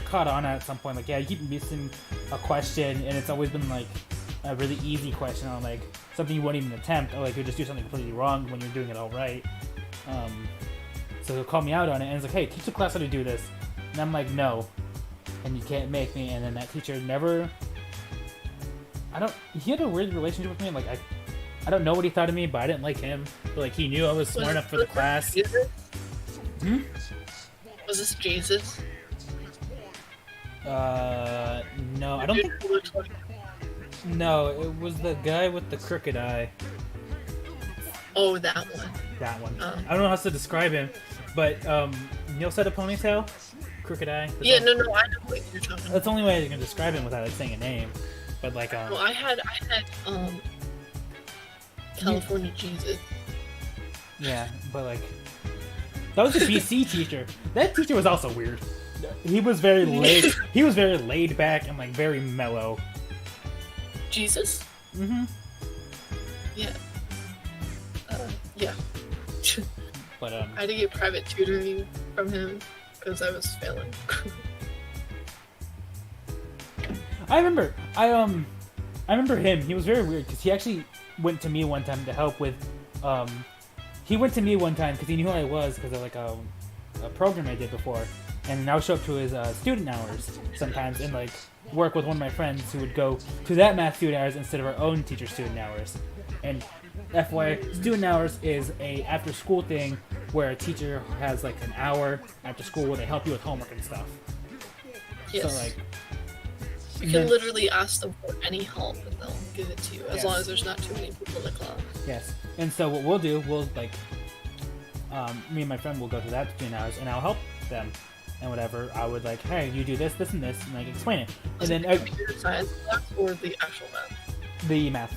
caught on at some point, you keep missing a question, and it's always been a really easy question on something you won't even attempt, or you'll just do something completely wrong when you're doing it all right. So he'll call me out on it, and it's hey, teach the class how to do this, and I'm like, no, and you can't make me. And then that teacher never. He had a weird relationship with me. I don't know what he thought of me, but I didn't like him. But he knew I was smart enough for the class. Was this Jesus? No, I don't think. No, it was the guy with the crooked eye. Oh, that one. That one. Oh. I don't know how else to describe him, but Neil said a ponytail, crooked eye. Yeah, no, I know what you're talking about. That's the only way I can describe him without saying a name. But Well, I had California Jesus. Yeah, but that was a BC teacher. That teacher was also weird. He was very laid. He was very laid back and very mellow. Jesus? Mm-hmm. Yeah. Yeah. But I had to get private tutoring from him because I was failing. I remember him. He was very weird because he actually went to me one time to help with. He went to me one time because he knew who I was because of a program I did before, and I would show up to his student hours sometimes and work with one of my friends who would go to that math student hours instead of our own teacher student hours. And FYI, student hours is a after school thing where a teacher has an hour after school where they help you with homework and stuff. Yes. So you can literally ask them for any help and they'll give it to you, as Yes. long as there's not too many people in the class. Yes. And so what we'll do, me and my friend will go to that student hours and I'll help them and whatever. I would hey, you do this, this, and this, and explain it. And Was then it computer science class or the actual math? the math.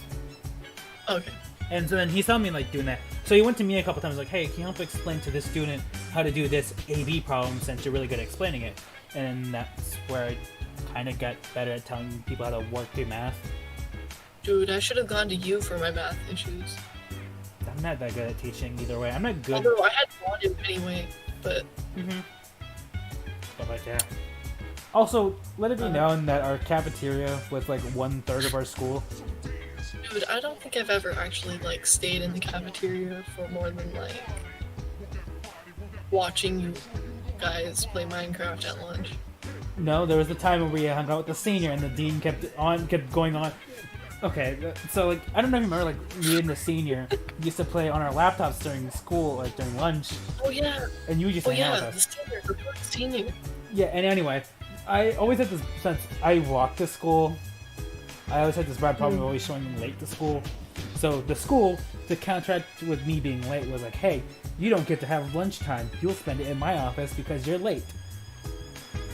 Okay. And so then he's telling me doing that. So he went to me a couple times hey, can you help explain to this student how to do this AB problem since you're really good at explaining it? And that's where I kind of got better at telling people how to work through math. Dude, I should have gone to you for my math issues. I'm not that good at teaching either way. I'm not good. Although I had wanted anyway, but Mm-hmm. But yeah. Also, let it be known that our cafeteria was 1/3 of our school. dude, I don't think I've ever actually stayed in the cafeteria for more than watching you guys play Minecraft at lunch. No, there was a time when we hung out with the senior and the dean kept going on. Okay, so I don't know if you remember me and the senior used to play on our laptops during school, during lunch. Oh yeah. And you used to hang out Yeah, with us. the senior. Yeah, and anyway, I always had this sense I walked to school. I always had this bad problem of always showing them late to school. So the school, to counteract with me being late, was like, hey, you don't get to have lunchtime. You'll spend it in my office because you're late.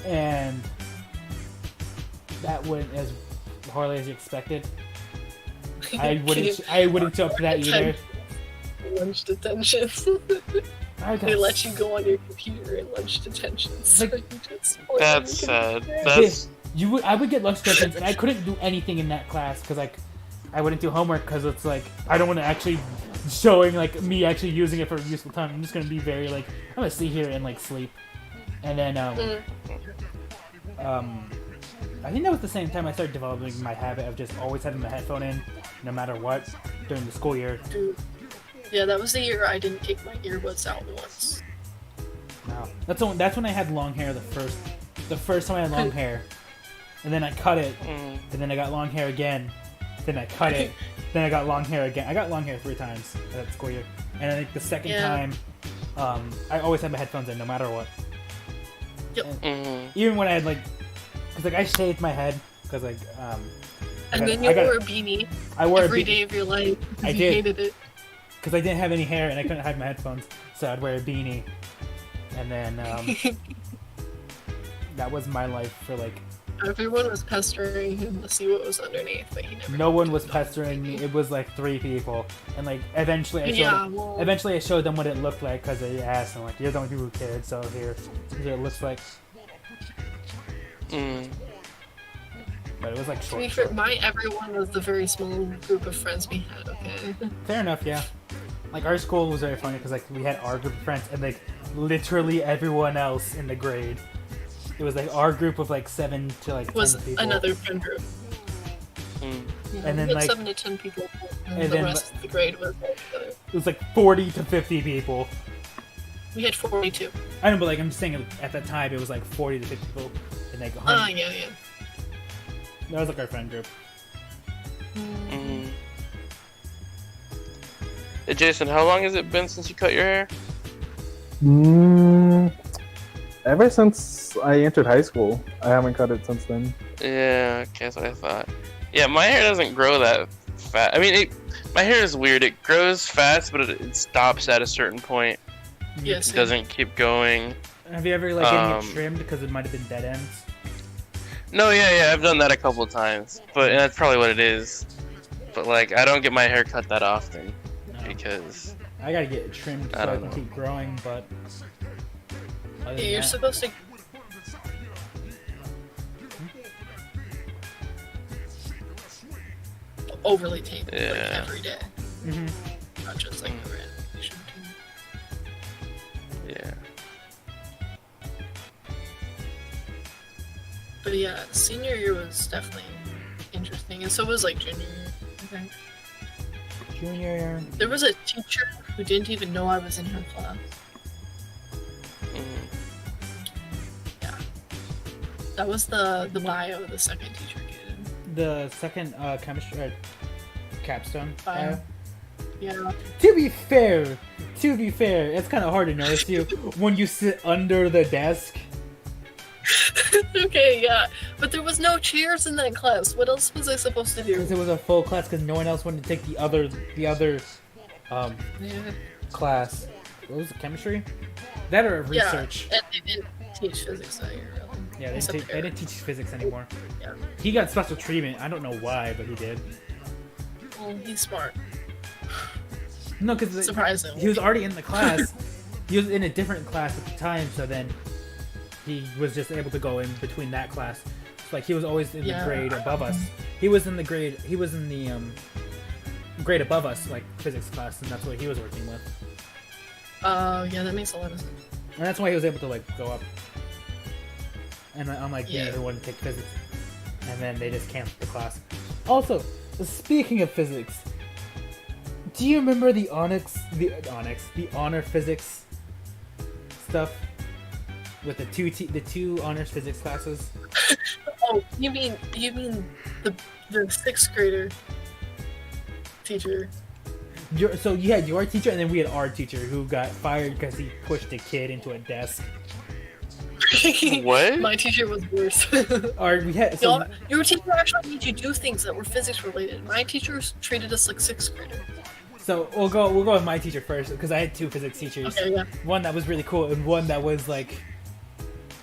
And that went as poorly as you expected. I wouldn't show up to that either. Lunch detention. They let you go on your computer in lunch detention. So Like, you just That's sad. That's I would get lunch detentions, and I couldn't do anything in that class because like I wouldn't do homework because it's like I don't want to actually showing like me actually using it for useful time. I'm just gonna be very like I'm gonna sit here and like sleep, and then I think that was the same time I started developing my habit of just always having my headphone in, no matter what, during the school year. Dude. Yeah, that was the year I didn't take my earbuds out once. Wow, that's when I had long hair the first time I had long hair, and then I cut it, and then I got long hair again, then I cut it, then I got long hair again. I got long hair 3 times that school year, and I think the second time, I always had my headphones in no matter what. Yep. Even when I had like, cause like I shaved my head, cause like And then you wore a beanie every day of your life. I You did. hated it. Because I didn't have any hair and I couldn't hide my headphones, so I'd wear a beanie. And then that was my life for like. Everyone was pestering him to see what was underneath, but he never. No one was pestering me. It was like 3 people, and like eventually I showed them what it looked like because they asked, and like you're the only people who cared. So here's what it looks like. But it was like short. To be fair, my everyone was the very small group of friends we had. Okay. Fair enough, yeah. Like our school was very funny because like we had our group of friends and like literally everyone else in the grade. It was like our group of like 7 to like 10 was people. another friend group. And then we had like 7 to 10 people, and the then, rest of the grade was all together. it was like 40 to 50 people. We had 42. I know, but like I'm just saying at that time it was like 40 to 50 people and like 100. Yeah. That was like our friend group. Hey, Jason, how long has it been since you cut your hair? Ever since I entered high school, I haven't cut it since then. Yeah, okay, that's what I thought. Yeah, my hair doesn't grow that fast. I mean, my hair is weird. It grows fast, but it stops at a certain point. Yes. It doesn't keep going. Have you ever like getting it trimmed because it might have been dead ends? No, yeah, I've done that a couple of times, and that's probably what it is. But like, I don't get my hair cut that often because I gotta get it trimmed so I can keep growing, but Yeah, you're supposed to. Overly tape like every day. Not just like the random. Yeah. But yeah, senior year was definitely interesting, and so was like junior year, I think. Junior year. There was a teacher who didn't even know I was in her class. Yeah. That was the bio the second teacher gave. The second chemistry capstone. Bio. Yeah. To be fair, it's kind of hard to notice you when you sit under the desk. Okay, yeah. But there was no chairs in that class. What else was I supposed to do? Because it was a full class because no one else wanted to take the other class. What was it, chemistry? That or research? Yeah, and they didn't teach physics that year, really. Yeah, they didn't teach physics anymore. Yeah. He got special treatment. I don't know why, but he did. Well, he's smart. No, because Surprisingly. he was already in the class. He was in a different class at the time, so then he was just able to go in between that class. So, like he was always in the grade above us. He was in the grade above us, like physics class, and that's what he was working with. Yeah, that makes a lot of sense. And that's why he was able to like go up. And unlike me, who wouldn't take physics, and then they just canceled the class. Also, speaking of physics, do you remember the honor physics stuff with the two honors physics classes? Oh, you mean the sixth grader teacher? So you had your teacher, and then we had our teacher who got fired because he pushed a kid into a desk. What? My teacher was worse. Or we had so Your teacher actually made you do things that were physics related. My teachers treated us like 6th graders. So we'll go with my teacher first because I had 2 physics teachers. Okay, yeah. One that was really cool and one that was like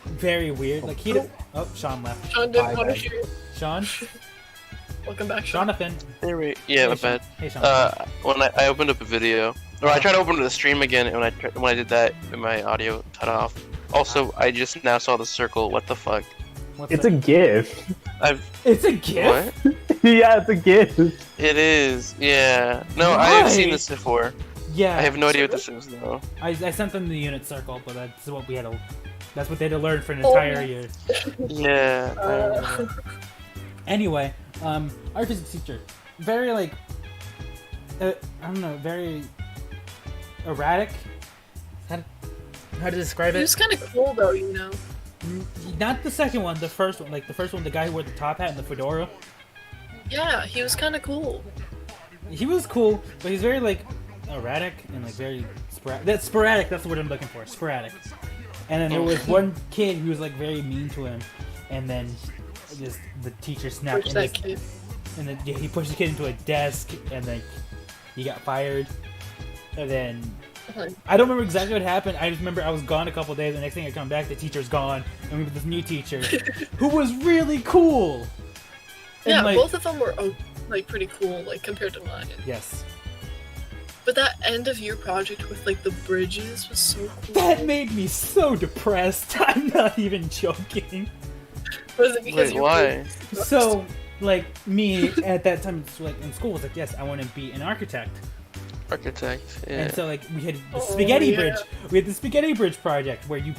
very weird. Like he didn't. Oh, Sean left. Sean didn't Bye, want to guys. hear it. Sean, Welcome back, Sean. Jonathan. Yeah, my Sean. bad. Hey, Sean. When I opened up a video, or I tried to open the stream again, and when I did that, my audio cut off. Also, I just now saw the circle. What the fuck? What's It's that? a GIF. It's a GIF. What? Yeah, it's a GIF. It is. Yeah. No, Why? I've seen this before. Yeah. I have no idea what this is though. I sent them the unit circle, but that's what we had to. That's what they had to learn for an Oh. entire year. Yeah. I remember. Anyway, our physics teacher, very like, I don't know, very erratic. How to describe He it? was kind of cool though, you know. Not the second one, the first one. Like the first one, the guy who wore the top hat and the fedora. Yeah, he was kind of cool. He was cool, but he's very like erratic and like very sporadic. That's sporadic. That's the word I'm looking for. Sporadic. And then there was one kid who was like very mean to him, and then just the teacher snapped. Which And, that kid. and then he pushed the kid into a desk, and then he got fired. And then I don't remember exactly what happened. I just remember I was gone a couple days. The next thing I come back, the teacher's gone, and we have this new teacher who was really cool. And, Yeah, like, both of them were like pretty cool, like compared to mine. yes. But that end of year project with like the bridges was so cool. That made me so depressed. I'm not even joking. Was it because Wait, you why? So, like, me at that time, like in school, was like, yes, I want to be an architect. Architect. Yeah. And so, like, we had the Oh, spaghetti yeah. bridge. We had the spaghetti bridge project where you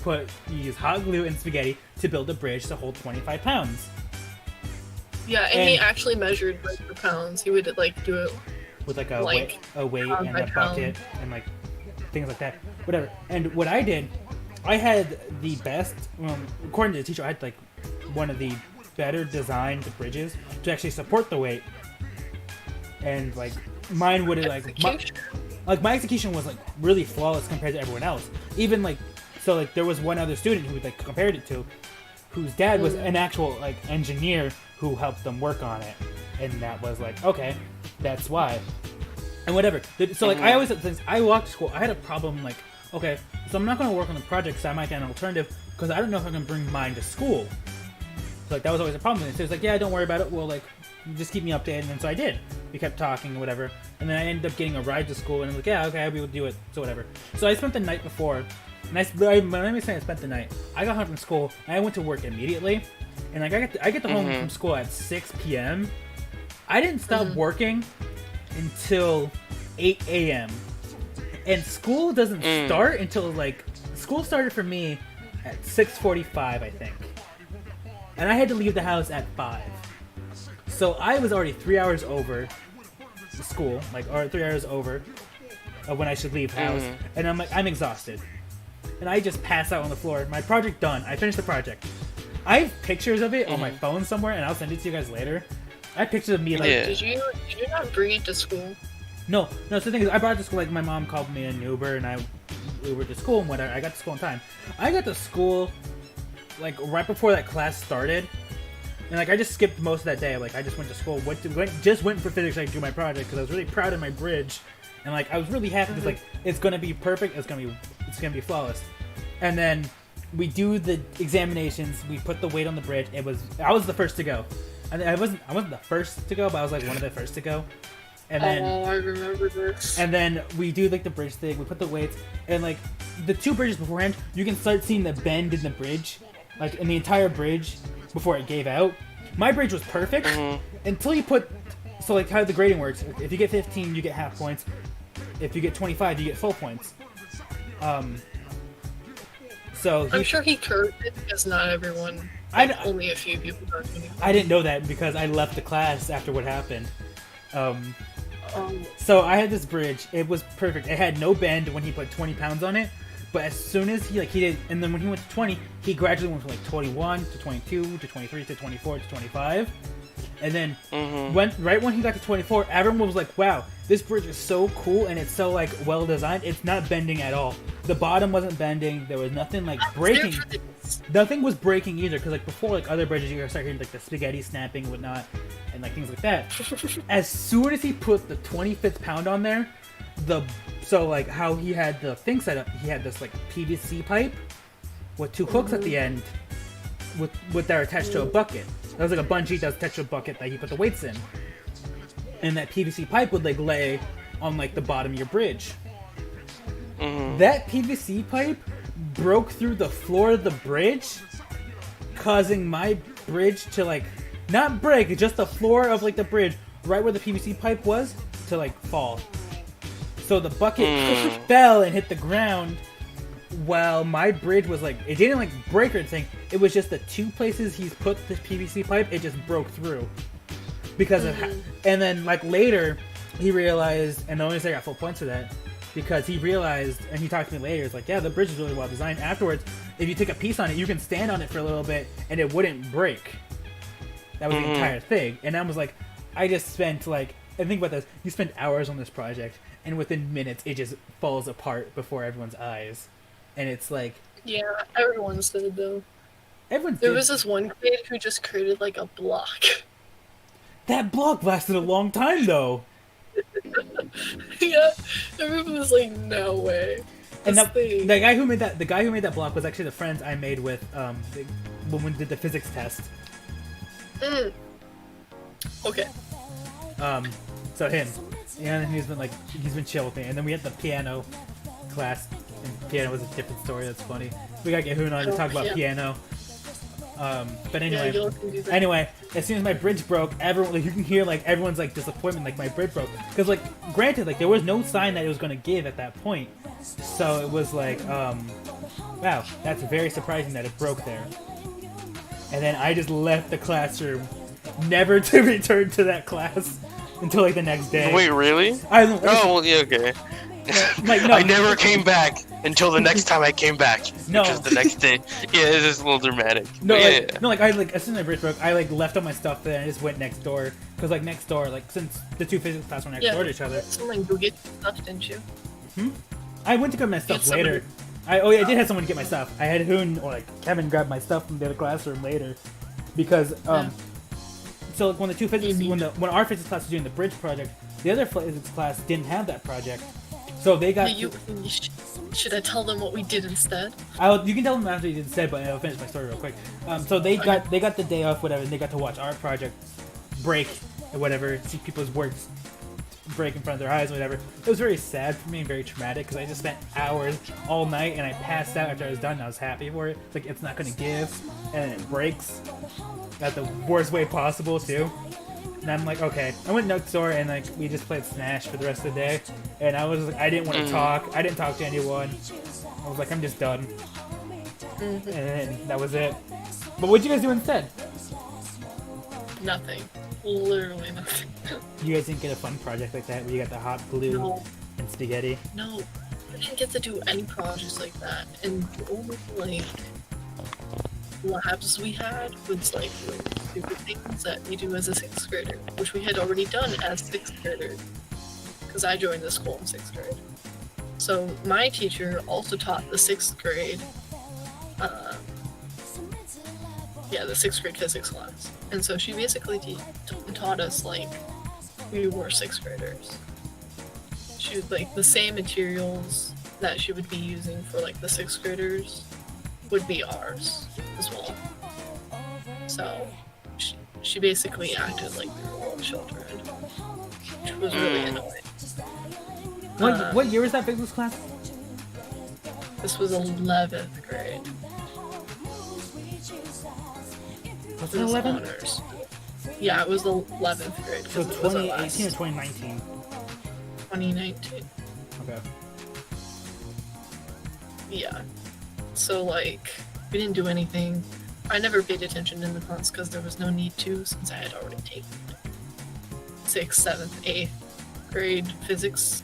use hot glue and spaghetti to build a bridge to hold 25 pounds Yeah, and he And- actually measured like the pounds. He would like do it. with like a Like, weight pound and by a bucket and like things like that. Whatever. And what I did, I had the best. According to the teacher, I had like one of the better designed bridges to actually support the weight. And like mine would have my execution was like really flawless compared to everyone else. Even like so like there was one other student who like compared it to, whose dad was an actual like engineer who helped them work on it, and that was like okay, that's why. And whatever. So like I always had things. I walked to school. I had a problem like okay, so I'm not going to work on the project because I might get an alternative because I don't know if I can bring mine to school. So like that was always a problem. And so it's like yeah, don't worry about it. Well like just keep me updated. And so I did. We kept talking or whatever. And then I ended up getting a ride to school and I was like yeah okay I'll be able to do it. So whatever. So I spent the night before. And let me say I spent the night. I got home from school and I went to work immediately. And like I get home from school at 6 p.m. I didn't stop working until 8 a.m. And school doesn't start until like school started for me at 6:45 I think. And I had to leave the house at 5. So I was already 3 hours over school, like or 3 hours over when I should leave house. And I'm like I'm exhausted. And I just pass out on the floor. My project done. I finished the project. I have pictures of it on my phone somewhere, and I'll send it to you guys later. I have pictures of me like. Yeah. Did you not bring it to school? No. So the thing is, I brought it to school. Like my mom called me an Uber, and I Ubered to school and whatever. I got to school on time. I got to school like right before that class started, and like I just skipped most of that day. Like I just went to school, just went for physics. I could do my project because I was really proud of my bridge, and like I was really happy because like it's gonna be perfect. It's gonna be flawless, and then. We do the examinations. We put the weight on the bridge. I was the first to go. I wasn't the first to go, but I was like one of the first to go. And then I remember this. and then we do like the bridge thing. We put the weights and like the 2 bridges beforehand. You can start seeing the bend in the bridge, like in the entire bridge before it gave out. My bridge was perfect until you put. So like how the grading works. If you get 15, you get half points. If you get 25, you get full points. So I'm sure he curved it because not everyone. Only a few people are doing it. I didn't know that because I left the class after what happened. So I had this bridge. It was perfect. It had no bend when he put 20 pounds on it. But as soon as he did, and then when he went to 20, he gradually went from like 21 to 22 to 23 to 24 to 25. And then right when he got to 24, everyone was like, wow, this bridge is so cool and it's so like well designed. It's not bending at all. The bottom wasn't bending. There was nothing like breaking. Nothing was breaking either, because like before, like other bridges, you start hearing like the spaghetti snapping and whatnot, and like things like that. As soon as he put the 25th pound on there, so like how he had the thing set up, he had this like PVC pipe with 2 hooks at the end, with that are attached to a bucket. That was like a bungee that was attached to a bucket that he put the weights in, and that PVC pipe would like lay on like the bottom of your bridge. That PVC pipe broke through the floor of the bridge, causing my bridge to like not break, just the floor of like the bridge right where the PVC pipe was to like fall. So the bucket fell and hit the ground while my bridge was like, it didn't like break or anything, it was just the 2 places he's put the PVC pipe, it just broke through because of and then like later he realized, and the only reason I got full points for that, because he realized, and he talked to me later, it's like, yeah, the bridge is really well designed. Afterwards, if you take a piece on it, you can stand on it for a little bit, and it wouldn't break. That was the entire thing. And I was like, I just spent, like, and think about this, you spend hours on this project, and within minutes, it just falls apart before everyone's eyes. And it's like... Yeah, everyone said, though. Everyone There was this one kid who just created, like, a block. That block lasted a long time, though. Yeah, everyone was like, no way. And the guy who made that block was actually the friends I made with when we did the physics test. Okay. So him, yeah, and he's been chill with me. And then we had the piano class, and piano was a different story. That's funny. We gotta get Hoon on to talk about piano. But anyway, as soon as my bridge broke, everyone, like, you can hear like everyone's like disappointment, like my bridge broke, because like granted, like there was no sign that it was gonna give at that point, so it was like, wow, that's very surprising that it broke there. And then I just left the classroom, never to return to that class until like the next day. Wait, really? Oh, well, yeah, okay. Like, no. I never came back until the next time I came back. No. Which is the next day. Yeah, it's just a little dramatic. No, But like, no, like I like as soon as my bridge broke, I like left all my stuff there and I just went next door, because like next door, like since the 2 physics classes were next door to each other. Someone go get your stuff, didn't you? I went to grab my stuff later. I did have someone get my stuff. I had Hoon or like Kevin grab my stuff from the other classroom later, because so like when the 2 physics when our physics class was doing the bridge project, the other physics class didn't have that project. So they got. Should I tell them what we did instead? You can tell them after you did instead, but I'll finish my story real quick. So they got the day off, whatever, and they got to watch our project break and whatever, see people's works break in front of their eyes, or whatever. It was very sad for me and very traumatic, because I just spent hours all night and I passed out after I was done. And I was happy for it. It's like it's not gonna give, and then it breaks at the worst way possible too. And I'm like, okay. I went next door and like we just played Smash for the rest of the day. And I was like, I didn't want to talk. I didn't talk to anyone. I was like, I'm just done. And then that was it. But what'd you guys do instead? Nothing. Literally nothing. You guys didn't get a fun project like that where you got the hot glue and spaghetti? No, I didn't get to do any projects like that. And the only like labs we had was like stupid things that we do as a 6th grader, which we had already done as 6th graders, because I joined the school in 6th grade. So my teacher also taught the 6th grade, the 6th grade physics class, and so she basically taught us like we were 6th graders. She would like the same materials that she would be using for like the 6th graders would be ours as well. So she basically acted like we were all children, which was really annoying. What year was that physics class? This was 11th grade. Was it 11? Honors. Yeah, it was the 11th grade. So 2018 or 2019? 2019. Okay. Yeah. So, like, we didn't do anything. I never paid attention in the class because there was no need to, since I had already taken 6th, 7th, 8th grade physics.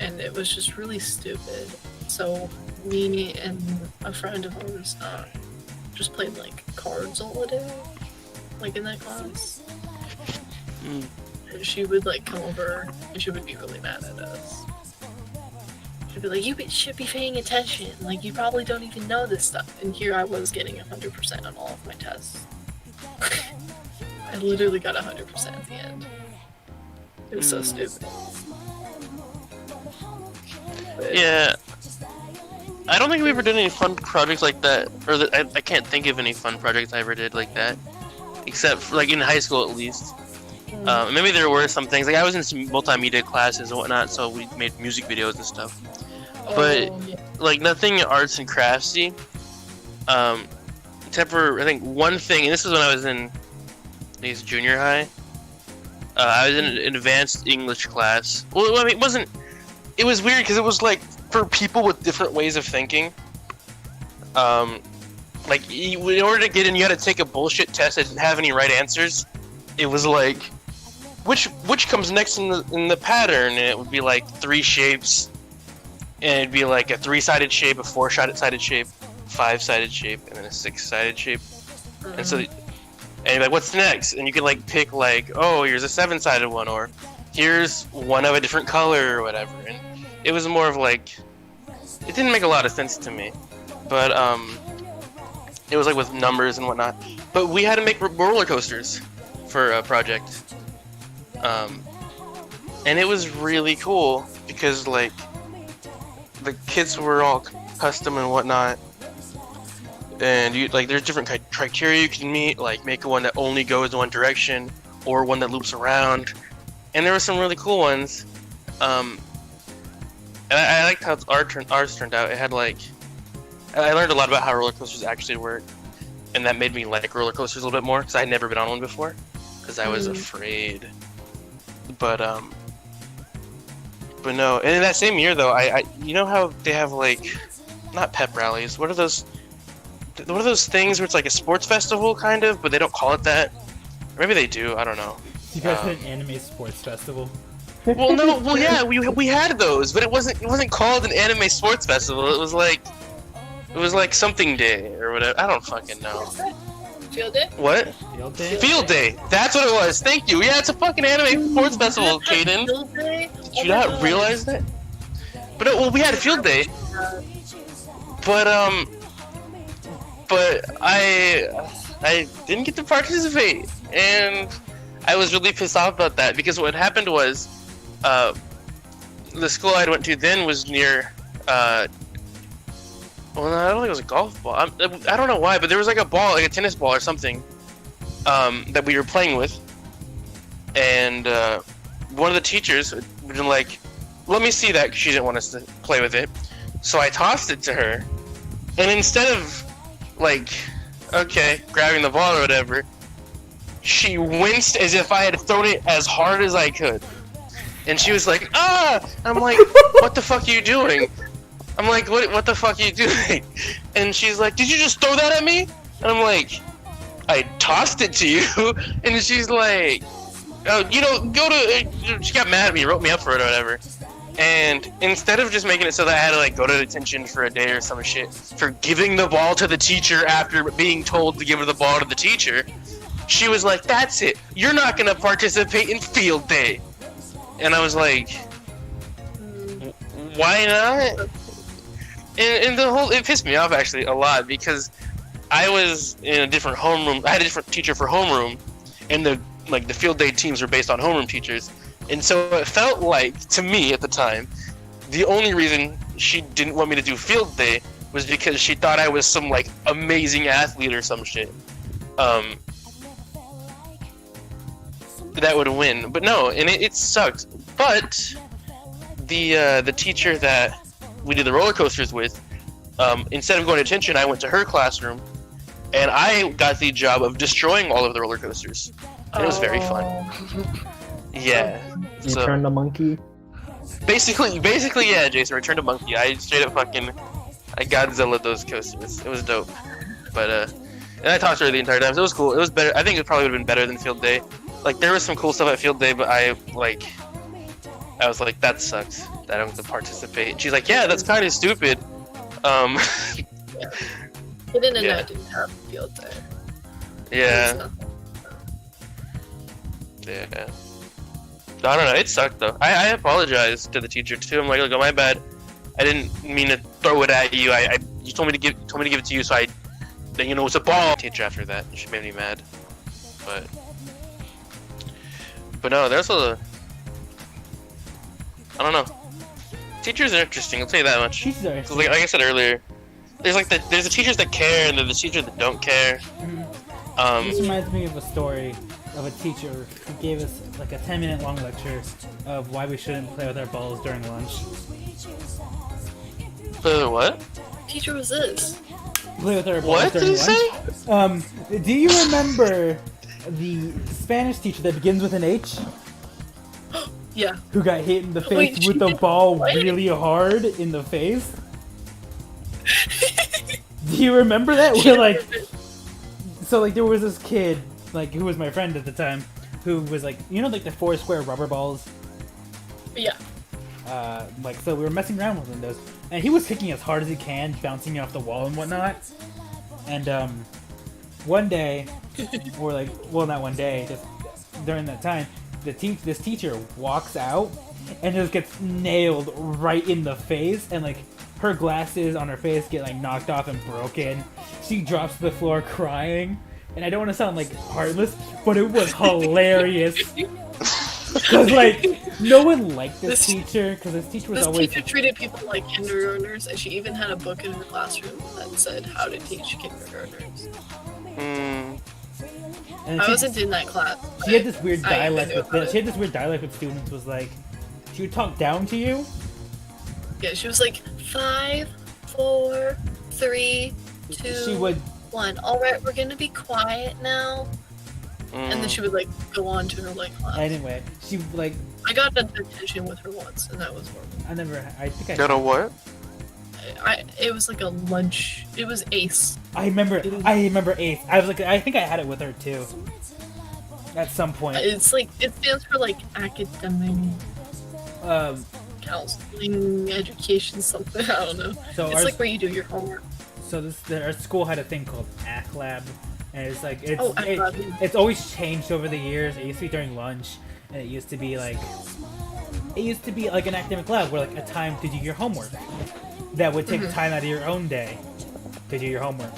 And it was just really stupid. So, me and a friend of ours just played, like, cards all the day, like, in that class. And she would, like, come over, and she would be really mad at us. She'd be like, should be paying attention. Like, you probably don't even know this stuff. And here I was getting 100% on all of my tests. I literally got 100% at the end. It was so stupid. But, Yeah. I don't think we ever did any fun projects like that, or that I can't think of any fun projects I ever did like that, except for, like in high school at least. Maybe there were some things, like I was in some multimedia classes and whatnot, so we made music videos and stuff. But like nothing arts and craftsy. Except for I think one thing, and this is when I was in, I guess, junior high. I was in an advanced English class. Well, I mean, it wasn't. It was weird because it was like for people with different ways of thinking. Like in order to get in, you had to take a bullshit test that didn't have any right answers. It was like, which comes next in the pattern, and it would be like 3 shapes, and it'd be like a 3-sided shape, a 4-sided shape, 5-sided shape, and then a 6-sided shape. And so, and you're like, what's next? And you could like pick like, oh, here's a 7-sided one, or here's one of a different color or whatever. And it was more of like, it didn't make a lot of sense to me, but it was like with numbers and whatnot. But we had to make roller coasters for a project, and it was really cool because like the kits were all custom and whatnot, and you like there's different criteria you can meet, like make one that only goes in one direction or one that loops around, and there were some really cool ones. And I liked how ours turned out. It had like, I learned a lot about how roller coasters actually work, and that made me like roller coasters a little bit more because I had never been on one before because I was afraid. But no. And in that same year though, I you know how they have like, not pep rallies. What are those things where it's like a sports festival kind of, but they don't call it that? Or maybe they do. I don't know. You guys had an anime sports festival. Well, no, well, yeah, we had those, but it wasn't called an anime sports festival. It was like something day or whatever. I don't fucking know. Field day? What? Field day? Field day. That's what it was. Thank you. Yeah, it's a fucking anime sports festival, Kaden. Field day? Did you not realize that? But well, we had a field day. But I didn't get to participate, and I was really pissed off about that because what happened was, the school I went to then was near, well, no, I don't think it was a golf ball. I don't know why, but there was like a ball, like a tennis ball or something, that we were playing with, and one of the teachers would been like, "Let me see that," 'cause she didn't want us to play with it. So I tossed it to her, and instead of like, okay, grabbing the ball or whatever, she winced as if I had thrown it as hard as I could. And she was like, ah! I'm like, what the fuck are you doing? I'm like, what the fuck are you doing? And she's like, did you just throw that at me? And I'm like, I tossed it to you. And she's like, oh, you know, she got mad at me, wrote me up for it or whatever. And instead of just making it so that I had to like go to detention for a day or some shit for giving the ball to the teacher after being told to give her the ball to the teacher, she was like, that's it. You're not going to participate in field day. And I was like, why not? And it pissed me off actually a lot because I was in a different homeroom. I had a different teacher for homeroom, and the field day teams were based on homeroom teachers. And so it felt like, to me at the time, the only reason she didn't want me to do field day was because she thought I was some like amazing athlete or some shit. That would win, but no, and it sucked. But the teacher that we did the roller coasters with, instead of going to detention, I went to her classroom, and I got the job of destroying all of the roller coasters. And it was very fun. Yeah. You turned a monkey? Basically, yeah, Jason, returned a monkey. I straight up I Godzilla those coasters. It was dope. But and I talked to her the entire time, so it was cool. It was better. I think it probably would have been better than field day. Like, there was some cool stuff at field day, but I was like, that sucks that I don't get to participate. And she's like, yeah, that's kind of stupid. It didn't have field day. Yeah. Yeah. I don't know, it sucked though. I apologized to the teacher too. I'm like, look, my bad. I didn't mean to throw it at you. You told me to give it to you, so then you know it's a ball. Teacher after that, she made me mad. But no, there's I don't know. Teachers are interesting. I'll tell you that much. Teachers are 'Cause like I said earlier, there's the teachers that care and there's the teachers that don't care. This reminds me of a story of a teacher who gave us like a 10-minute long lecture of why we shouldn't play with our balls during lunch. What? Teacher was this? Play with our balls What did during he lunch. say? Do you remember the Spanish teacher that begins with an H? Yeah. Who got hit in the Wait, face with the ball what? really hard in the face? Do you remember that? We're like, so like there was this kid, like who was my friend at the time, who was like, you know, like the 4 square rubber balls. Yeah. Like so we were messing around with one of those, and he was kicking as hard as he can, bouncing it off the wall and whatnot. And one day, or like, well, not one day, just during that time, this teacher walks out and just gets nailed right in the face, and like her glasses on her face get like knocked off and broken. She drops to the floor crying, and I don't want to sound like heartless, but it was hilarious. Cause like no one liked this teacher, because this teacher was This always teacher treated people like kindergartners, and she even had a book in her classroom that said how to teach kindergartners. and I she, wasn't in that class. she had this weird I dialect knew with about it. she had this weird dialect with students. Was like she would talk down to you. Yeah, she was like 5, 4, 3, 2, She would 1. All right, we're gonna be quiet now. And then she would like go on to her like class. anyway. She like I got a detention with her once, and that was horrible. I think Got a what? It was like a lunch. It was Ace. I remember Ace. I was like, I think I had it with her too. At some point. It's like it stands for like academic counseling, education, something. I don't know. So It's like where you do your homework. So our school had a thing called ACT Lab, and it's like ACT Lab, yeah. it's always changed over the years. It used to be during lunch, and it used to be like an academic lab where like a time to do your homework. That would take time out of your own day to do your homework.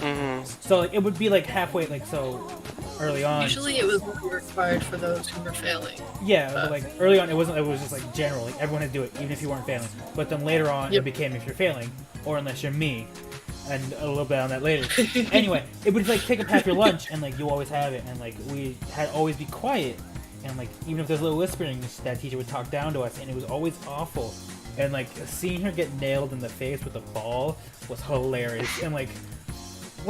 So like it would be like halfway, like so early on. Usually it was only required for those who were failing. Yeah, but like early on, it wasn't. It was just like general, like everyone had to do it, even if you weren't failing. But then later on, it became if you're failing, or unless you're me, and a little bit on that later. Anyway, it would like take up half your lunch, and like you always have it, and like we had always be quiet, and like even if there's a little whispering, that teacher would talk down to us, and it was always awful. And like seeing her get nailed in the face with a ball was hilarious, and like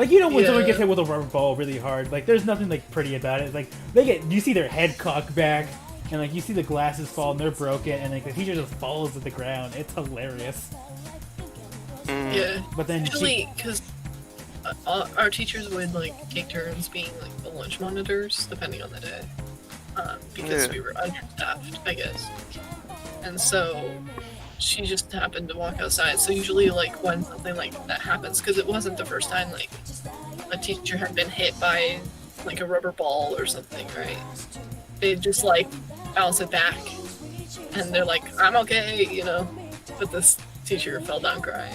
you know when someone gets hit with a rubber ball really hard, like there's nothing like pretty about it. Like you see their head cock back, and like you see the glasses fall and they're broken, and like the teacher just falls to the ground. It's hilarious. Yeah. But then usually because our teachers would like take turns being like the lunch monitors depending on the day, because we were understaffed, I guess, and so she just happened to walk outside. So usually like when something like that happens, because it wasn't the first time like a teacher had been hit by like a rubber ball or something, right? They just like bounce it back, and they're like, I'm okay, you know. But this teacher fell down crying.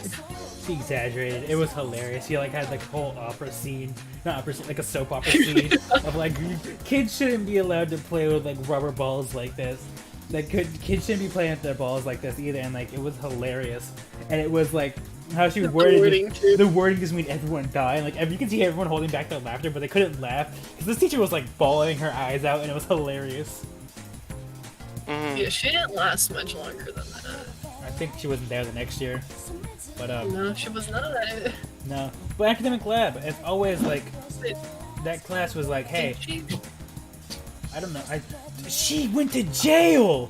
she exaggerated. It was hilarious. She like had like a whole opera scene, not opera scene, like a soap opera scene of like kids shouldn't be allowed to play with like rubber balls like this. Like kids shouldn't be playing with their balls like this either, and like it was hilarious. And it was like how she worded the wording just made everyone die. And like you can see everyone holding back their laughter, but they couldn't laugh because this teacher was like bawling her eyes out, and it was hilarious. Yeah, she didn't last much longer than that. I think she wasn't there the next year, but No, she was not. no. But academic lab, it's always like that class was like, hey, I don't know, she went to jail.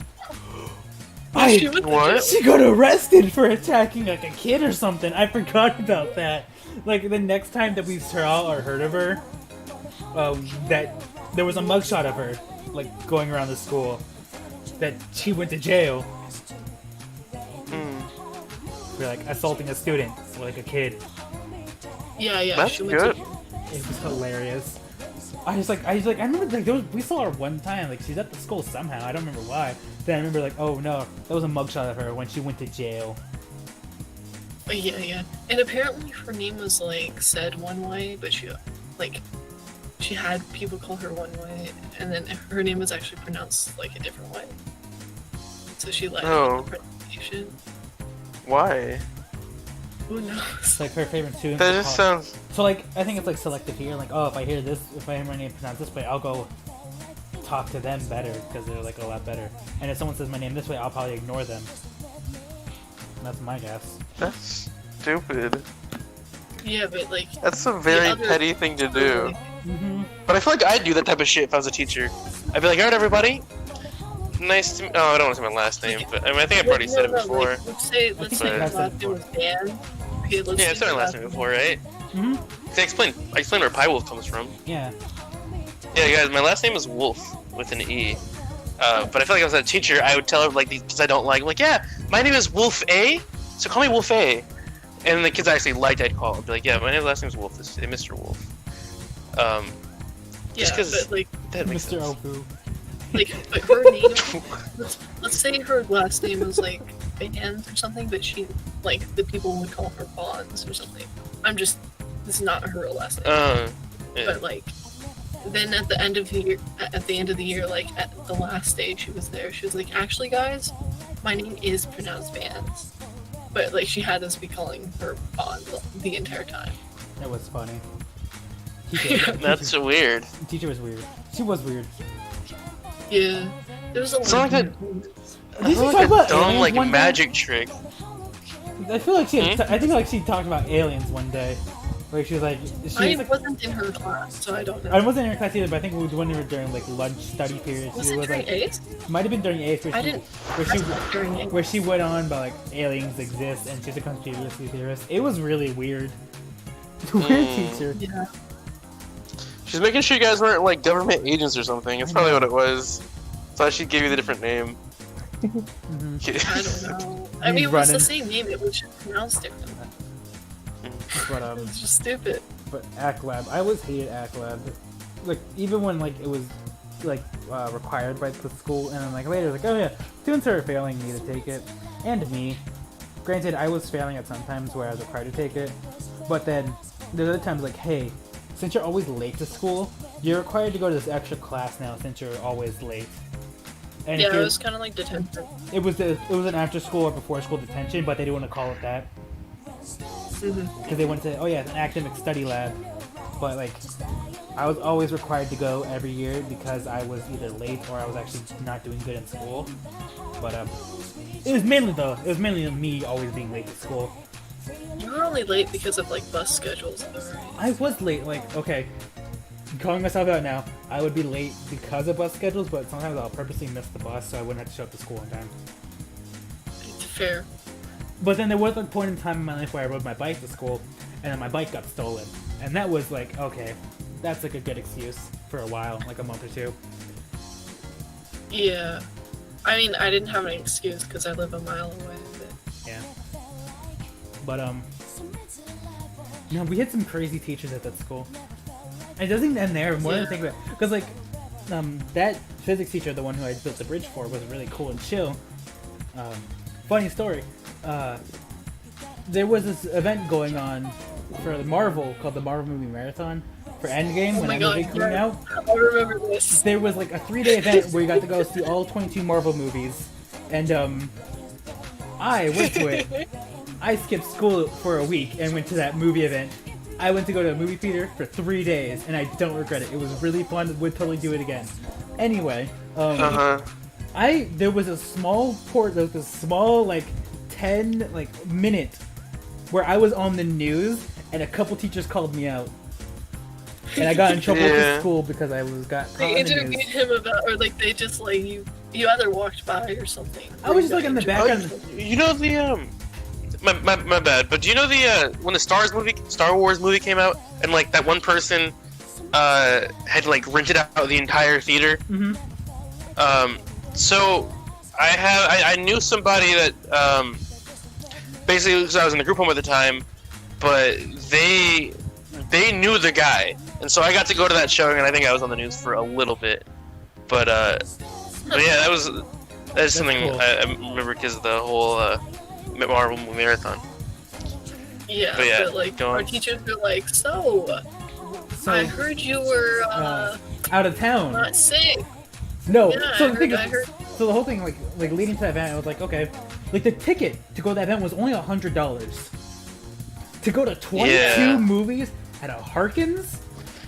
She got arrested for attacking like a kid or something. I forgot about that. Like the next time that we saw or heard of her, that there was a mugshot of her like going around the school that she went to jail for like assaulting a student, or, like a kid. Yeah, That's she went good. It was hilarious. I remember like we saw her one time, like she's at the school somehow. I don't remember why. Then I remember like, oh no, that was a mugshot of her when she went to jail. Yeah. And apparently her name was like said one way, but she had people call her one way, and then her name was actually pronounced like a different way. So she lied Oh. about the pronunciation. Why? Who knows? It's like her favorite students. That would just call- sounds. So like I think it's like selective here. Like if I hear my name pronounced this way, I'll go talk to them better because they're like a lot better. And if someone says my name this way, I'll probably ignore them. That's my guess. That's stupid. Yeah, but like That's a very other- petty thing to do. Mm-hmm. But I feel like I'd do that type of shit if I was a teacher. I'd be like, alright, everybody. Nice to. Oh, I don't want to say my last name, but I mean, I think I've already said it before. Like, let's say think her I've said last it name was Dan. Okay, let's Yeah, say I've said her my last name before, right? Mm-hmm. I explained where Pie Wolf comes from. Yeah. Yeah, guys, my last name is Wolf with an E. But I feel like if I was a teacher, I would tell her like because I don't like. I'm like, yeah, my name is Wolf A, so call me Wolf A. And the kids actually liked I'd call. I'd be like, yeah, last name is Wolf. This is Mr. Wolf. Yeah, Just 'cause but like, that makes Mr. sense. Obu. but her name. let's say her last name was like Bands or something, but she like the people would call her Bonds or something. This is not her real last name. Yeah. But like, then at the end of the year, like at the last day she was there, she was like, actually, guys, my name is pronounced Bands, but like she had us be calling her Bond the entire time. That was funny. That's weird. Teacher was weird. She was weird. Yeah, there was a It's lot. like Did That's she like talk a about dumb aliens like one day? magic trick. I feel like Hmm? I think like she talked about aliens one day, where she was like, I wasn't in her class, so I don't know. I wasn't in her class either, but I think we were when we were during like lunch study period. Was She it was during like, eighth? might have been during eighth, I didn't. During eighth. where she went on about like aliens exist and she's a conspiracy theorist. It was really weird. Weird teacher. Yeah. She's making sure you guys weren't like government agents or something. That's probably what it was. That's why she gave you the different name. Mm-hmm. I don't know. I He's mean, it was the running. same name. It was just pronounced different. But It's just stupid. But ACT Lab, I always hated ACT Lab. Like even when like it was like required by the school, and then like later like, oh yeah, students are failing me to take it, and me. Granted, I was failing at some times where I was required to take it, but then there's other times like, hey, since you're always late to school, you're required to go to this extra class now since you're always late. And Yeah, if it you're- was kind of like detention. it was an after school or before school detention, but they didn't want to call it that because they wanted to. Oh yeah, it's an academic study lab, but like I was always required to go every year because I was either late or I was actually not doing good in school. But it was mainly me always being late to school. You were only late because of like bus schedules. Though, right? I was late. Like okay, calling myself out now, I would be late because of bus schedules, but sometimes I'll purposely miss the bus so I wouldn't have to show up to school on time. Fair. But then there was a point in time in my life where I rode my bike to school, and then my bike got stolen. And that was like, okay, that's like a good excuse for a while, like a month or two. Yeah. I mean, I didn't have an excuse because I live a mile away. But Yeah. But, we had some crazy teachers at that school. And it doesn't even end there, more than I think about it. Because, like, that physics teacher, the one who I built the bridge for, was really cool and chill. Funny story. There was this event going on for Marvel called the Marvel Movie Marathon for Endgame when my that God, movie came yeah. out. I remember this. There was like a 3-day event where you got to go see all 22 Marvel movies, and I went to it. I skipped school for a week and went to that movie event. I went to go to a movie theater for 3 days, and I don't regret it. It was really fun. Would totally do it again. Anyway, there was a small like 10 like minute where I was on the news, and a couple teachers called me out. And I got in trouble with school because I got caught They on the interviewed news. him about, or like they just like you either walked by or something. I was just like in the background. You know the my bad, but do you know the when the Star Wars movie came out, and like that one person had like rented out the entire theater? Mm-hmm. So I knew somebody that basically, because I was in the group home at the time, but they knew the guy, and so I got to go to that showing, and I think I was on the news for a little bit. But yeah, that's something cool. I remember because of the whole Marvel marathon. Yeah, But yeah, but like go our on. teachers were like, so I heard you were out of town. not sick. No, Yeah, so the thing I heard. is, so the whole thing, like leading to that event, I was like, okay, like the ticket to go to that event was only $100. To go to 22 Yeah. movies at a Harkins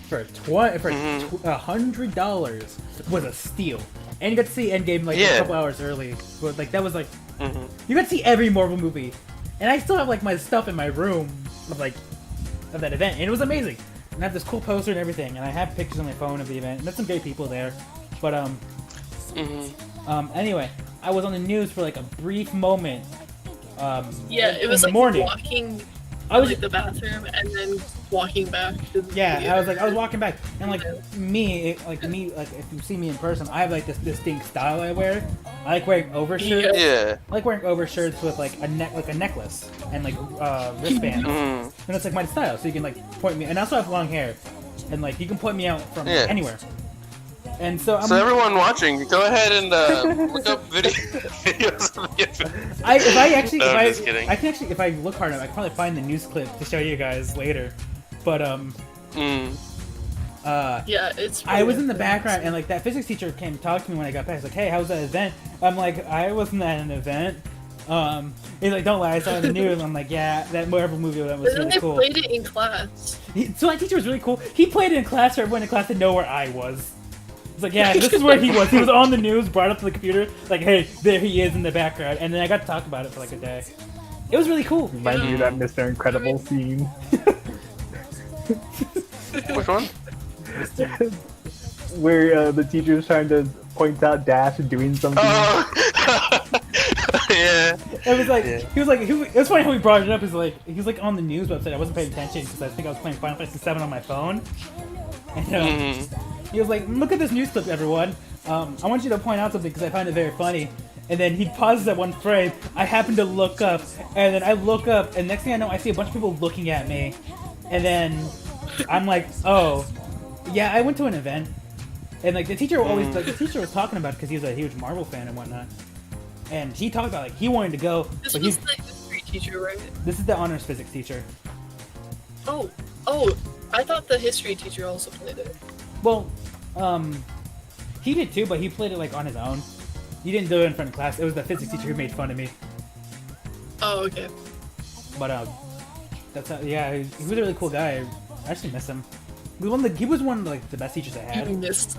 for Mhm. $100 was a steal, and you got to see Endgame like a Yeah. couple hours early. But like that was like Mhm. you got to see every Marvel movie, and I still have like my stuff in my room of that event, and it was amazing. And I have this cool poster and everything, and I have pictures on my phone of the event, and there's some great people there. But Mhm. anyway, I was on the news for like a brief moment. Yeah, it in was the like morning. walking I was like the bathroom and then walking back to the yeah, theater. I was walking back, and like if you see me in person, I have like this distinct style I wear. I like wearing overshirts. Yeah. I like wearing overshirts with like a necklace and like wristbands, Mhm. and it's like my style. So you can like point me, and I also have long hair, and like you can point me out from Yeah. anywhere. And so I'm. So everyone watching, go ahead and look up videos of the event. No, I'm just kidding. I can actually, if I look hard enough, I can probably find the news clip to show you guys later. But Mm. Yeah, it's. I was in the really background, and like that physics teacher came to talk to me when I got back. He's like, "Hey, how was that event?" I'm like, "I wasn't at an event." He's like, "Don't lie, I saw it in the news." I'm like, "Yeah, that Marvel movie was But then really they cool." played it in class. So my teacher was really cool. He played it in class for everyone in class to know where I was. It's like, yeah, this is where he was. He was on the news, brought up to the computer, like, hey, there he is in the background. And then I got to talk about it for like a day. It was really cool. Remind me of that Mr. Incredible scene. Which one? Where the teacher's trying to point out Dash doing something. Oh. Yeah. It was like, Yeah. he was like, it was funny how he brought it up. He was like on the news website. I wasn't paying attention because I think I was playing Final Fantasy VII on my phone. And Mhm. he was like, look at this news clip, everyone. I want you to point out something because I find it very funny. And then he pauses at one frame. I happen to look up, and then I look up, and next thing I know, I see a bunch of people looking at me. And then I'm like, oh, yeah, I went to an event. And like the teacher was talking about it because he was a huge Marvel fan and whatnot. And he talked about like he wanted to go, This but was the history teacher, right? this is the honors physics teacher. Oh, I thought the history teacher also played it. Well, he did too, but he played it like on his own. He didn't do it in front of class. It was the physics teacher who made fun of me. Oh, okay. But that's how, yeah, he was a really cool guy. I actually miss him. He was one of like the best teachers I You had. missed.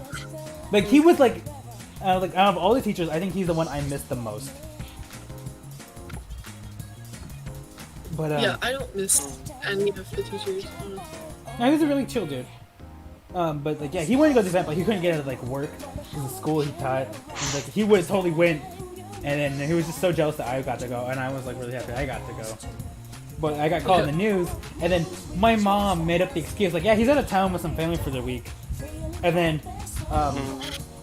Like he was like out of all the teachers, I think he's the one I missed the most. But Yeah, I don't miss any of the teachers. no, he was a really chill dude. But like yeah, he wanted to go to the event, but he couldn't get out of like work because the school he taught. And, like he would have totally went, and then he was just so jealous that I got to go, and I was like really happy I got to go. But I got called in the news, and then my mom made up the excuse like, yeah, he's out of town with some family for the week, and then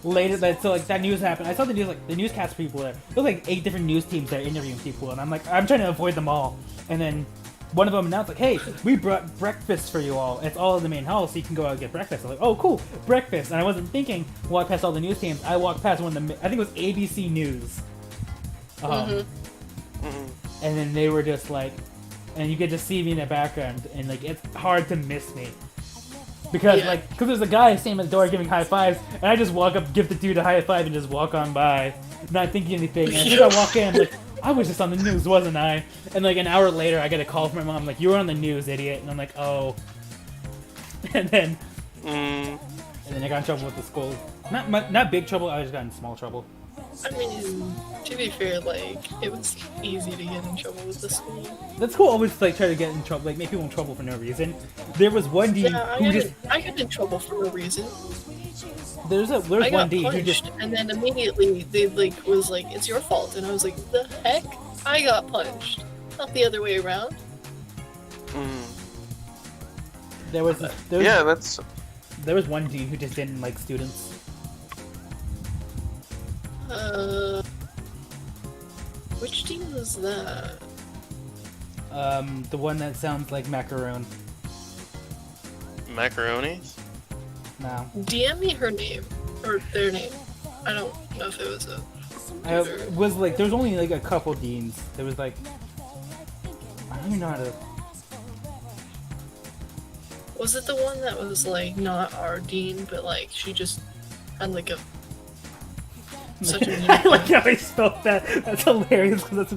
later so like that news happened. I saw the news, like the newscast people there. There was like 8 different news teams there interviewing people, and I'm like, I'm trying to avoid them all. And then one of them announced like, hey, we brought breakfast for you all. It's all in the main hall, so you can go out and get breakfast. I was like, oh cool, breakfast. And I wasn't thinking, walk past all the news teams. I walked past one of the, I think it was ABC News. And then they were just like, and you get to see me in the background, and like it's hard to miss me. Because because there's a guy standing at the door giving high fives, and I just walk up, give the dude a high five, and just walk on by, not thinking anything. And as soon as I walk in, I'm like, I was just on the news, wasn't I? And like an hour later, I get a call from my mom, like, you were on the news, idiot. And I'm like, oh. And then I got in trouble with the school. Not big trouble. I just got in small trouble. I mean, to be fair, like, it was easy to get in trouble with the school. The school always like try to get in trouble, like make people in trouble for no reason. There was one D Yeah, I got in trouble for no reason. There's I one got D who punched, just and then immediately they was like, "It's your fault," and I was like, "The heck? I got punched, not the other way around." there was Yeah, that's. there was one D who just didn't like students. Which team was that? The one that sounds like macaroon. Macaroni? No. DM me her name or their name. I don't know if it was a. It was like there was only like a couple deans. There was like I don't even know how to. Was it the one that was like not our dean, but like she just had like a such a I like how I spelled that. That's hilarious because that's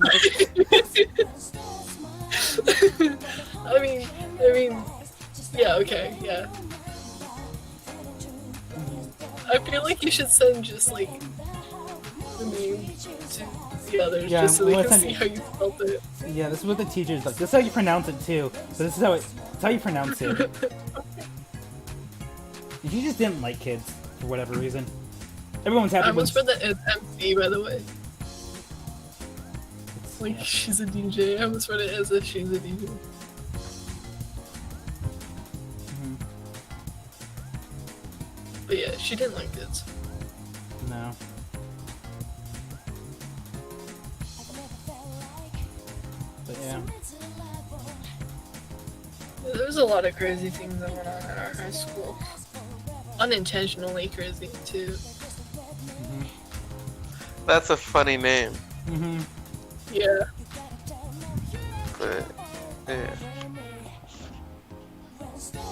I mean, yeah, okay, yeah. I feel like you should send just like the name to the others, Yeah, just so they well, can it's see not- how you spelled it. yeah. This is what the teachers like. This is how you pronounce it too. So this is how it's how you pronounce it. If you just didn't like kids for whatever reason, everyone's happy. I almost when- read that as MC, by the way. Like, she's a DJ. I almost read it as if she's a DJ. Mhm. But yeah, she didn't like kids. No. But yeah. There was a lot of crazy things that went on at our high school. Unintentionally crazy, too. That's a funny name, Mhm. Yeah. but yeah.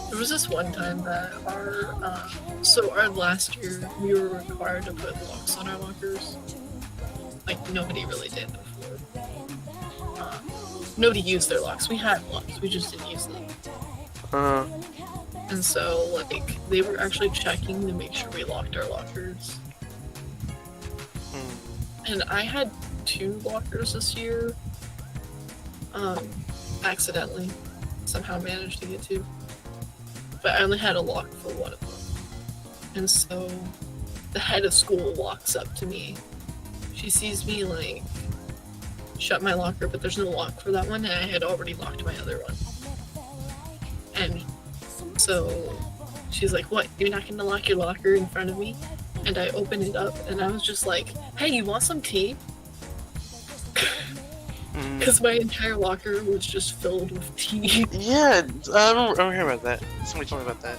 There was this one time that our last year, we were required to put locks on our lockers. Like, nobody really did before. Nobody used their locks. We had locks, we just didn't use them. Uh, And so, like, they were actually checking to make sure we locked our lockers. And I had 2 lockers this year. Accidentally. Somehow managed to get 2. But I only had a lock for one of them. And so, the head of school walks up to me. She sees me, like, shut my locker, but there's no lock for that one, and I had already locked my other one. And so she's like, "What? You're not gonna lock your locker in front of me?" And I opened it up, and I was just like, "Hey, you want some tea?" Because my entire locker was just filled with tea. yeah, I remember hearing about that. Somebody told me about that.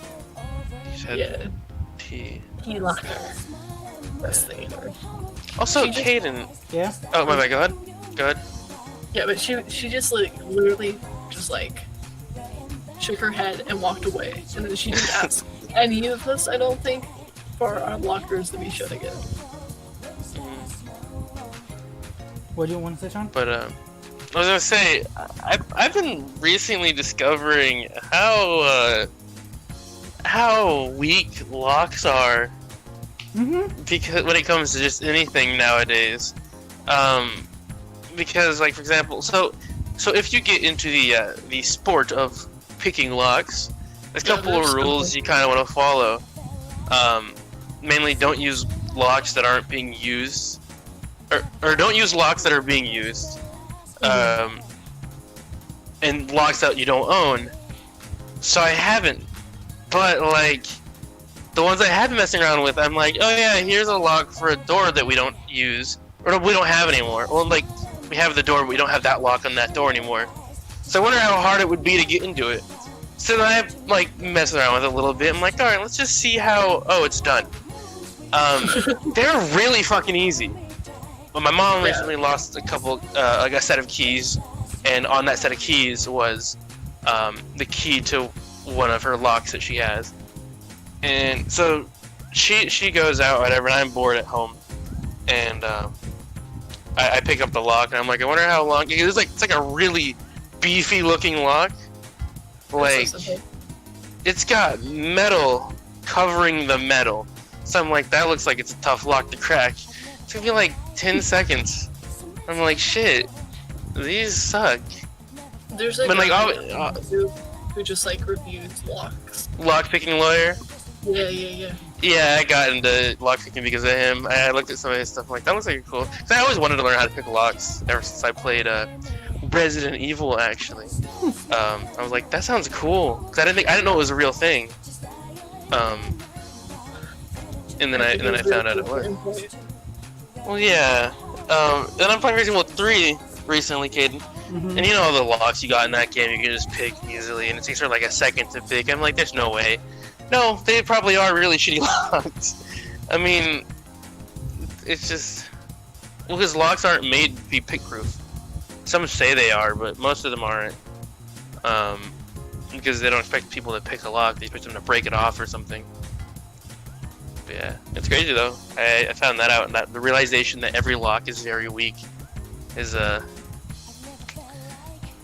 You said Yeah, tea. tea locker. Best thing ever. Also, She just- Caden. Yeah. Oh my bad. Go ahead. Go ahead. Yeah, but she just like literally just like shook her head and walked away, and then she didn't ask any of us, I don't think, for our lockers to be shut again. What do you want to say, Sean? But I was gonna say, I've been recently discovering how weak locks are. Mhm. Because when it comes to just anything nowadays, because like for example, so if you get into the sport of picking locks, there's a Yeah, couple of there's rules something. you kind of want to follow. Mainly, don't use locks that aren't being used, or don't use locks that are being used, and locks that you don't own. So I haven't, but like the ones I have been messing around with, I'm like, oh yeah, here's a lock for a door that we don't use, or we don't have anymore. Well, like we have the door, but we don't have that lock on that door anymore. So I wonder how hard it would be to get into it. So then I like messing around with it a little bit. I'm like, all right, let's just see how. Oh, it's done. They're really fucking easy. But my mom recently lost a couple, like a set of keys, and on that set of keys was the key to one of her locks that she has. And so she goes out, whatever, and I'm bored at home, and I pick up the lock, and I'm like, I wonder how long. It's like a really beefy looking lock. Like, it's got metal covering the metal. So I'm like, that looks like it's a tough lock to crack. It's gonna be like 10 seconds. I'm like, shit, these suck. There's like, But, like, who just like reviews locks. Lockpicking lawyer. Yeah. Yeah, I got into lockpicking because of him. I looked at some of his stuff. I'm like, that looks like cool. Cause I always wanted to learn how to pick locks ever since I played Resident Evil. Actually, I was like, that sounds cool. Cause I didn't know it was a real thing. And then I found out it was. Well, yeah. Then I'm playing Resident Evil 3 recently, Caden. Mhm. And you know all the locks you got in that game, you can just pick easily, and it takes her like a second to pick. I'm like, there's no way. No, they probably are really shitty locks. I mean, it's just... Well, because locks aren't made to be pick-proof. Some say they are, but most of them aren't. because they don't expect people to pick a lock. They expect them to break it off or something. But yeah, it's crazy though. I found that out, and that the realization that every lock is very weak is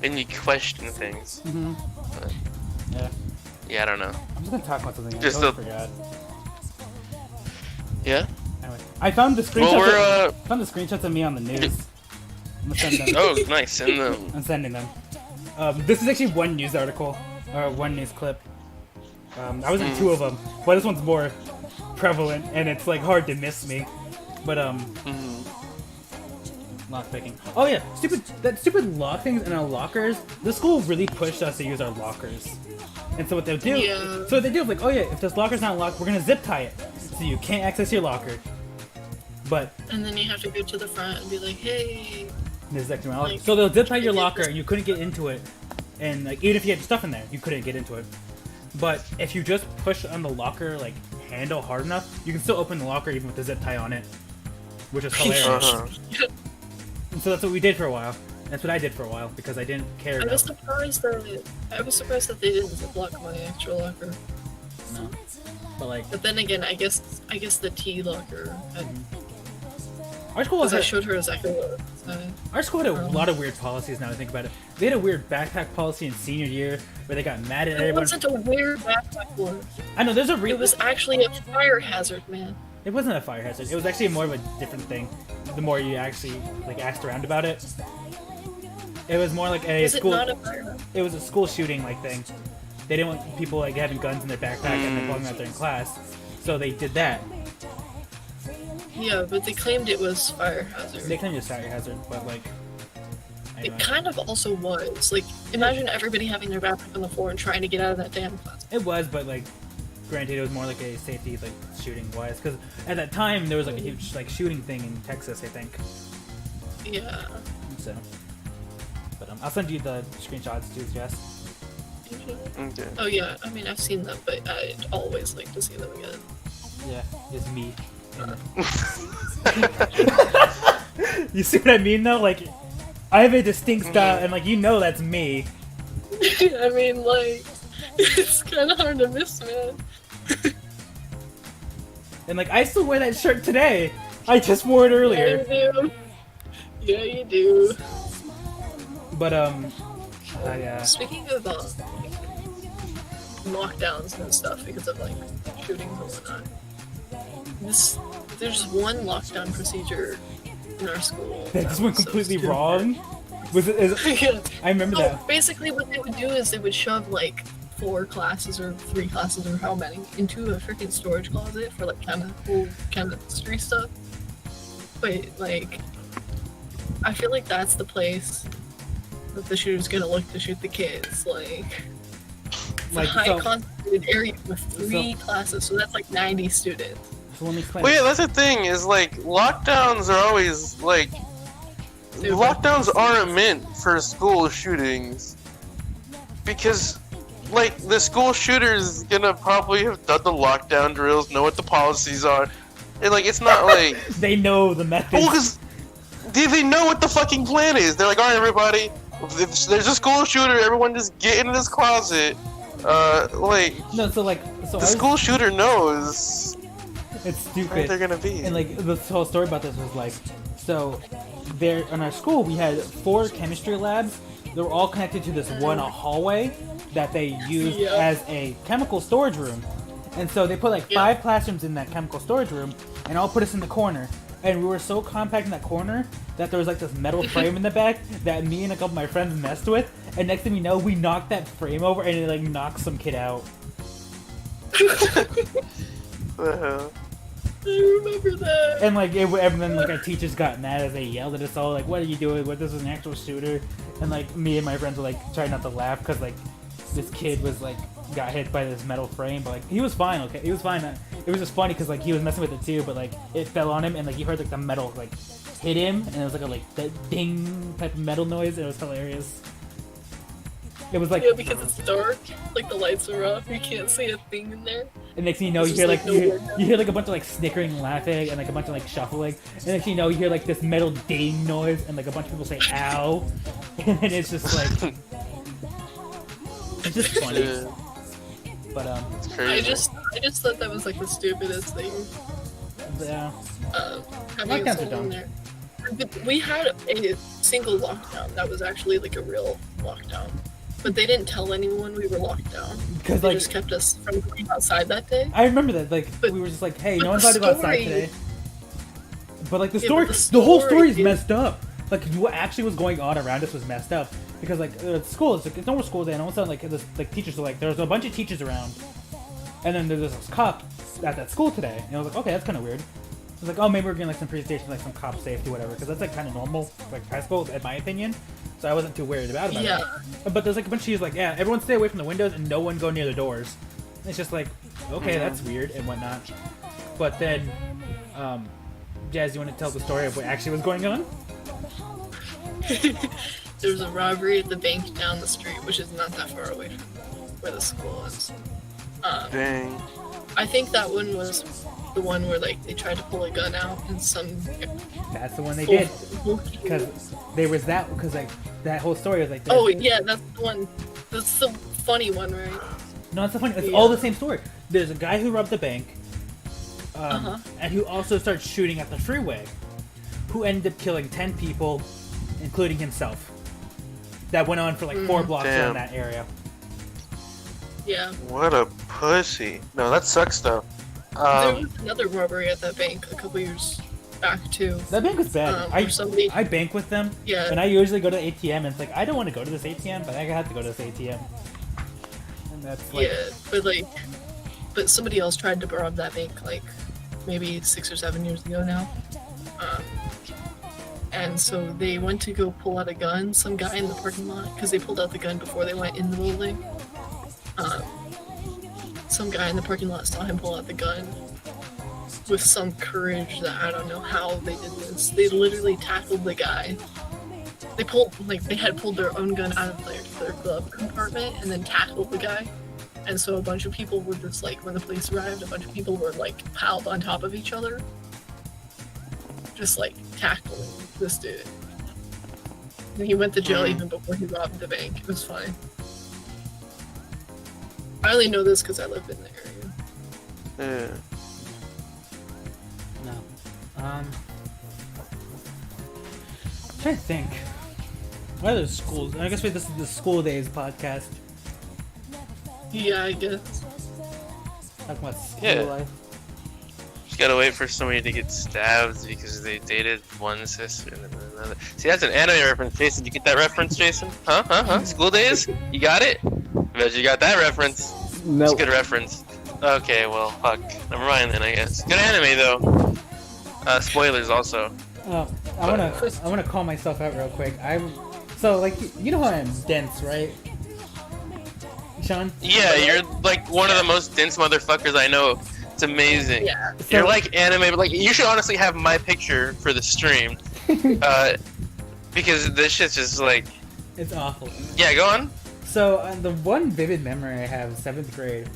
when you question things. Mm-hmm. But, Yeah. I don't know. I'm just gonna talk about something. Just I totally forgot. Yeah. Anyway, I found the screenshots. Well, found the screenshots of me on the news. I'm gonna send them. Oh, nice. Send them. I'm sending them. This is actually one news article, or one news clip. I was in two of them, but this one's more prevalent, and it's like hard to miss me. But lock picking. Oh yeah, stupid lock things in our lockers. The school really pushed us to use our lockers, and so what they'll do, so what they do is like, oh yeah, if this locker's not locked, we're gonna zip tie it, so you can't access your locker. But and then you have to go to the front and be like, hey. This is actually my locker. So they'll zip tie your locker, and you couldn't get into it, and like even if you had stuff in there, you couldn't get into it. But if you just push on the locker like handle hard enough, you can still open the locker even with the zip tie on it, which is hilarious. And so that's what we did for a while. That's what I did for a while because I didn't care. I was surprised that they didn't zip lock my actual locker. No, but then again, I guess the T locker. Our school Because I showed her exactly what. Our school had a lot of weird policies. Now that I think about it, they had a weird backpack policy in senior year where they got mad at It everyone. wasn't a weird backpack one. I know there's a It was actually a fire hazard, man. It wasn't a fire hazard. It was actually more of a different thing. The more you actually like asked around about it, it was more like a school. It not a fire hazard? It was a school shooting like thing. They didn't want people like having guns in their backpack and then walking out there in class, so they did that. Yeah, but they claimed it was fire hazard. They claimed it was fire hazard, but like. It kind of also was. Like, imagine everybody having their backpack on the floor and trying to get out of that damn class. It was, but like, granted, it was more like a safety, like shooting wise, because at that time there was like a huge like shooting thing in Texas, I think. Yeah. So, but I'll send you the screenshots too, Jess. Okay. Oh yeah, I mean I've seen them, but I'd always like to see them again. Yeah, it's me. You see what I mean though? Like, I have a distinct style, and like you know that's me. I mean, like, it's kind of hard to miss, man. And like I still wear that shirt today. I just wore it earlier. Yeah, you do. Yeah, you do. But Speaking of lockdowns and stuff because of like shootings and whatnot, there's one lockdown procedure in our school that just went completely so wrong. Was it? Yeah. I remember that. Basically, what they would do is they would shove like 4 classes or 3 classes or how many into a freaking storage closet for like chemistry stuff. But like, I feel like that's the place that the shooter's gonna look to shoot the kids. Like it's a high concentrated area with 3 classes, so that's like 90 students. So let me explain. Well, yeah, that's the thing. Is like lockdowns are always like lockdowns aren't meant for school shootings because like the school shooter's gonna probably have done the lockdown drills, know what the policies are, and like it's not like they know the methods. Well, because they know what the fucking plan is. They're like, all right, everybody, if there's a school shooter, everyone just get into this closet. The school shooter knows. It's stupid. Where they're gonna be. And like the whole story about this was like, so there in our school we had 4 chemistry labs. They were all connected to this one hallway that they used as a chemical storage room. And so they put like 5 classrooms in that chemical storage room and all put us in the corner. And we were so compact in that corner that there was like this metal frame in the back that me and a couple of my friends messed with. And next thing we know, we knocked that frame over and it like knocked some kid out. I remember that. And like, and then like our teachers got mad as they yelled at us all, like, "What are you doing? What? This is an actual shooter." And like, me and my friends were like trying not to laugh because like this kid was like got hit by this metal frame, but like he was fine. Okay, he was fine. It was just funny because like he was messing with it too, but like it fell on him and like you heard like the metal like hit him, and it was like that ding type of metal noise. And it was hilarious. It was like because it's dark, like the lights are off, you can't see a thing in there. And next thing you know, you hear like you hear like a bunch of like snickering, laughing, and like a bunch of like shuffling. And next thing you know, you hear like this metal ding noise, and like a bunch of people say "ow," and it's just like It's just funny. Yeah, But it's I crazy. just thought that was like the stupidest thing. yeah. Having Lockdowns are someone dumb. there. But we had a single lockdown that was actually like a real lockdown. But they didn't tell anyone we were locked down. Because They like just kept us from going outside that day. I remember that like But- we were just like, hey, but no one's the allowed to go outside story- today. But like the Yeah, story, but the the whole story story is is- messed up. Like what actually was going on around us was messed up because like school, it's no more school day, and all of a sudden like teachers are like, there's a bunch of teachers around, and then there's this cop at that school today, and I was like, okay, that's kind of weird. I was like, oh, maybe we're getting like some presentation, like some cop safety, whatever, because that's like kind of normal, like high school, in my opinion. So I wasn't too worried about it. Yeah. But there's like a bunch of teachers like, yeah, everyone stay away from the windows and no one go near the doors. And it's just like, okay, that's weird and whatnot. But then, Jazz, you want to tell the story of what actually was going on? There was a robbery at the bank down the street, which is not that far away from where the school is. Dang. I think that one was the one where like they tried to pull a gun out and some. That's the one they did. bulky- Because there was that, because like that whole story was like, Oh yeah, that's the one. That's the funny one, right? no, it's the funny. It's Yeah. all the same story. There's a guy who robbed the bank, Uh-huh. and who also started shooting at the freeway, who ended up killing 10 people, including himself. That went on for like 4 blocks Damn. around that area. Yeah. What a pussy. No, that sucks though. There was another robbery at that bank a couple years back too. That bank was bad. Where somebody. I bank with them, Yeah. and I usually go to the ATM, and it's like, I don't want to go to this ATM, but I have to go to this ATM. And that's like, Yeah, but somebody else tried to rob that bank like maybe 6 or 7 years ago now. And so they went to go pull out a gun. Some guy in the parking lot, because they pulled out the gun before they went in the building. Some guy in the parking lot saw him pull out the gun with some courage that I don't know how they did this. They literally tackled the guy. They had pulled their own gun out of their glove compartment and then tackled the guy. And so a bunch of people were just like, when the police arrived, a bunch of people were like piled on top of each other, just like tackling this dude. And he went to jail even before he robbed the bank. It was fine. I only know this because I live in the area. Yeah. no. I'm trying to think. What other schools? I guess this is the school days podcast. Yeah, I guess. Talking about school Yeah. life. Just gotta wait for somebody to get stabbed because they dated one sister and then another. See, that's an anime reference, Jason. Did you get that reference, Jason? Huh? School days? You got it? I bet you got that reference. No. It's a good reference. Okay, well, fuck. Never mind then, I guess. Good anime, though. Spoilers, also. I wanna call myself out real quick. So like you know how I'm dense, right? Sean? Yeah, you're like one of the most dense motherfuckers I know. It's amazing. Yeah. You're like anime, but like you should honestly have my picture for the stream. Because this shit's just like, It's awful. yeah, go on. So the one vivid memory I have is 7th grade.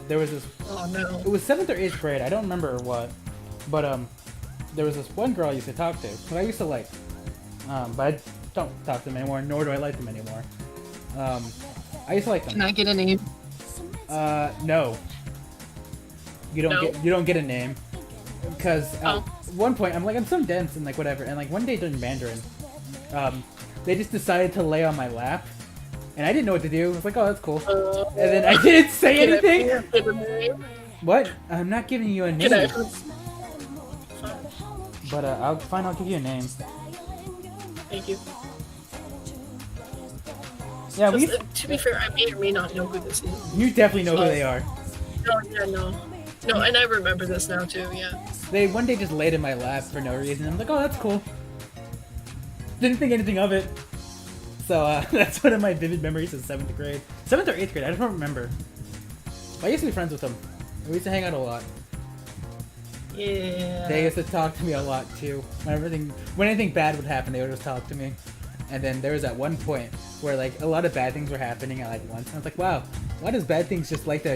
There was this. Oh no. It was 7th or 8th grade. I don't remember what, but there was this one girl I used to talk to. Who I used to like, but I don't talk to them anymore. Nor do I like them anymore. I used to like Can them. I get a name? No. You don't No? get a name because at Oh. one point I'm so dense and like whatever, and like one day during Mandarin, they just decided to lay on my lap, and I didn't know what to do. I was like, oh, that's cool, and then I didn't say Can I anything. get a name? What? I'm not giving you a Can I? name, but I'll give you a name. Thank you. Yeah, To be fair, I may or may not know who this is. you definitely know who they are. No, and I remember this now too. Yeah. They one day just laid in my lap for no reason. I'm like, oh, that's cool. Didn't think anything of it. So that's one of my vivid memories of 7th grade. 7th or 8th grade, I don't remember. I used to be friends with them. We used to hang out a lot. Yeah. They used to talk to me a lot too. When anything bad would happen, they would just talk to me. And then there was at one point where like a lot of bad things were happening at like once. And I was like, wow, why does bad things just like to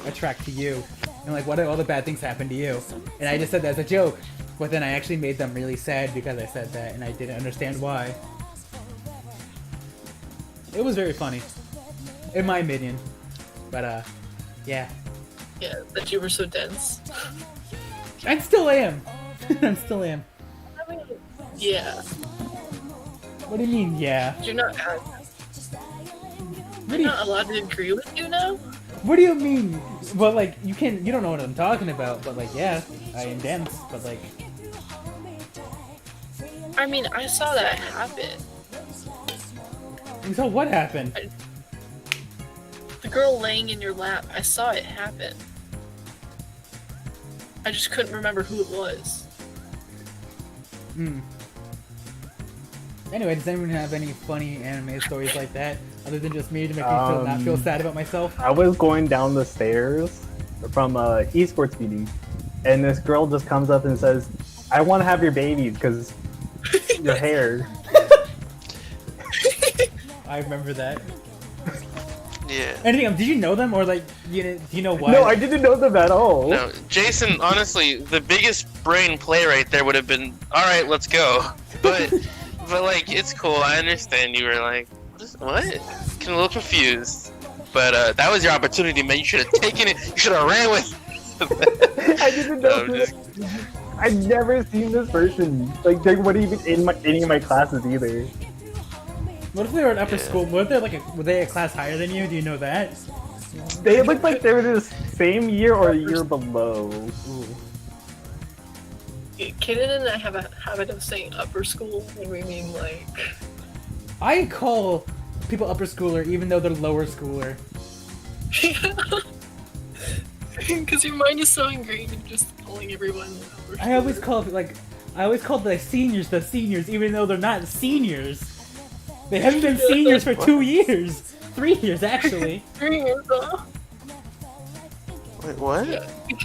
attract to you? And like, why do all the bad things happen to you? And I just said that as a joke, but then I actually made them really sad because I said that, and I didn't understand why. It was very funny. in my opinion. But yeah, Yeah, that you were so dense. I still am. I still am. I mean, yeah. What do you mean? Yeah. You're not. What You're do you, not allowed to agree with you now. what do you mean? Well, like you don't know what I'm talking about. But like, yeah, I am dense. But like, I mean, I saw that happen. and so what happened? The girl laying in your lap. I saw it happen. I just couldn't remember who it was. Hmm. Anyway, does anyone have any funny anime stories like that, other than just me to make me not feel sad about myself? I was going down the stairs from a esports meeting, and this girl just comes up and says, "I want to have your babies because your hair." I remember that. Yeah. Anything? Did you know them, or like, do you know why? No, I didn't know them at all. No, Jason, honestly, the biggest brain play right there would have been, alright, let's go. But like, it's cool, I understand you were like, what? Getting a little confused. But that was your opportunity, man. You should have taken it, you should have ran with it. I didn't know. No, just- I've never seen this person. Like, they weren't even in any of my classes either. What if they were in upper school? What if they're were they a class higher than you? Do you know that? They looked like they were the same year or a year below. Ooh. Kaden and I have a habit of saying upper school when we mean like. I call people upper schooler even though they're lower schooler. Because your mind is so ingrained in just calling everyone upper schooler. I always call the seniors even though they're not seniors. They haven't been seniors for 2 years, 3 years actually. 3 years though. Wait, what? Yeah.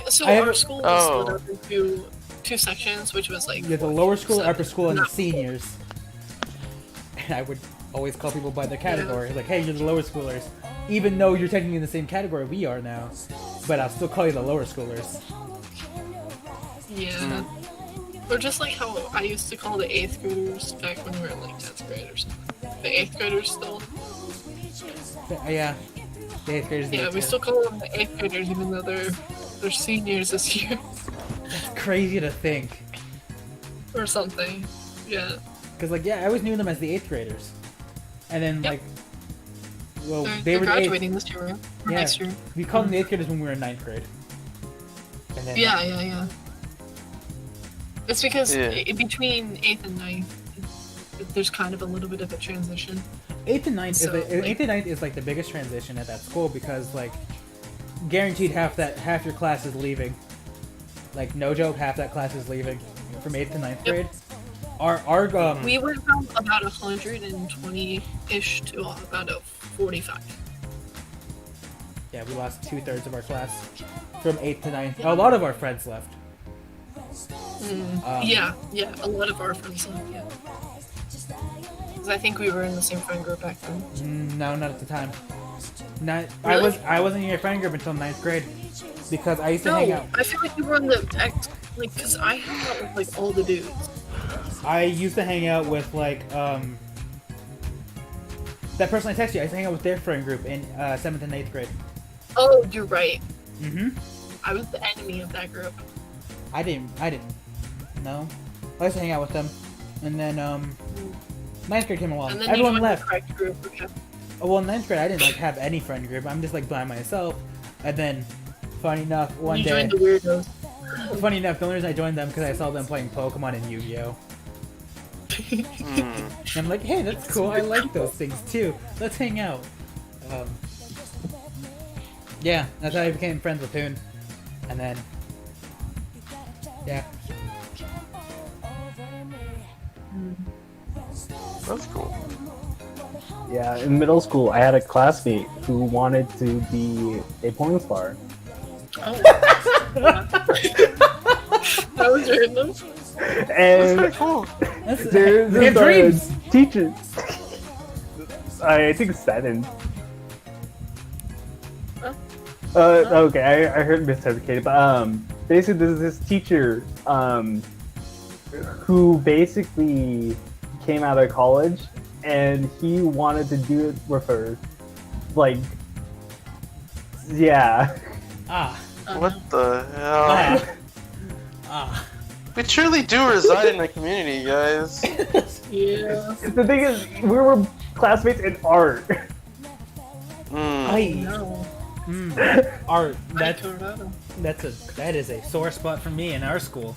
So I our have- school was split up into two sections, which was like. Yeah, the lower school, seven. upper school, and the Not- seniors. And I would always call people by their category, like, hey, you're the lower schoolers, even though you're technically in the same category we are now. But I'll still call you the lower schoolers. Yeah. Or just like how I used to call the 8th graders back when we were in like 10th grade or something. The 8th graders still. Yeah, the 8th graders. Yeah, we still call them the 8th graders even though they're seniors this year. It's crazy to think. Or something. Yeah. Cause like, yeah, I always knew them as the 8th graders, and then Yep. like, well, They're, they were the 8th. graduating this year, or Yeah. next year. We called them the 8th graders when we were in 9th grade. And then, Yeah. It's because Yeah. Between 8th and 9th, there's kind of a little bit of a transition. 8th and 9th So, is like- 8th and 9th is like the biggest transition at that school because like guaranteed half your class is leaving. Like no joke, half that class is leaving from 8th to 9th Yep. grade. Our We went from about 120-ish to about a 45. yeah, we lost 2/3 of our class from 8th to 9th. A lot of our friends left. Yeah, a lot of our friends left, yeah. Because I think we were in the same friend group back then. No, not at the time. Not Really? I wasn't in your friend group until 9th grade because I used to No, hang out. I feel like you were in the because I hung out with like all the dudes. I used to hang out with like that person I texted you. I used to hang out with their friend group in 7th and 8th grade. Oh, you're right. Mm-hmm. I was the enemy of that group. I didn't know. I used to hang out with them, and then 9th grade came along. And then Everyone you joined left. the correct group. Okay. Oh, well, in 9th grade I didn't like have any friend group. I'm just like by myself. And then, funny enough, one You day, joined the weirdos. funny enough, the only reason I joined them because I saw them playing Pokemon and Yu-Gi-Oh. And I'm like, hey, that's cool. I like those things too. Let's hang out. Yeah, that's how I became friends with Hoon. And then, yeah. That's cool. Yeah, in middle school, I had a classmate who wanted to be a porn star. Oh. That was random. And Cool. That's, there's we have this dreams. teacher. I think 7. Oh. Okay, I heard miseducated, but basically there's this teacher who basically came out of college and he wanted to do it with her. like, yeah. Ah. What the hell? Ah. Ah. We truly do reside in a community, guys. Yeah. The thing is, we were classmates in art. Mm. No. Art. I don't know. That is a sore spot for me in our school.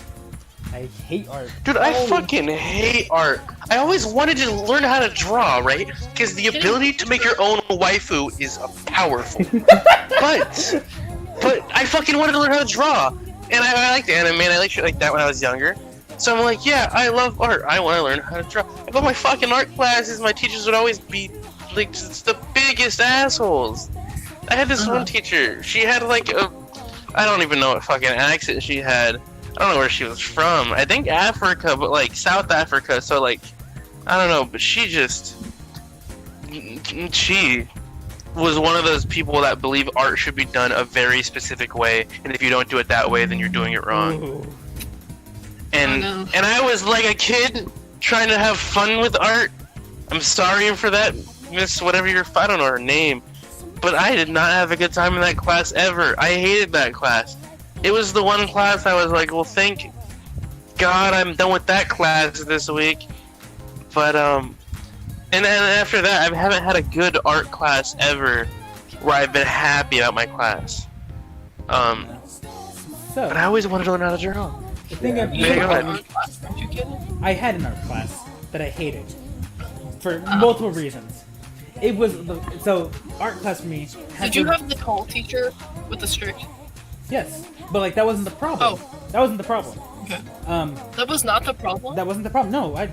I hate art. Dude, I fucking hate art. I always wanted to learn how to draw, right? Because the ability to make your own waifu is powerful. but I fucking wanted to learn how to draw. And I liked anime and I liked shit like that when I was younger. So I'm like, yeah, I love art. I want to learn how to draw. I go to my fucking art classes, my teachers would always be like just the biggest assholes. I had this one teacher. She had like I don't even know what fucking accent she had. I don't know where she was from. I think Africa, but like South Africa. So like, I don't know. But she was one of those people that believe art should be done a very specific way, and if you don't do it that way, then you're doing it wrong. Ooh. And Oh, no. and I was like a kid trying to have fun with art. I'm sorry for that, Miss whatever I don't know her name, but I did not have a good time in that class ever. I hated that class. It was the one class I was like, well, thank God I'm done with that class this week. But and then after that, I haven't had a good art class ever where I've been happy about my class. So But I always wanted to learn how to draw. the thing You Yeah, had go ahead. art class, don't you, kid? I had an art class that I hated for multiple reasons. It was so art class for me. Did you have the tall teacher with the strict? Yes, but like that wasn't the problem. Oh. That wasn't the problem. Okay. Um, That was not the problem? that wasn't the problem. No, I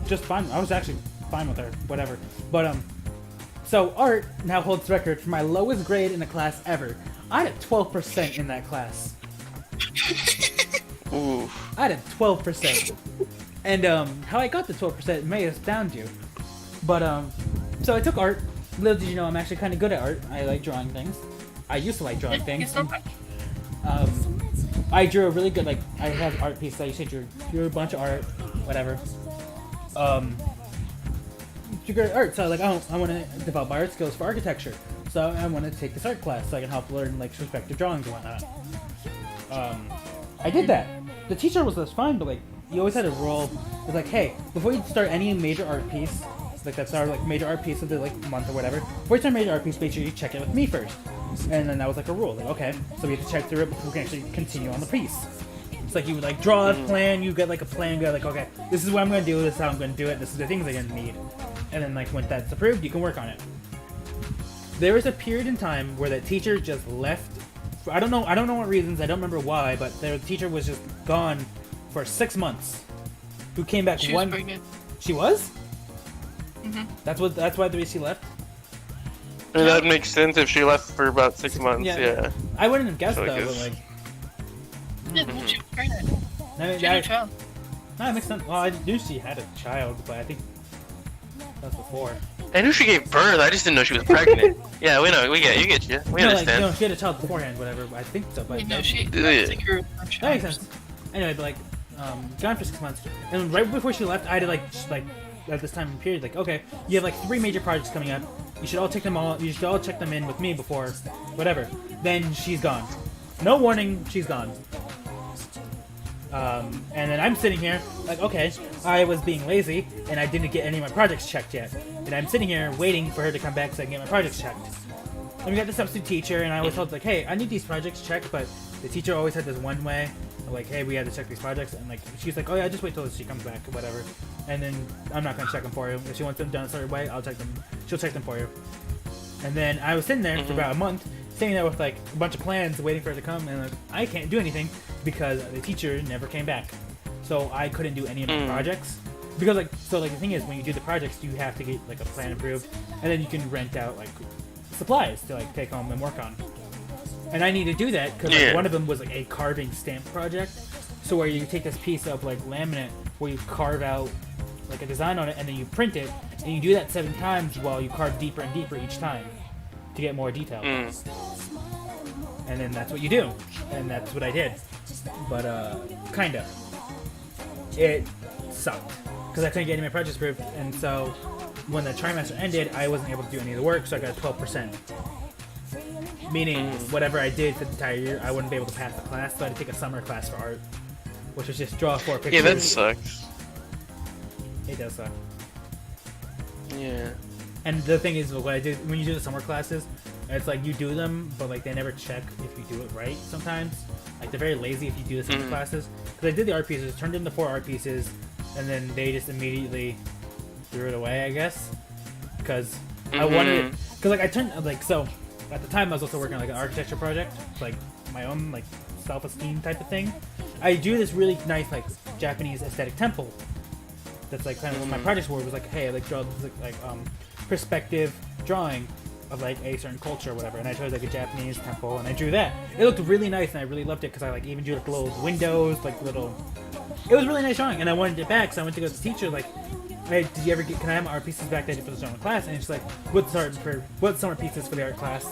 just fine. I was actually fine with her. Whatever. But so art now holds record for my lowest grade in a class ever. I had a 12% in that class. Ooh. I had a 12%. And how I got the 12% may astound you. But so I took art. Little did you know I'm actually kind of good at art. I like drawing things. I used to like drawing things. I drew a really good, like, I have art piece. I used to drew a bunch of art, whatever. Drew good art, so like, oh, I want to develop my art skills for architecture. So I want to take this art class so I can help learn like perspective drawings and whatnot. I did that. The teacher was just fine, but like, you always had a rule. It's like, hey, before you start any major art piece, like that's our like major art piece of the like month or whatever. Before you start a major art piece, make sure you check it with me first. And then that was like a rule. Like, okay, so we have to check through it before we can actually continue on the piece. It's like you would like draw a plan, you get like a plan, you go like, okay, this is what I'm gonna do, this is how I'm gonna do it, this is the things I'm gonna need. And then like when that's approved, you can work on it. There was a period in time where that teacher just left. I don't know what reasons, I don't remember why, but the teacher was just gone for 6 months. Who came back She was pregnant. She was? Mhm. That's why the reason she left? I mean, that makes sense if she left for about 6 months, yeah. I wouldn't have guessed So I though, guess- but like Yeah, she was pregnant. I mean, She had a child. that makes sense. Well, I knew she had a child, but I think that was before. I knew she gave birth, I just didn't know she was pregnant. Yeah, we know, you get you. We No, like, understand. no, she had a child beforehand, whatever. I think so, but Wait, no, she. Yeah. I think her that makes sense. Anyway, but like, gone for 6 months, and right before she left, I had to like, just, like at this time period, like, okay, you have like 3 major projects coming up. You should all check them all. You should all check them in with me before, whatever. Then she's gone. No warning, she's gone. And then I'm sitting here, like, okay, I was being lazy, and I didn't get any of my projects checked yet. And I'm sitting here waiting for her to come back so I can get my projects checked. And we got the substitute teacher, and I was told, like, hey, I need these projects checked, but the teacher always had this one way, like, hey, we had to check these projects, and, like, she's like, oh, yeah, just wait till she comes back, or whatever. And then I'm not going to check them for you. If she wants them done a certain way, I'll check them. She'll check them for you. And then I was sitting there for about a month, sitting there with, like, a bunch of plans, waiting for her to come, and, like, I can't do anything because the teacher never came back. So I couldn't do any of my projects. Because, like, so, like, the thing is, when you do the projects, you have to get, like, a plan approved, and then you can rent out, like, supplies to, like, take home and work on. And I need to do that because like, one of them was, like, a carving stamp project. So where you take this piece of, like, laminate where you carve out, like, a design on it, and then you print it, and you do that 7 times while you carve deeper and deeper each time to get more detail. And then that's what you do. And that's what I did. But, kinda. It sucked. Because I couldn't get any of my projects approved, and so when the trimester ended, I wasn't able to do any of the work, so I got 12%. Meaning, whatever I did for the entire year, I wouldn't be able to pass the class, so I had to take a summer class for art, which was just draw 4 pictures. Yeah, that sucks. It does suck. Yeah. And the thing is, what I did when you do the summer classes, it's like you do them, but like they never check if you do it right. Sometimes, like they're very lazy if you do the summer classes. Because I did the art pieces, turned into 4 art pieces, and then they just immediately threw it away, I guess. Because I wanted it. Because like I turned like so. At the time, I was also working on like an architecture project, like my own like self-esteem type of thing. I drew this really nice like Japanese aesthetic temple. That's like kind of what my project word was like. Hey, I like draw this, like perspective drawing of like a certain culture or whatever. And I chose like a Japanese temple, and I drew that. It looked really nice, and I really loved it because I like even drew like little windows, like little. It was really nice drawing, and I wanted it back, so I went to go to the teacher like. Hey, did you ever get? Can I have my art pieces back that I did for the summer class? And she's like, "What's summer pieces for the art class?"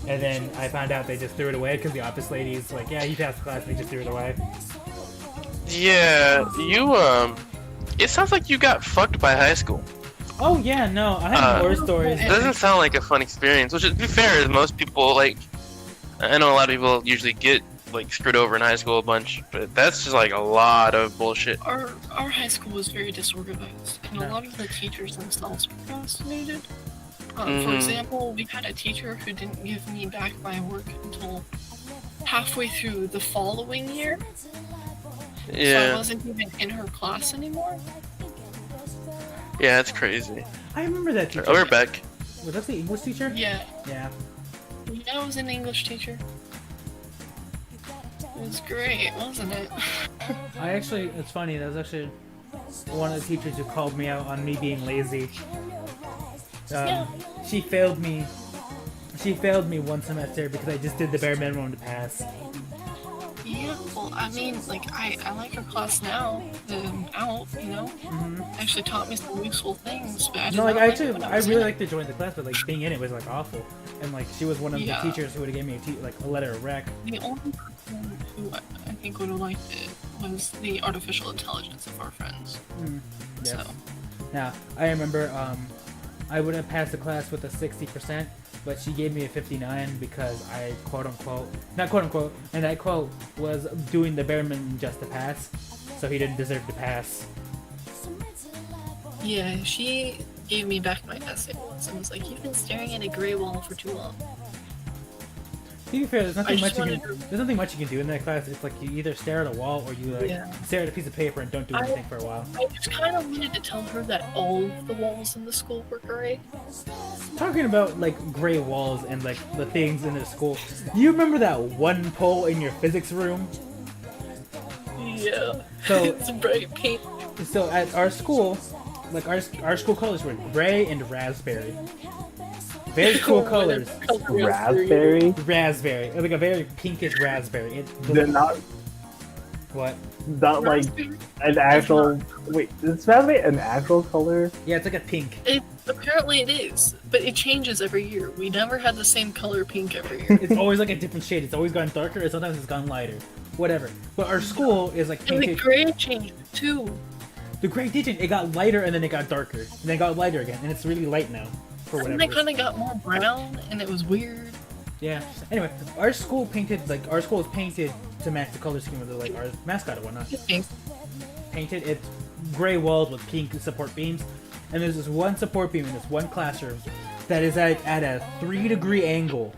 And then I found out they just threw it away because the office lady's like, "Yeah, you passed the class," and they just threw it away. Yeah, you it sounds like you got fucked by high school. Oh yeah, no, I have horror stories. It doesn't sound like a fun experience. Which, to be fair, is most people like. I know a lot of people usually get like screwed over in high school a bunch, but that's just like a lot of bullshit. Our high school was very disorganized, and a lot of the teachers themselves procrastinated. For example, we had a teacher who didn't give me back my work until halfway through the following year. Yeah. So I wasn't even in her class anymore. Yeah, that's crazy. I remember that teacher. Oh, we're back. Was that the English teacher? Yeah. Yeah. Yeah, I was an English teacher. It was great, wasn't it? It's funny, that was actually one of the teachers who called me out on me being lazy. Yeah. She failed me one semester because I just did the bare minimum to pass. Yeah, well, I mean, like, I like her class now, out, you know? Actually taught me some useful things, but I did not like it when I was really in it. liked to join the class, but like being in it was like awful. And like she was one of the teachers who would have given me a letter of rec. The only person who I think would have liked it was the artificial intelligence of our friends. Yes. So. Now, I remember I would have passed the class with a 60%, but she gave me a 59 because I not quote unquote, and that quote was doing the bare minimum just to pass, so he didn't deserve to pass. Yeah, she gave me back my essay once and was like, "You've been staring at a gray wall for too long." To be fair, there's nothing much you wanted can do in that class. It's like you either stare at a wall or you stare at a piece of paper and don't do anything for a while. I just kind of wanted to tell her that all of the walls in the school were gray. Talking about like gray walls and like the things in the school, you remember that one pole in your physics room? Yeah. So it's bright pink. So at our school, like our school colors were gray and raspberry. Very cool colors. Raspberry? Raspberry. Like a very pinkish raspberry. They're not. What? Not like an actual. Wait, is raspberry an actual color? Yeah, it's like a pink. Apparently it is, but it changes every year. We never had the same color pink every year. It's always like a different shade. It's always gone darker, and sometimes it's gone lighter. Whatever. But our school is like And pinkish. the gray changed too. The gray didn't. It got lighter and then it got darker. And then it got lighter again. And it's really light now. For And whatever. they kind of got more brown, and it was weird. Yeah. Anyway, our school is painted to match the color scheme of the like our mascot and whatnot. Pink. Painted. It's gray walls with pink support beams. And there's this one support beam in this one classroom that is at a 3-degree angle.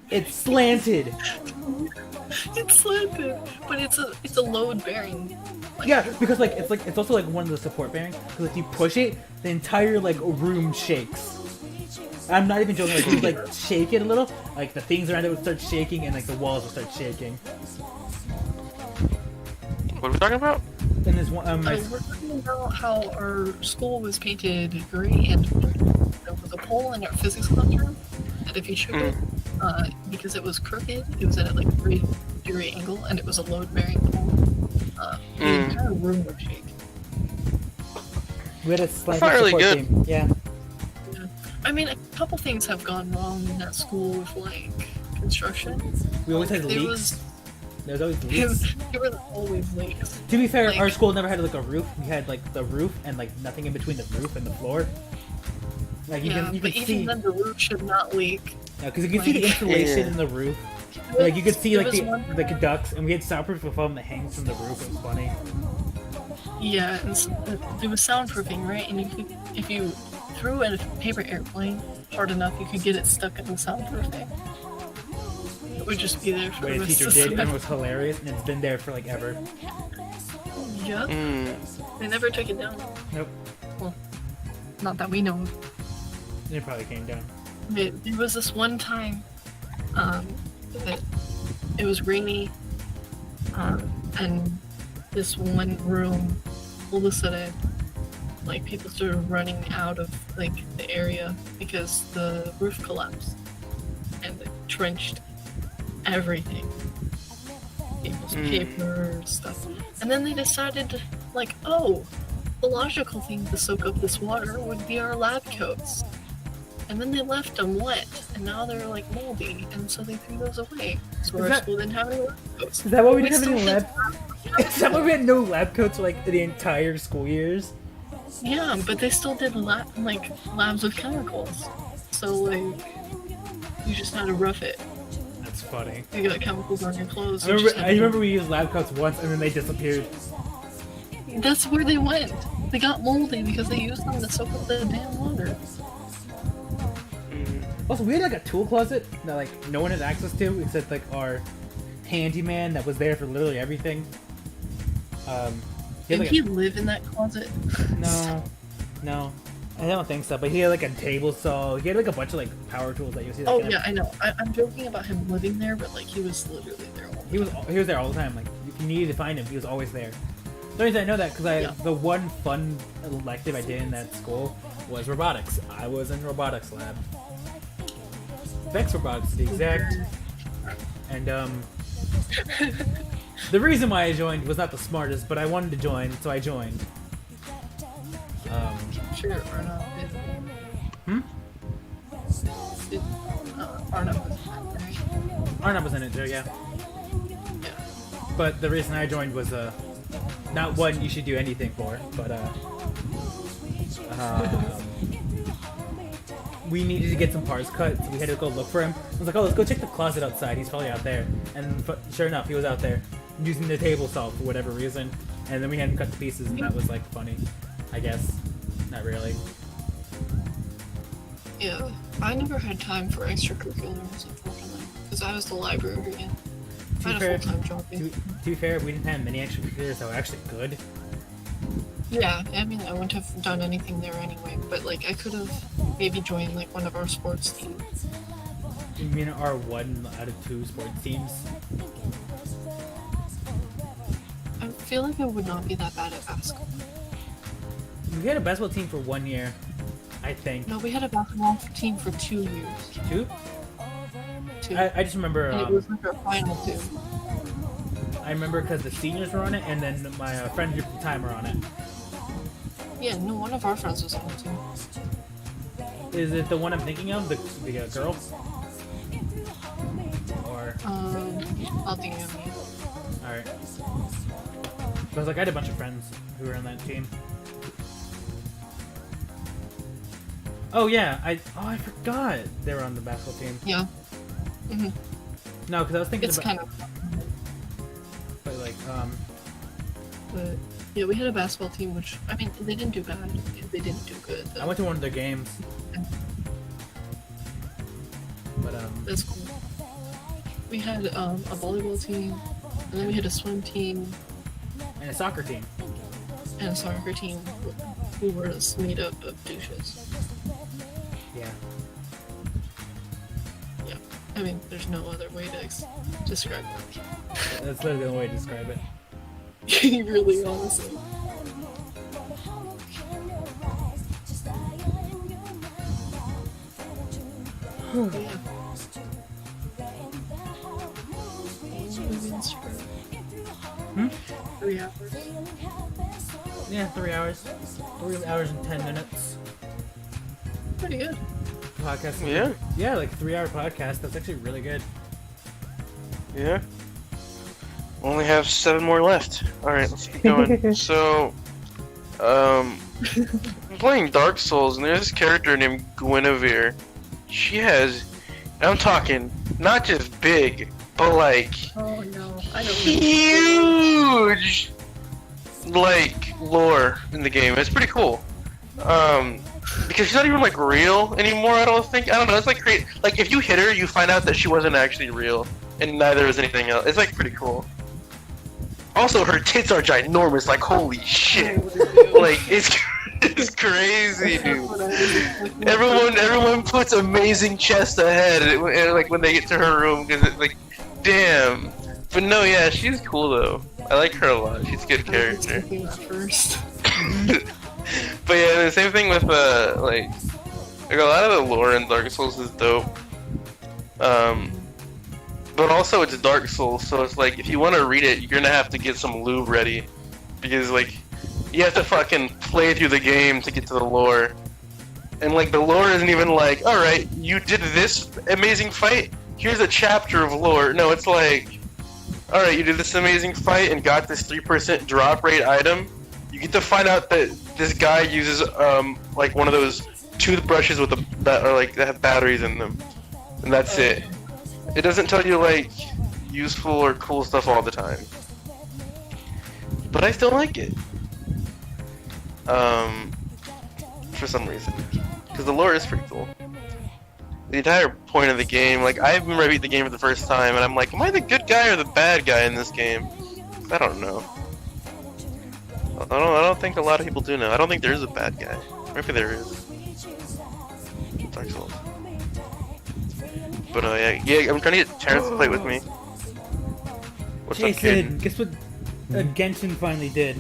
It's slanted. It's slanted, but it's a load bearing. Yeah, because like it's also like one of the support bearings. Because if you push it, the entire like room shakes. I'm not even joking. Like if you like shake it a little, like the things around it would start shaking, and like the walls would start shaking. What are we talking about? And this one, We're talking about how our school was painted gray and blue. There was a pole in our physics classroom that if you shook it, because it was crooked, it was at a like 3-degree angle, and it was a load-bearing pole. The entire room would shake. we had a slanted not really support good. beam. Yeah. I mean, a couple things have gone wrong in that school with like construction. We always had There leaks. was There was always leaks. There were always leaks. To be fair, Like- our school never had like a roof. We had like the roof and like nothing in between the roof and the floor. Like you Yeah, can but see, even then the roof should not leak. because you can see the like- insulation Yeah. in the roof. Like you could see There like was the one- like ducts, and we had soundproof foam that hangs from the roof. It was funny. Yeah, and it was soundproofing, right? And if you threw a paper airplane hard enough, you could get it stuck in the soundproofing. It would just be there for What the a rest teacher of the did, and it semester. was hilarious, and it's been there for like ever. Yeah, Mm. they never took it down. Nope, Not that we know of. it probably came down. There was this one time that it was rainy, and this one room, all of a sudden, like people started running out of like the area because the roof collapsed and it trenched everything. People's paper, stuff. And then they decided, like, oh, the logical thing to soak up this water would be our lab coats. And then they left them wet, and now they're like moldy, and so they threw those away. So Is our that- school didn't have any lab coats. Is that why we We didn't have any still lab? Is that why we had no lab coats for like the entire school years? Yeah, but they still did labs with chemicals. So like, you just had to rough it. That's funny. You got chemicals on your clothes. I you just remember, had I to- remember we used lab coats once, and then they disappeared. That's where they went. They got moldy because they used them to soak up the damn water. Also, we had like a tool closet that like no one had access to except like our handyman that was there for literally everything. He had, Did like, he live in that closet? no, I don't think so. But he had like a table saw. He had like a bunch of like power tools that you see. Like, Oh in a- yeah, I know. I'm joking about him living there, but like he was literally there all the time. He was there all the time. Like if you needed to find him, he was always there. The reason I know that because Yeah. the one fun elective I did in that school was robotics. I was in robotics lab. Vex robotics to be exact. And the reason why I joined was not the smartest, but I wanted to join, so I joined. Sure, Arnav did. Hmm? Did, Arnav was right? Arnav was in it too, yeah. Yeah. But the reason I joined was not one you should do anything for, but we needed to get some parts cut, so we had to go look for him. I was like, oh, let's go check the closet outside. He's probably out there. And sure enough, he was out there using the table saw for whatever reason. And then we had him cut the pieces, and that was like funny, I guess. Not really. Yeah. I never had time for extracurriculars, unfortunately, because I was the librarian. I had a fair- full-time job. To be fair, we didn't have many extracurriculars that were actually good. Yeah, I mean, I wouldn't have done anything there anyway, but like, I could have maybe joined like one of our sports teams. You mean our 1 out of 2 sports teams? I feel like I would not be that bad at basketball. We had a basketball team for 1 year, I think. No, we had a basketball team for 2 years. 2? Two. I just remember. And it was like our final two. I remember because the seniors were on it, and then my friend group at the time were on it. Yeah, no, one of our friends was on it too. Is it the one I'm thinking of, the girl? Or I'll DM you. all right. I was like, I had a bunch of friends who were on that team. Oh yeah, I forgot they were on the basketball team. Yeah. hmm No, because I was thinking It's about, kind of. but like, But yeah, we had a basketball team, which I mean, they didn't do bad. They didn't do good. I went to one of their games. But That's cool. We had a volleyball team, and then we had a swim team and a soccer team. and a soccer team who were made up of douches. Yeah. Yeah, I mean, there's no other way to describe that. That's literally the only way to describe it. Really, honestly. Yeah. Hmm? 3 hours. Yeah, 3 hours. 3 hours and 10 minutes. Pretty good. Podcast. Yeah. Yeah, like 3 hour podcast. That's actually really good. Yeah. Only have 7 more left. Alright, let's keep going. So, I'm playing Dark Souls, and there's this character named Guinevere. She has, I'm talking, not just big, but like, Oh no, I don't huge, like, lore in the game. It's pretty cool. Because she's not even like real anymore. I don't think. I don't know. It's like like if you hit her, you find out that she wasn't actually real, and neither is anything else. It's like pretty cool. Also, her tits are ginormous. Like holy shit! Like it's crazy, dude. Everyone puts amazing chest ahead, like when they get to her room, because it's like, damn. But no, yeah, she's cool though. I like her a lot. She's a good character. First. But yeah, the same thing with like a lot of the lore in Dark Souls is dope. But also it's Dark Souls, so it's like if you want to read it, you're gonna have to get some lube ready, because like you have to fucking play through the game to get to the lore. And like the lore isn't even like, all right, you did this amazing fight. Here's a chapter of lore. No, it's like, all right, you did this amazing fight and got this 3% drop rate item. You get to find out that this guy uses like one of those toothbrushes with that have batteries in them, and that's it. It doesn't tell you like useful or cool stuff all the time, but I still like it. For some reason, because the lore is pretty cool. The entire point of the game, like I remember I beat the game for the first time, and I'm like, am I the good guy or the bad guy in this game? I don't know. I don't think a lot of people do know. I don't think there is a bad guy. Maybe there is. Dark Souls. But yeah, I'm trying to get Terrence to play with me. What's up, Jason, kid? guess what Genshin finally did?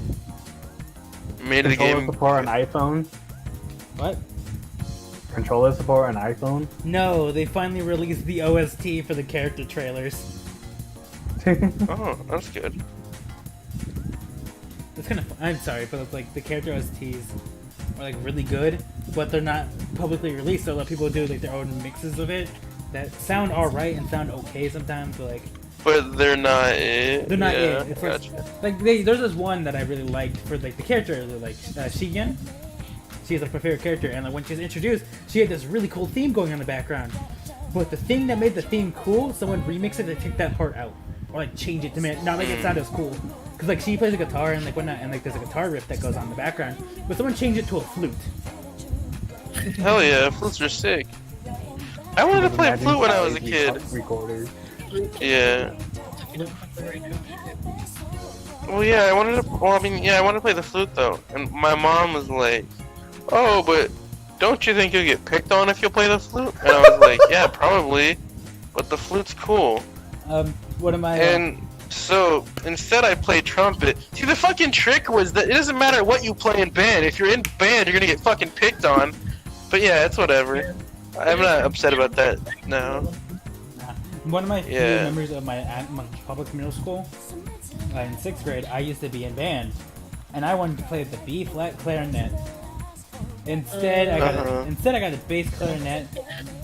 Made the Controller game. support on iPhone. What? Controller support on iPhone. No, they finally released the OST for the character trailers. Oh, that's good. It's kind of. I'm sorry, but it's like the character OSTs are like really good, but they're not publicly released. So a lot of people do like their own mixes of it that sound alright and sound okay sometimes, but like. But they're not it. They're not yeah, it. It's gotcha. like there's this one that I really liked for like the character, like Shigen. She's like my favorite character, and like when she was introduced, she had this really cool theme going on in the background. But the thing that made the theme cool, someone remixed it to take that part out, or like change it to not make it sound as cool. Cause like she plays a guitar and like whatnot, and like there's a guitar riff that goes on in the background, but someone changed it to a flute. Hell yeah, flutes are sick. I wanted to play a flute when I was a kid. Recorder. Yeah. Well, yeah, I wanted to. Well, I mean, yeah, I wanted to play the flute though, and my mom was like, "Oh, but don't you think you'll get picked on if you play the flute?" And I was like, "Yeah, probably, but the flute's cool." What am I? And so instead, I played trumpet. See, the fucking trick was that it doesn't matter what you play in band. If you're in band, you're gonna get fucking picked on. But yeah, it's whatever. I'm not upset about that now. One of my favorite memories of my public middle school, in 6th grade, I used to be in band, and I wanted to play the B flat clarinet. Instead, I got a bass clarinet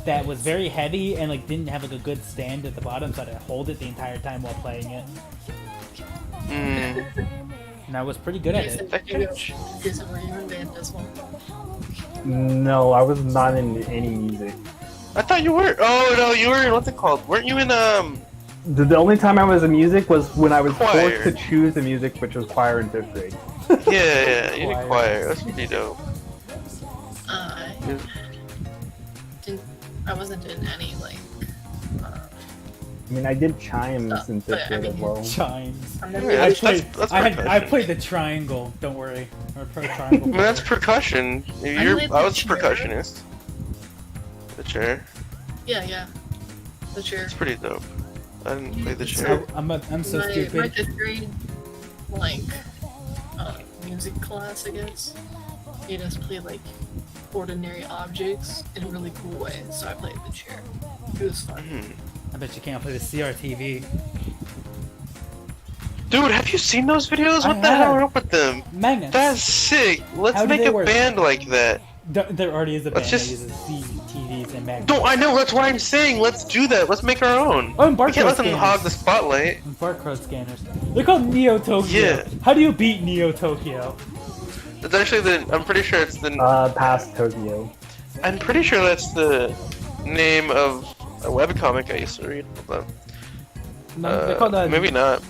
that was very heavy and like didn't have like a good stand at the bottom, so I had to hold it the entire time while playing it. And I was pretty good at it. Jason, were you in band as well? No, I was not in any music. I thought you were. Oh no, you were. What's it called? Weren't you in The only time I was in music was when I was choir. forced to choose the music, which was choir in 5th grade. Yeah, you did choir. That's pretty dope. I wasn't in any like. I mean, I did chimes in 5th grade as well. Chimes. Yeah, that's I played the triangle. Don't worry. Or triangle. I mean, that's percussion. I was a percussionist. The chair. Yeah. The chair. It's pretty dope. I didn't play the chair. I'm so stupid. My 5th grade, like, music class, I guess. Made us play like ordinary objects in a really cool way. So I played the chair. It was fun. I bet you can't play the CRTV. Dude, have you seen those videos? What the hell are up with them? Magnets. That's sick. Let's How do make they a work? band like that. There already is a band Let's just- that uses CTVs Beats and Mag. No, I know. That's why I'm saying let's do that. Let's make our own. Oh, and We can't barcode let them scanners. hog the spotlight. And barcode scanners. They're called Neo Tokyo. Yeah. How do you beat Neo Tokyo? It's actually the. I'm pretty sure it's the. Past Tokyo. I'm pretty sure that's the name of a webcomic I used to read. Hold on. No, they're called Maybe not.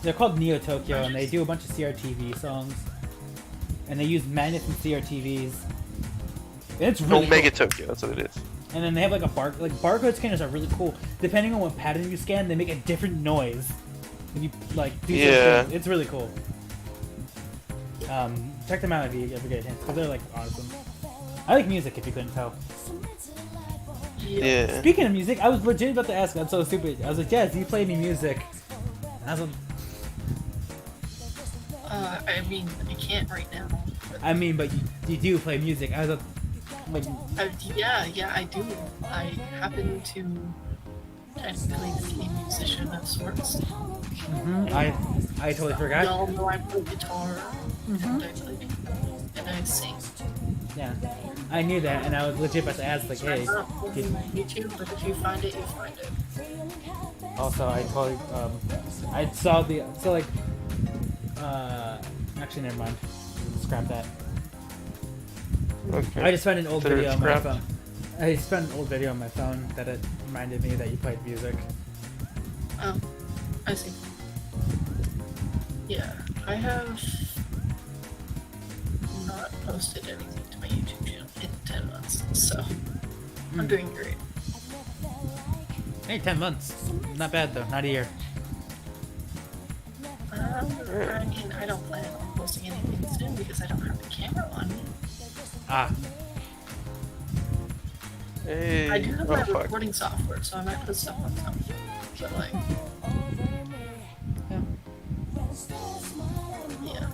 They're called Neo Tokyo, and they do a bunch of CRTV songs. And they use magnets and CRTVs. And it's really Mega cool. Tokyo. That's what it is. And then they have like barcode scanners are really cool. Depending on what pattern you scan, they make a different noise. When you like do Yeah. something, it's really cool. Check them out if you ever get a chance, because they're like awesome. I like music, if you couldn't tell. Yeah. Speaking of music, I was legit about to ask. I'm so stupid. I was like, "Jazz, do you play any music?" And I was like, I mean, I can't right now. I mean, but you do play music. I was like, Yeah, I do. I happen to technically be a musician of sorts. I totally forgot. Y'all know I play guitar, and I play, and I sing. Yeah, I knew that, and I was legit about to ask, like, hey. I'm not on YouTube, but if you find it, you find it. Also, I totally, I saw actually, never mind. Scrap that. Okay. I just found an old Consider it video on my scrapped. phone. I just found an old video on my phone that it reminded me that you played music. Oh, I see. Yeah, I have not posted anything to my YouTube channel in 10 months, so I'm doing great. Hey, 10 months. Not bad, though. Not a year. I mean, I don't plan on posting anything soon because I don't have the camera on me. Ah. Hey. I do have Oh, my fuck. recording software, so I might put stuff on something. But like, yeah.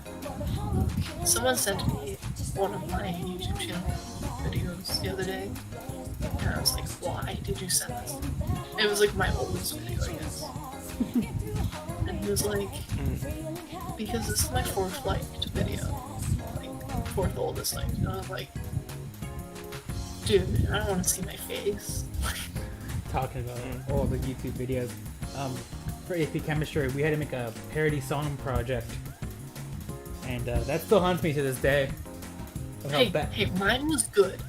Someone sent me one of my YouTube channel videos the other day, and I was like, "Why did you send this?" It was like my oldest video, I guess. And he was like, "Because this is my 4th liked video, like 4th oldest liked." And I was like, "Dude, I don't want to see my face." Talking about all the YouTube videos. For AP Chemistry, we had to make a parody song project. And that still haunts me to this day. Of how Hey, mine was good.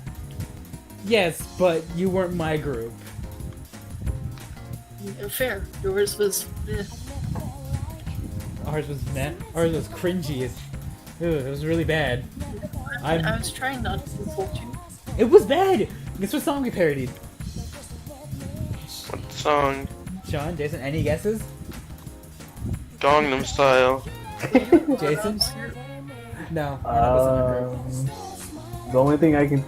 Yes, but you weren't my group. Fair. Yours was. Ours was meh. Ours was cringy. Ew, it was really bad. I was trying not to insult you. It was bad! Guess what song we parodied? What song? Sean, Jason, any guesses? Gangnam Style. Jason? No. you're not listening to group. The only thing I can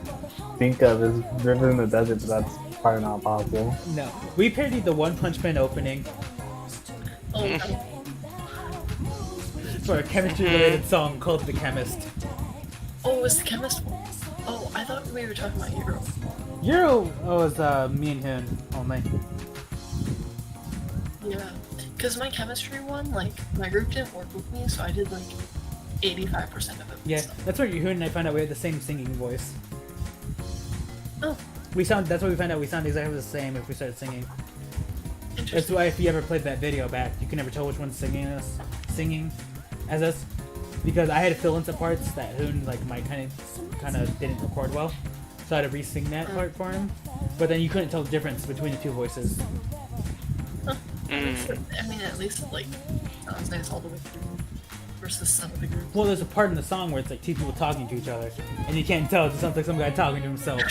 think of is River in the Desert, but that's probably not possible. No. We parodied the One Punch Man opening Oh, no. for a chemistry-related song called The Chemist. Oh, it was the chemist one. Oh, I thought we were talking about Euro. Euro was me and him only. Yeah. Because my chemistry one, like, my group didn't work with me, so I did, like, 85% of it. Yeah, myself. that's where Yehun and I found out we had the same singing voice. Oh, That's why we found out we sound exactly the same if we started singing. That's interesting. why if you ever played that video back, you can never tell which one's singing as us. Because I had to fill in some parts that Hoon like might kind of didn't record well, so I had to re-sing that part for him. But then you couldn't tell the difference between the two voices. I mean, at least it, like, sounds nice all the way through versus some of the groups. Well, there's a part in the song where it's like two people talking to each other, and you can't tell. It sounds like some guy talking to himself.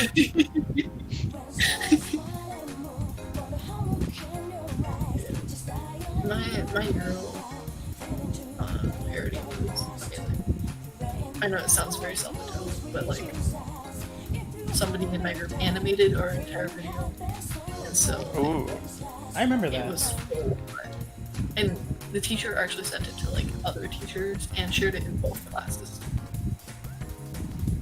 My Euro parody was amazing. I know it sounds very self-indulgent, but like somebody in my group animated our entire video, and so Ooh. I remember it that. was full. And the teacher actually sent it to like other teachers and shared it in both classes.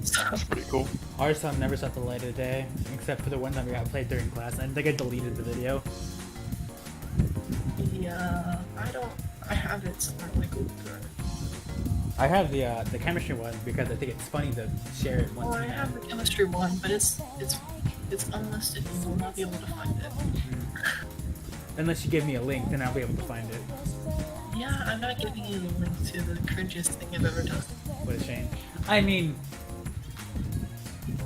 So That's pretty cool. Our song never saw the light of day, except for the one that we got played during class. I think I deleted the video. yeah, I have it somewhere on my Google Drive. I have the chemistry one because I think it's funny to share it Well, once. I have the chemistry one, but it's It's unlisted. You will not be able to find it. Unless you give me a link, then I'll be able to find it. Yeah, I'm not giving you the link to the cringiest thing I've ever done. What a shame. I mean,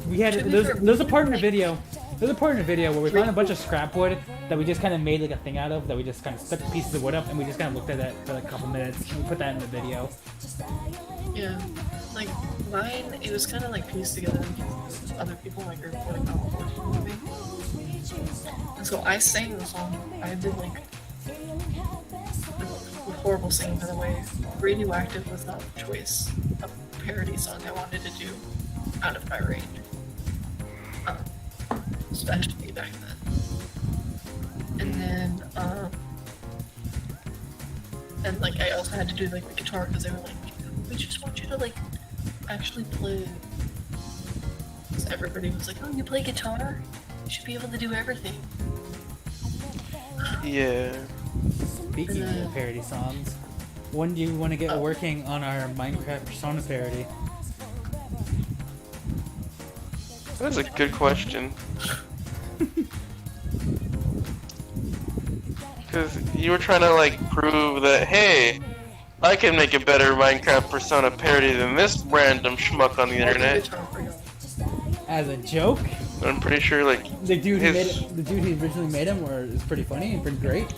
we had To be fair, there's a part in the video. There's a part in the video where we found a bunch of scrap wood that we just kind of made like a thing out of. That we just kind of stuck pieces of wood up and we just kind of looked at that for like a couple minutes. We put that in the video. Yeah, like mine, it was kind of like pieced together because other people like recording the whole movie. And so I sang the song. I did like a horrible singing, by the way. Radioactive was not a choice of parody song I wanted to do out of my range. Especially back then. And then, and like I also had to do like the guitar because they were like, we just want you to like actually play. So everybody was like, oh, you play guitar? You should be able to do everything. Yeah. Speaking of parody songs, when do you want to get working on our Minecraft Persona parody? That's a good question. Because you were trying to like prove that, hey, I can make a better Minecraft Persona parody than this random schmuck on the internet. As a joke? I'm pretty sure like The dude who originally made him is pretty funny and pretty great.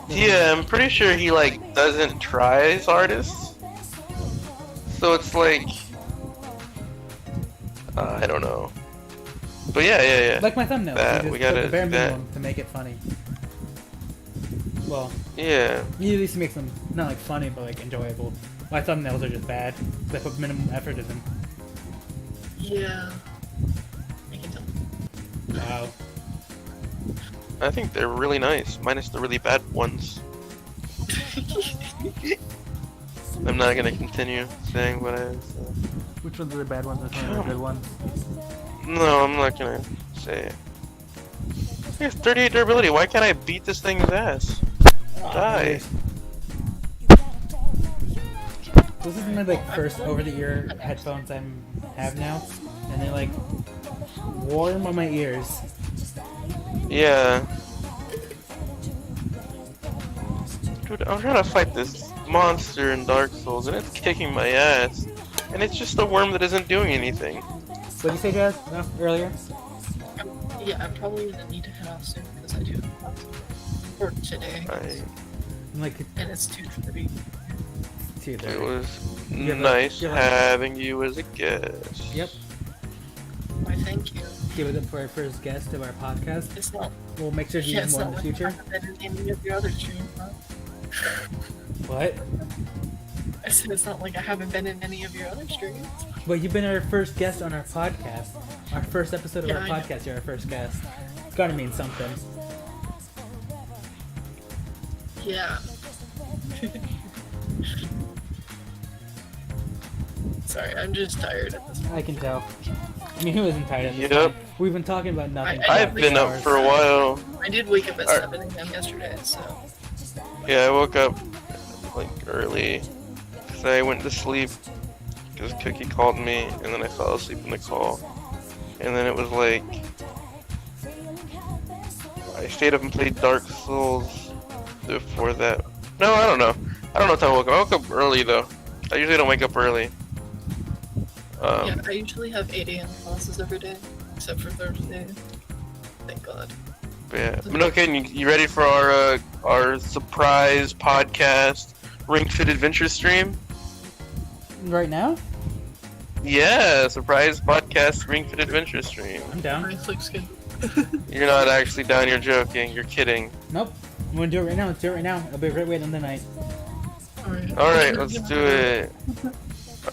yeah, I'm pretty sure he like doesn't try as artists. So it's like I don't know. But yeah. Like my thumbnail. That, we we just gotta put the bare do that. minimum to make it funny. Well, Yeah. you at least make them not like funny, but like enjoyable. My thumbnails are just bad. 'Cause I put minimum effort in them. Yeah. I can tell. Wow. I think they're really nice, minus the really bad ones. I'm not gonna continue saying what I Which ones are the bad ones? Which ones are the good ones? No, I'm not gonna say it. It has 38 durability, why can't I beat this thing's ass? Die. This is my like first over-the-ear headphones I have now, and they're like warm on my ears. Yeah. Dude, I'm trying to fight this monster in Dark Souls, and it's kicking my ass. And it's just a worm that isn't doing anything. What did you say, Jazz? No, earlier? Yeah, I'm probably gonna need to head off soon because I do have work today. I'm like, And it's 2:30. It was Yeah, but- nice yeah. having you as a guest. yep. Why, thank you. Give it up for our first guest of our podcast. It's not. We'll make sure to Yeah, use it's more in not the like future. I haven't been in any of your other streams, huh? What? I said it's not like I haven't been in any of your other streams. Well, you've been our first guest on our podcast. Our first episode of Yeah, our I know. podcast, you're our first guest. It's gotta mean something. Yeah. Sorry, I'm just tired at this point. I can tell. I mean, who isn't tired of this? Yep. time? We've been talking about nothing. I- I've been up for a while. I did wake up at Alright. 7 a.m. yesterday, so. Yeah, I woke up like early because I went to sleep because Cookie called me, and then I fell asleep in the call. And then it was like I stayed up and played Dark Souls before that. No, I don't know. I don't know what time I woke up. I woke up early though. I usually don't wake up early. Yeah, I usually have 8 a.m. classes every day, except for Thursday. Thank God. But yeah. But okay, you ready for our surprise podcast Ring Fit Adventure stream? Right now? Yeah, surprise podcast Ring Fit Adventure stream. I'm down. Alright, looks good. You're not actually down, you're joking, you're kidding. Nope. I'm gonna do it right now. Let's do it right now. I'll be right with them tonight. Alright. Alright, let's do it.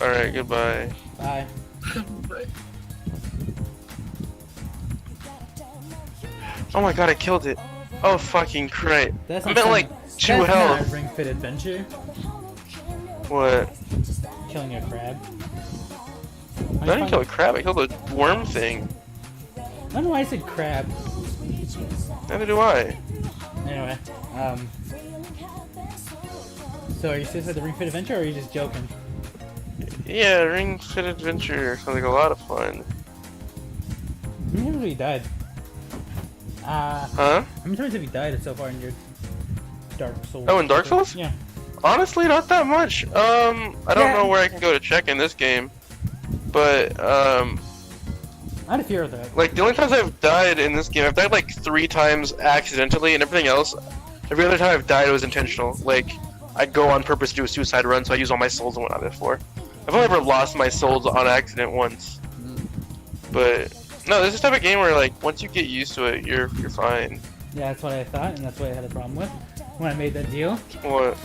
Alright, goodbye. Bye. Bye. Oh my god, I killed it. Oh fucking crap. That's I'm not at like some- 2 that's health. not Ring Fit Adventure. What? Killing a crab. I didn't kill a crab, I killed a worm thing. I don't know why I said crab. Neither do I. Anyway, so are you serious with the Ring Fit Adventure, or are you just joking? Yeah, Ring Fit Adventure sounds like a lot of fun. How many times have you died? Huh? How many times have you died so far in your Dark Souls? Oh, in Dark Souls? Yeah. Honestly, not that much. I don't know where I can go to check in this game, but I had a fear of that. like the only times I've died in this game, I've died like 3 times accidentally, and everything else, every other time I've died it was intentional. Like I'd go on purpose to do a suicide run, so I use all my souls and whatnot before. I've only ever lost my souls on accident once, but no, this is the type of game where like once you get used to it, you're fine. Yeah, that's what I thought, and that's what I had a problem with when I made that deal What?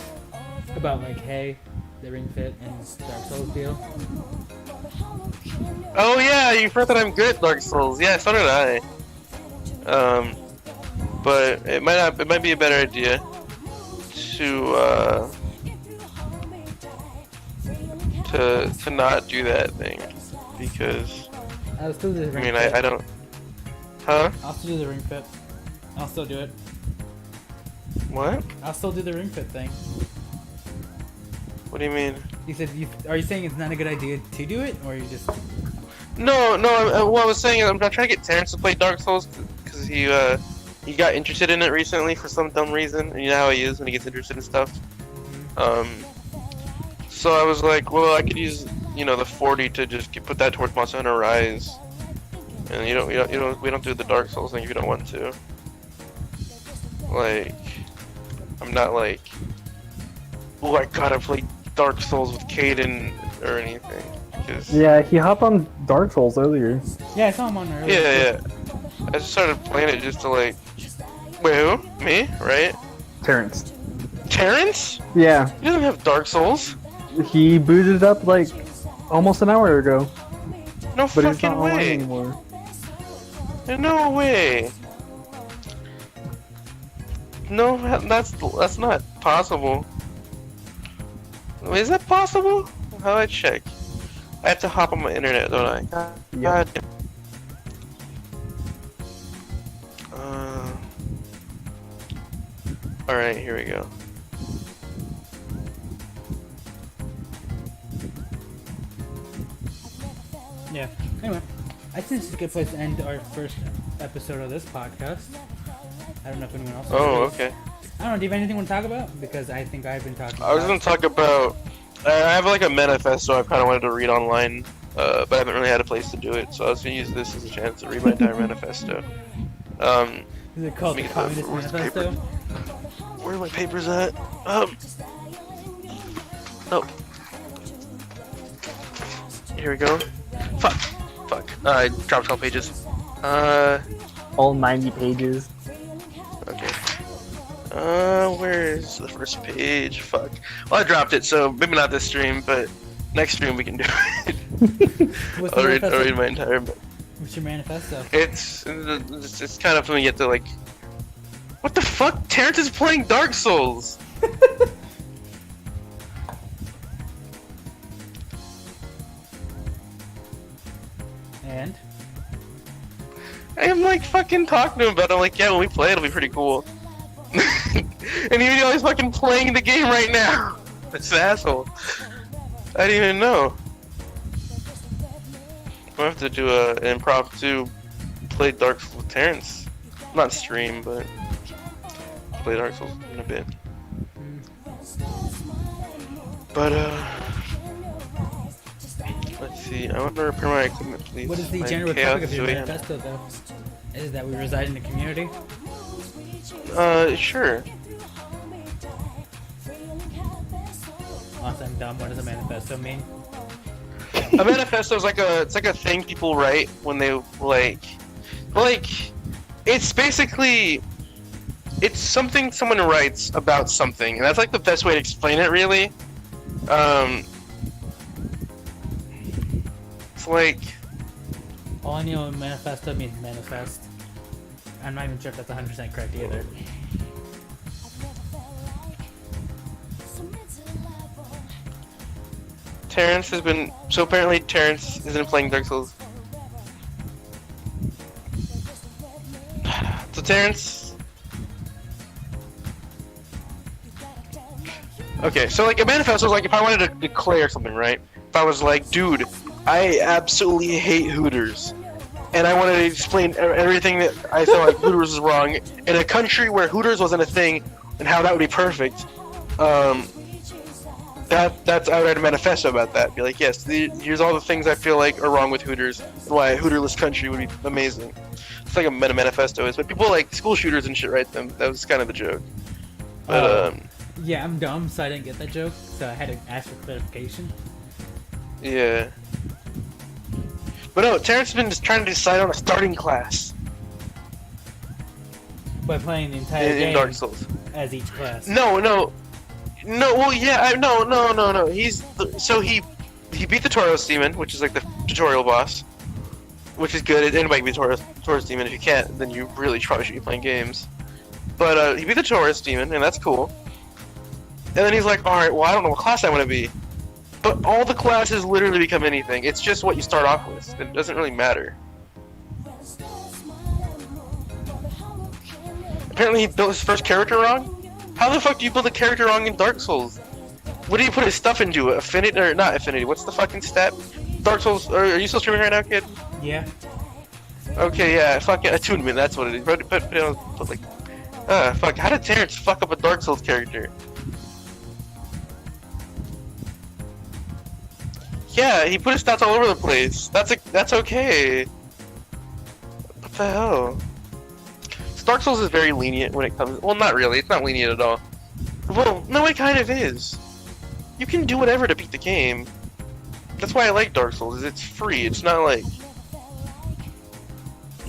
about like, hey, the Ring Fit and Dark Souls deal. Oh yeah, you forgot that I'm good at Dark Souls. Yeah, so did I. But it might be a better idea to not do that thing because I'll still do the I Ring mean Fit. I don't. Huh? I'll still do the Ring Fit. I'll still do it. What? I'll still do the Ring Fit thing. What do you mean? You said, are you saying it's not a good idea to do it, or you just? No. What I was saying is I'm trying to get Terrence to play Dark Souls because he got interested in it recently for some dumb reason. And you know how he is when he gets interested in stuff. So I was like, well, I could use the 40 to just put that towards Monster Hunter Rise, and we don't do the Dark Souls thing if you don't want to. Like, I'm not like, oh, I gotta play Dark Souls with Caden or anything. Cause, Yeah, he hopped on Dark Souls earlier. Yeah, I saw him on earlier. yeah. I just started playing it just to like, wait, who? Me? Right? Terrence. Terrence? Yeah, He doesn't have Dark Souls. he booted it up like almost an hour ago, No but he's fucking not online way. anymore. No way. No, that's not possible. Wait, is that possible? How do I check? I have to hop on my internet, don't I? God damn. Alright, here we go. Yeah. Anyway, I think this is a good place to end our first episode of this podcast. I don't know if anyone else. Oh, agrees. okay. I don't know. Do you have anything you want to talk about? Because I think I've been talking. I was gonna talk about. I have like a manifesto I kind of wanted to read online, but I haven't really had a place to do it, so I was gonna use this as a chance to read my entire manifesto. Is it called the Let me get Communist where's the Manifesto? Where are my papers at? Oh. Here we go. Fuck. I dropped 12 pages. All 90 pages. Okay. Where's the first page? Fuck. Well, I dropped it, so maybe not this stream, but next stream we can do it. What's the I'll read manifesto? my entire. What's your manifesto? It's kind of when you get to like. What the fuck? Terrence is playing Dark Souls. And I'm like fucking talking to him about it. I'm like, yeah, when we play, it'll be pretty cool. And he's fucking playing the game right now. That's an asshole. I didn't even know. We'll have to do an impromptu play Dark Souls with Terrence. Not stream, but play Dark Souls in a bit. But let's see. I want to repair my equipment, please. what is the My general chaos topic of your Zoe- manifesto, though? Is that we reside in the community? Sure. Unless I'm dumb, what does a manifesto mean? A manifesto is like a thing people write when they like it's basically it's something someone writes about something, and that's like the best way to explain it, really. It's like All I know, manifesto means manifest. I'm not even sure if that's 100% correct either. Terrence has been so apparently Terrence isn't playing Dark Souls. So Terrence. Okay, so like a manifesto is like if I wanted to declare something, right? If I was like, dude, I absolutely hate Hooters, and I wanted to explain everything that I felt like Hooters was wrong in a country where Hooters wasn't a thing, and how that would be perfect. That's I would write a manifesto about that. Be like, yes, here's all the things I feel like are wrong with Hooters. Why a Hooterless country would be amazing. It's like a meta manifesto is, but people like school shooters and shit write them. That was kind of the joke. But yeah, I'm dumb, so I didn't get that joke. So I had to ask for clarification. yeah. But no, Terrence has been just trying to decide on a starting class By playing the entire in game Dark Souls. as each class. No. Well, yeah, no. He beat the Tauros Demon, which is like the tutorial boss, which is good. Anybody can beat Tauros Demon. If you can't, then you really probably should be playing games. But he beat the Tauros Demon, and that's cool. And then he's like, all right, well, I don't know what class I want to be. But all the classes literally become anything. It's just what you start off with. It doesn't really matter. Apparently he built his first character wrong? How the fuck do you build a character wrong in Dark Souls? What do you put his stuff into? Affinity, or not affinity, what's the fucking stat? Dark Souls, are you still streaming right now, kid? Yeah. Okay, yeah, fucking attunement, that's what it is. Put like, fuck, how did Terrence fuck up a Dark Souls character? Yeah, he put his stats all over the place. That's okay. What the hell? Dark Souls is very lenient when it comes. Well, not really. It's not lenient at all. Well, no, it kind of is. You can do whatever to beat the game. That's why I like Dark Souls. Is it's free. It's not like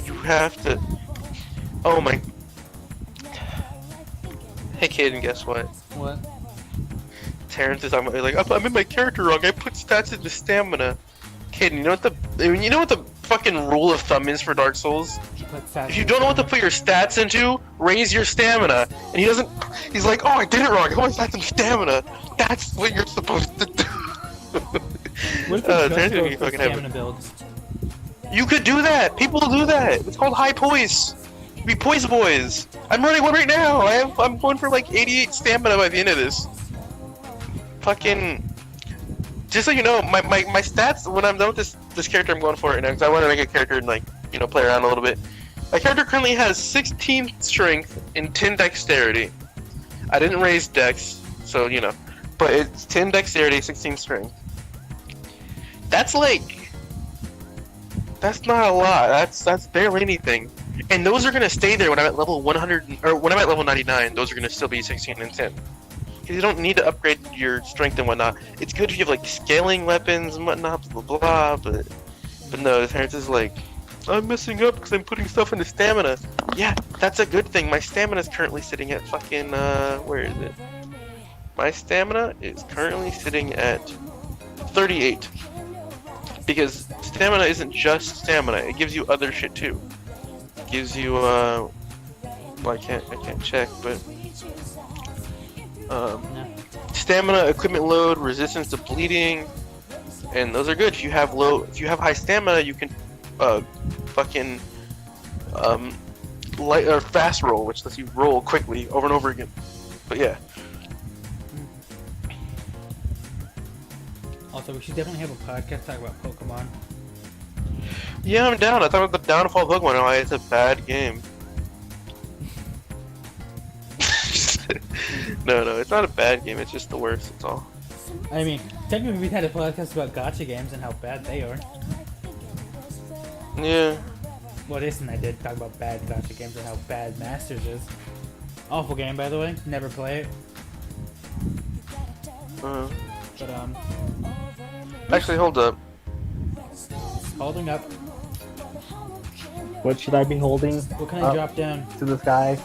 you have to. Oh my. Hey, kid, and guess what? What? Terrence is talking about, like, I'm in my character wrong. I put stats into stamina. Kid, you know what the fucking rule of thumb is for Dark Souls? If you don't know what to put your stats into, raise your stamina. And he doesn't. He's like, oh, I did it wrong. I put my stats in stamina. That's what you're supposed to do. What if Terrence you gonna just be go for fucking stamina heavy. builds? You could do that. People do that. It's called high poise. Be poise boys. I'm running one right now. I'm going for like 88 stamina by the end of this. Fucking. Just so you know, my stats when I'm done with this character I'm going for right now, because I want to make a character and, like, you know, play around a little bit. My character currently has 16 strength and 10 dexterity. I didn't raise dex, so you know, but it's 10 dexterity, 16 strength. That's like, that's not a lot. That's barely anything. And those are gonna stay there when I'm at level 100, or when I'm at level 99. Those are gonna still be 16 and 10. Because you don't need to upgrade your strength and whatnot. It's good if you have like scaling weapons and whatnot, blah blah blah. But no, Terrence is like, I'm messing up because I'm putting stuff into stamina. Yeah, that's a good thing. My stamina is currently sitting at fucking where is it? My stamina is currently sitting at 38. Because stamina isn't just stamina; it gives you other shit too. It gives you well, I can't check, but. Stamina, equipment load, resistance to bleeding, and those are good. If you have high stamina, you can fucking light or fast roll, which lets you roll quickly over and over again. But yeah. Also, we should definitely have a podcast talk about Pokemon. Yeah, I'm down. I thought about the downfall of Pokemon. Why it's a bad game. No, it's not a bad game. It's just the worst. That's all. I mean, technically we had a podcast about gacha games and how bad they are. Yeah. Well, this and I did talk about bad gacha games and how bad Masters is. Awful game, by the way. Never play it. But Actually, hold up. holding up. What should I be holding? What can I drop down? To the sky?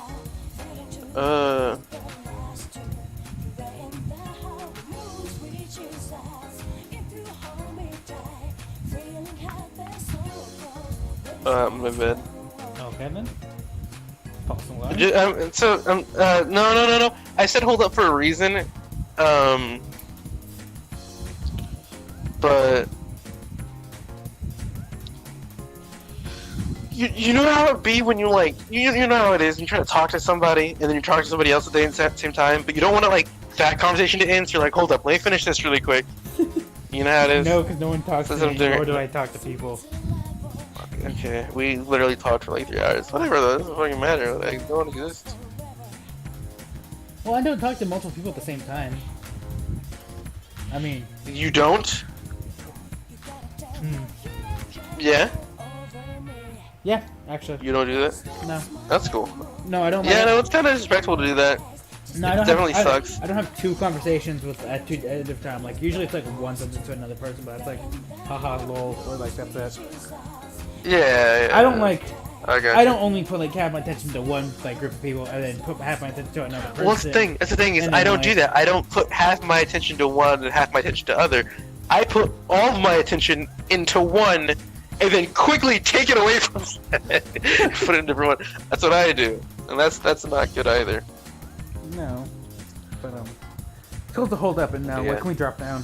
My bad. Okay then. False alarm. No. I said hold up for a reason. But you know how it be when you like you know how it is. You try to talk to somebody and then you talk to somebody else at the same time, but you don't want to like that conversation to end. So you're like, hold up, let me finish this really quick. You know how it is. No, because no one talks to That's what me, I'm doing. nor do I talk to people. Okay, we literally talked for like 3 hours. Whatever though, it doesn't fucking matter. Like, no one exists. Well, I don't talk to multiple people at the same time. I mean, You don't? Yeah? yeah, actually, You don't do that? no, That's cool. no, I don't. Yeah, no, it's kind of disrespectful to do that. No, I It don't definitely have, sucks. I don't have two conversations with at two at a different time. Like usually it's like one something to another person, but it's like haha lol or like that's it. Yeah, yeah. I don't like. I got I you. don't only put like have my attention to one like group of people and then put half my attention to another person. Well, that's the thing is And I then, don't do like- that. I don't put half my attention to one and half my attention to other. I put all of my attention into one and then quickly take it away from put it in a different one. That's what I do, and that's not good either. No, but it's supposed to hold up, and now Yeah. what can we drop down?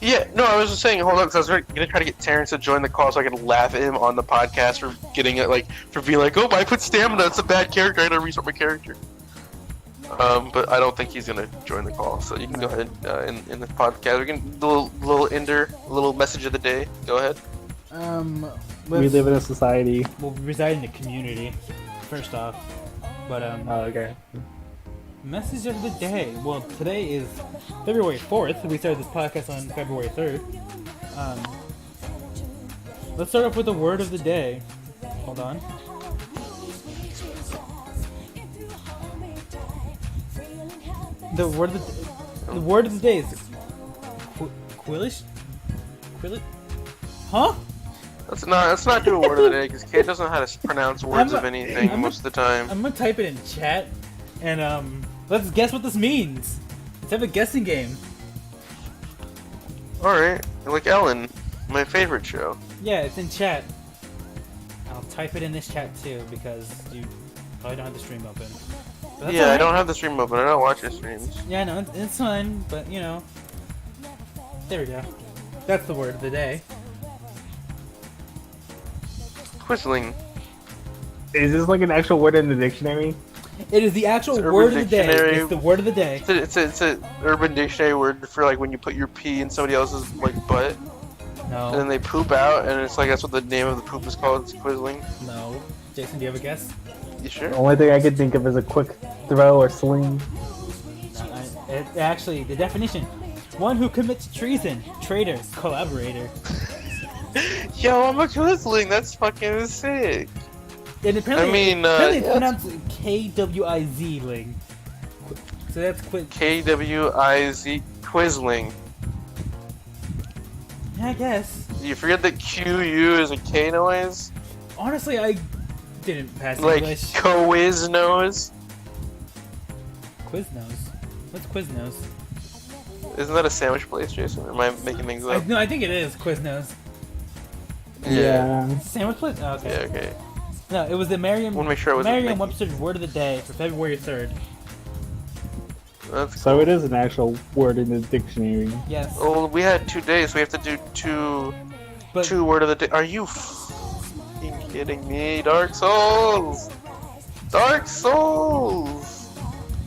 Yeah, no, I was just saying, hold on, because I was gonna try to get Terrence to join the call so I could laugh at him on the podcast for getting it, like, for being like, oh, I put stamina, that's a bad character, I gotta restart my character. But I don't think he's gonna join the call, so you can go ahead in the podcast. We can little message of the day. Go ahead. We live in a society. Well, we reside in the community, first off, but Oh, okay. message of the day. Well, today is February 4th. We started this podcast on February 3rd. Let's start off with the word of the day. Hold on. The word of the day is Quillish? Huh? Let's not do a word of the day because Kate doesn't know how to pronounce words of anything most of the time. I'm gonna type it in chat, and let's guess what this means. Let's have a guessing game. All right, like Ellen, my favorite show. Yeah, it's in chat. I'll type it in this chat too because you probably don't have the stream open. But that's Yeah, I alright. don't have the stream open. I don't watch your streams. Yeah, I know it's fine, but you know. There we go. That's the word of the day. Quisling. Is this like an actual word in the dictionary? It is the actual It's Urban word of the day. Dictionary. It's the word of the day. It's a Urban Dictionary word for like when you put your pee in somebody else's like butt, and then No, they poop out, and it's like that's what the name of the poop is called. It's Quisling. no. Jason, do you have a guess? You sure? The only thing I could think of is a quick throw or sling. Actually, the definition: one who commits treason, traitor, collaborator. Yo, I'm a Quisling. That's fucking sick. And apparently, I mean, apparently it's yeah. pronounced K-W-I-Z ling. So that's quick. KWIZ Quisling. Yeah, I guess. You forget that QU is a K noise? Honestly, I didn't pass Like English. Quiznos? Quiznos. What's Quiznos? Isn't that a sandwich place, Jason? Or am I making things up? No, I think it is Quiznos. Yeah. Sandwich place? Oh, okay. Yeah, okay. No, it was the Wanna make sure I wasn't making- Merriam-Webster's word of the day for February 3rd. That's So it is an actual word in the dictionary. Yes. Well, we had 2 days, so we have to do But two word of the day. Are you fucking kidding me? Dark Souls! Dark Souls!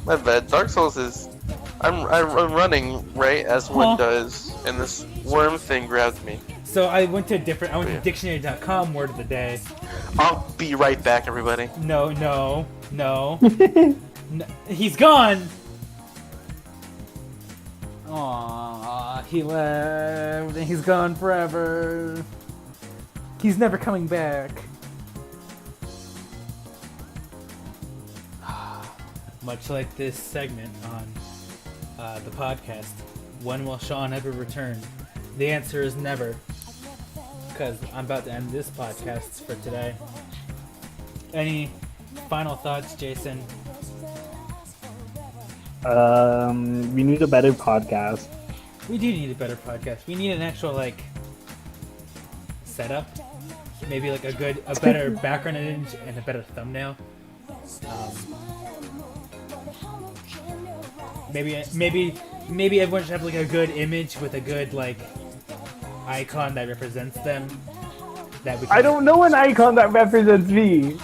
My bad. Dark Souls is... I'm running, right, as one Huh. does, and this worm thing grabbed me. so I went to Yeah. dictionary.com word of the day. I'll be right back, everybody. No. No, he's gone. Aww, he left and he's gone forever. He's never coming back. Much like this segment on the podcast, when will Sean ever return? The answer is never. Because I'm about to end this podcast for today. Any final thoughts, Jason? We need a better podcast. We do need a better podcast. We need an actual like setup. Maybe like a better background image and a better thumbnail. Maybe everyone should have like a good image with a good like icon that represents them. That we can, I don't know an icon that represents me.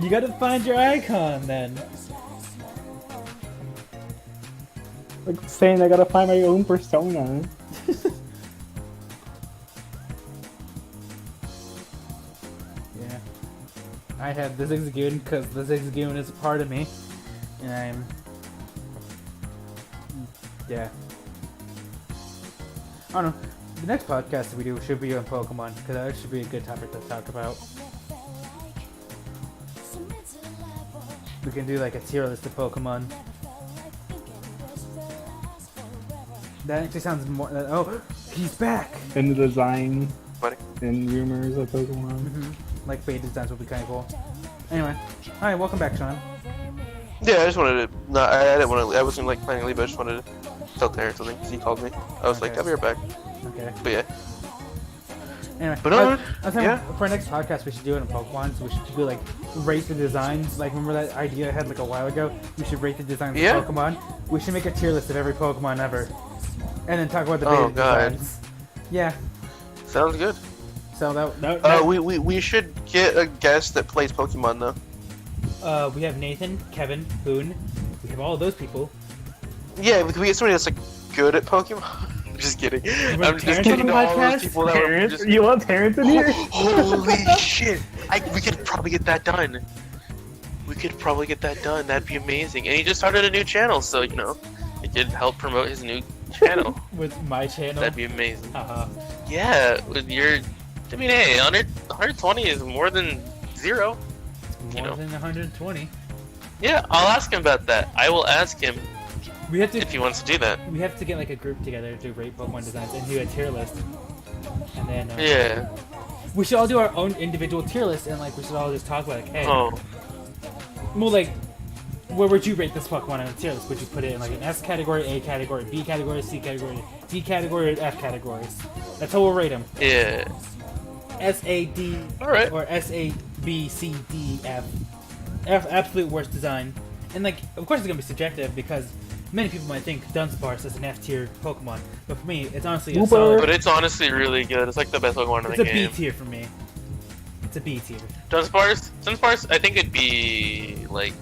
You gotta find your icon then. Like saying I gotta find my own persona. I have the Zigzagoon because the Zigzagoon is a part of me, and I'm yeah. I don't know. The next podcast that we do should be on Pokemon because that should be a good topic to talk about. We can do like a tier list of Pokemon. That actually sounds more. Oh, he's back! And the design Buddy. and rumors of Pokemon. Like beta designs would be kind of cool. Anyway, all right, welcome back, Sean. Yeah, I just wanted to. No, I didn't want to. I wasn't like planning to leave. I just wanted to tell Terrence something because he called me. I was like, Okay. I'll be right back. Okay. But yeah. Anyway, But I no, was thinking yeah. for our next podcast, we should do it on Pokemon. So we should do like rate the designs. Like remember that idea I had like a while ago? We should rate the designs Yeah. of Pokemon. We should make a tier list of every Pokemon ever, and then talk about the beta Oh, God. designs. Yeah. Sounds good. So that We should get a guest that plays Pokemon though. we have Nathan, Kevin, Boone. We have all of those people. Yeah, we get somebody that's like good at Pokemon. I'm just kidding. I'm just Terrence on kidding. the All those podcast? people that were Terrence? just. You want Terrence in here? Holy shit! We could probably get that done. We could probably get that done. That'd be amazing. And he just started a new channel, so you know, it could help promote his new channel. With my channel. That'd be amazing. Uh-huh. Yeah, with your. I mean, hey, 120 is more than 0. More know. than 120. Yeah, I'll ask him about that. I will ask him We have to. if he wants to do that. We have to get like a group together to rate Pokemon designs and do a tier list. And then Yeah. we should all do our own individual tier list and like we should all just talk about like, hey, Oh. well like, where would you rate this Pokemon on a tier list? Would you put it in like an S category, A category, B category, C category, D category, or F categories? That's how we'll rate them. Yeah. S A D Alright. or S A B C D F. F absolute worst design. And like, of course it's gonna be subjective because many people might think Dunsparce is an F tier Pokemon, but for me, it's honestly a Wooper. solid. But it's honestly really good. It's like the best Pokemon in It's the a B game. tier for me. It's a B tier. Dunsparce, I think it'd be like.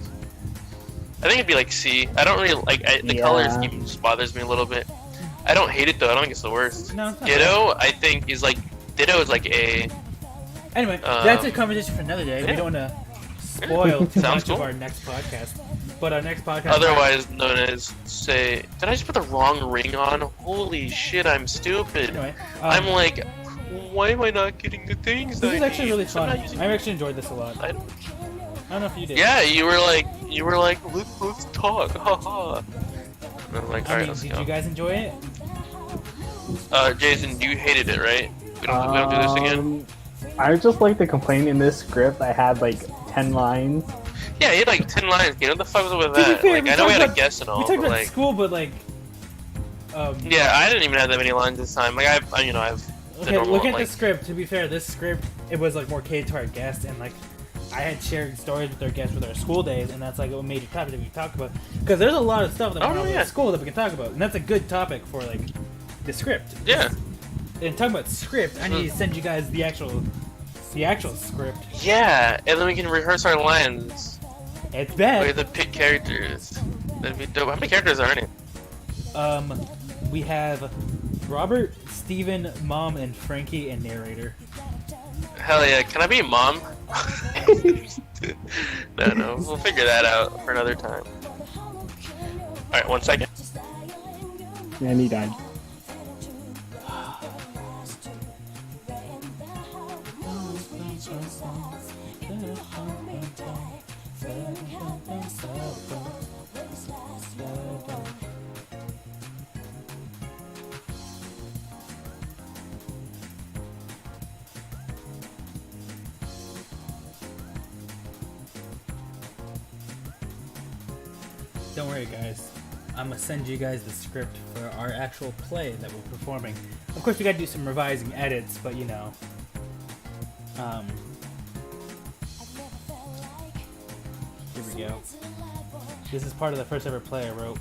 I think it'd be like C. I don't really like the Yeah. color scheme just bothers me a little bit. I don't hate it though. I don't think it's the worst. No, it's not Ditto, I think is like A. Anyway, Um, that's a conversation for another day. We yeah. don't want to spoil too Sounds much of cool. our next podcast. But our next podcast. Otherwise known as say. Did I just put the wrong ring on? Holy shit! I'm stupid. Anyway, I'm like, why am I not getting the things? this I is actually need? really I'm fun. not using- I've actually enjoyed this a lot. I- I don't know if you did. Yeah, you were like, let's talk, haha. And I'm like, I alright, mean, let's did go. you guys enjoy it? Jason, you hated it, right? We don't do this again. I just like to complain in this script. I had like 10 lines. Yeah, you had like 10 lines. What the fuck was with To be that? fair, Like, we I know we talked had a about- guess and all, We talked but about like, school, but like, yeah, I didn't even have that many lines this time. Like, I've the okay, normal, look at like, the script. To be fair, this script it was like more catered to our guests, and like I had shared stories with our guests with our school days, and that's like a major topic that we talk about. Because there's a lot of stuff that went on yeah. at school that we can talk about, and that's a good topic for like the script. Yeah. And talking about script, I need to send you guys the actual script. Yeah, and then we can rehearse our lines. It's We bad. have to pick characters. That'd be dope. How many characters are in it? We have Robert, Steven, Mom, and Frankie, and narrator. Hell yeah, can I be mom? No, we'll figure that out for another time. Alright, 1 second. And he died. Don't worry, guys. I'm gonna send you guys the script for our actual play that we're performing. Of course, we gotta do some revising edits, but you know. Here we go. This is part of the first ever play I wrote.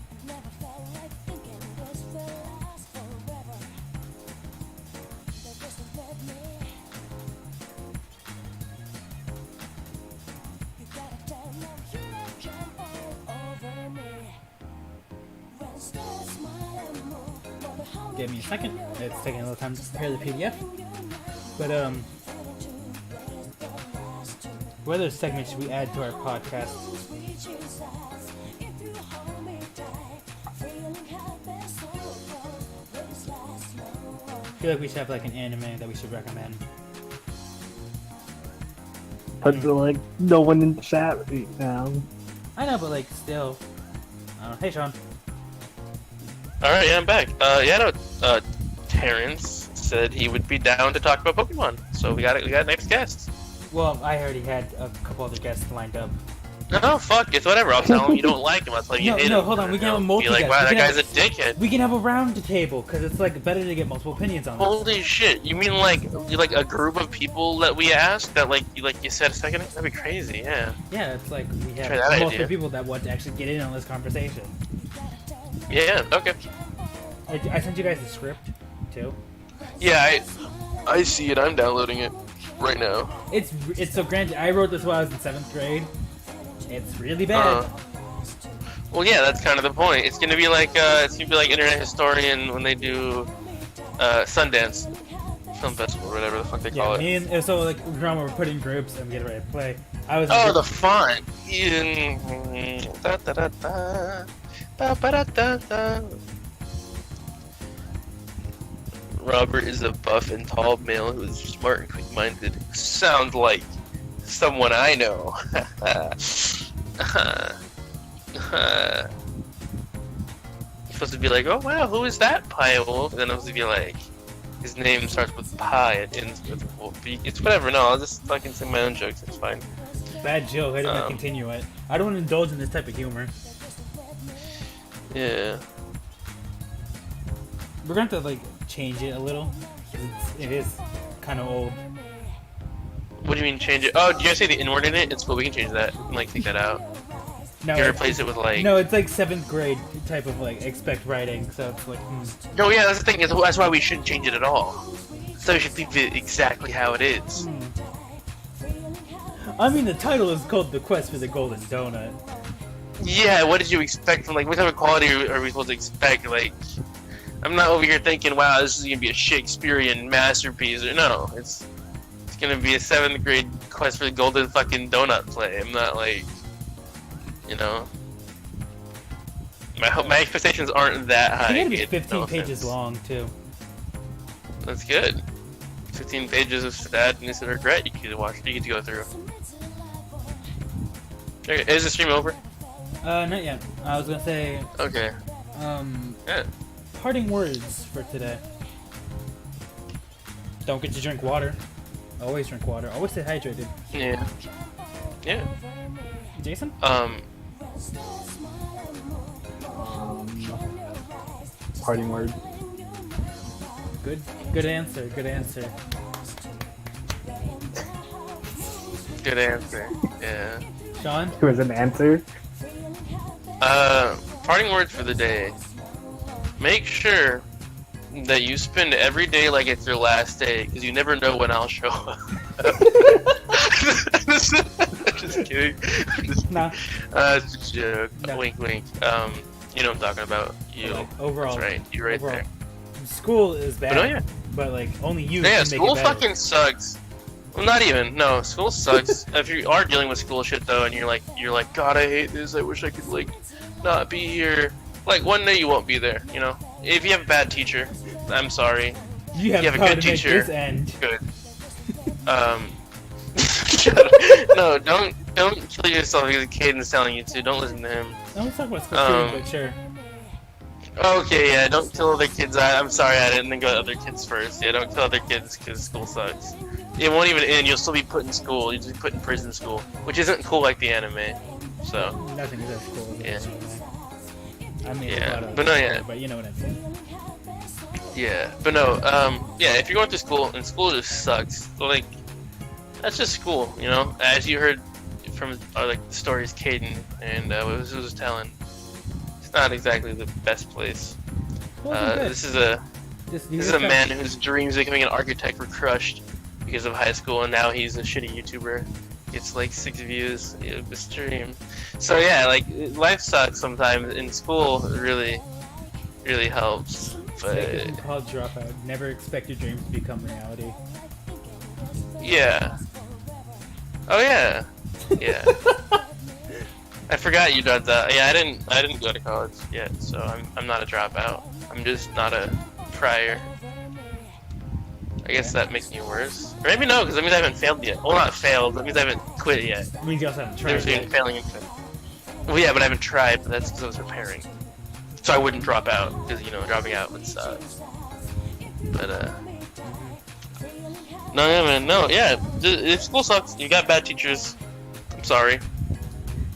Give me a second. It's taking a little time to prepare the PDF. But What other segments should we add to our podcast? I feel like we should have like an anime that we should recommend. But like no one in the chat right now. I know, but like still. Hey, Sean. All right, yeah, I'm back. Terrence said he would be down to talk about Pokemon, so we got it. We got next guest. Well, I already had a couple other guests lined up. No, fuck, it's whatever. I'll tell him you don't like him. I'll tell him you hate him. No, hold on. We can have a Be multi. like, wow, that guy's a dickhead. We can have a round table because it's like better to get multiple opinions on this. Holy shit! You mean like a group of people that we asked that like you said a second? That'd be crazy. Yeah. Yeah, it's like we Try have that multiple idea. people that want to actually get in on this conversation. Yeah. Okay. I sent you guys the script too. Yeah, I see it. I'm downloading it right now. It's so granted. I wrote this while I was in 7th grade. It's really bad. Well, yeah, that's kind of the point. It's gonna be like Internet Historian when they do Sundance Film Festival, or whatever the fuck they call it. Me and so like drama we're put in groups and we get ready to play. I was. Oh, the font. Da, da, da, da. Ba, ba, da, da, da. Robert is a buff and tall male who is smart and quick-minded. Sounds like someone I know. Supposed to be like, oh wow, who is that Pie Wolf? And then I was supposed to be like, his name starts with Pie, it ends with Wolf. It's whatever. No, I'll just fucking say my own jokes. It's fine. Bad joke. I don't want to continue it. I don't want to indulge in this type of humor. Yeah. We're going to have to like change it a little. It is kind of old. What do you mean change it? Oh, did you guys say the N-word in it? It's cool. We can change that. And, like take that out. No, You can replace it with like. no, it's like 7th grade type of like expect writing. So it's like. No, yeah, that's the thing. That's why we shouldn't change it at all. So we should leave it exactly how it is. I mean, the title is called "The Quest for the Golden Donut." Yeah, what did you expect from, like, what type of quality are we supposed to expect? Like, I'm not over here thinking, wow, this is gonna be a Shakespearean masterpiece. Or no, it's gonna be a 7th grade Quest for the Golden fucking Donut play. I'm not like, you know, my expectations aren't that high. It's gonna be It- 15 no pages offense. long too. That's good. 15 pages of sadness and regret you could watch. You get to go through. Okay, is the stream over? Not yet. I was gonna say, Okay. Yeah. parting words for today. Don't get to drink water. Always drink water. Always stay hydrated. Yeah. Yeah. Jason? Parting word. Good answer. Good answer. Good answer. Yeah. Sean? Who has an answer? Parting words for the day. Make sure that you spend every day like it's your last day, because you never know when I'll show up. Just kidding. Nah. It's a joke. No. Wink, wink. You know what I'm talking about. You. Like, overall. That's right. You're right overall. there. School is bad. But, oh, yeah. But like only you Yeah, can make school it better. fucking sucks. Well, not even. No, school sucks. If you are dealing with school shit though, and you're like, God, I hate this. I wish I could like not be here. Like one day you won't be there. You know, if you have a bad teacher, I'm sorry. You have you have a power good to make teacher. this end. Good. Shut up. No, don't kill yourself because Caden's telling you to. Don't listen to him. No, let's talk about school too, but sure. Okay, yeah, don't kill other kids. I'm sorry, I didn't think about other kids first. Yeah, don't kill other kids because school sucks. It won't even end. You'll still be put in school. You'll just be put in prison school, which isn't cool like the anime. So Nothing is as cool as yeah. I mean, Yeah, but no, yeah. But you know what I'm saying. Yeah, but no, yeah, if you're going to school and school just sucks, like, that's just school, you know? As you heard from, like, the stories Caden and was telling, it's not exactly the best place. This is a man whose dreams of becoming an architect were crushed because of high school, and now he's a shitty YouTuber. Gets like 6 views of the stream. So yeah, like, life sucks sometimes, and school really helps. Take But a college dropout. Never expect your dreams to become reality. yeah. Oh yeah, yeah. I forgot you did that. Yeah, I didn't go to college yet, so I'm not a dropout. I'm just not a prior. I guess that makes me worse. Or maybe no, because that means I haven't failed yet. Well, not failed. That means I haven't quit yet. It means you also haven't There's tried between yet. failing and quitting. Well, yeah, but I haven't tried. But that's because I was preparing, so I wouldn't drop out because dropping out would suck. But no, yeah, man, no, yeah. If school sucks, you got bad teachers. I'm sorry.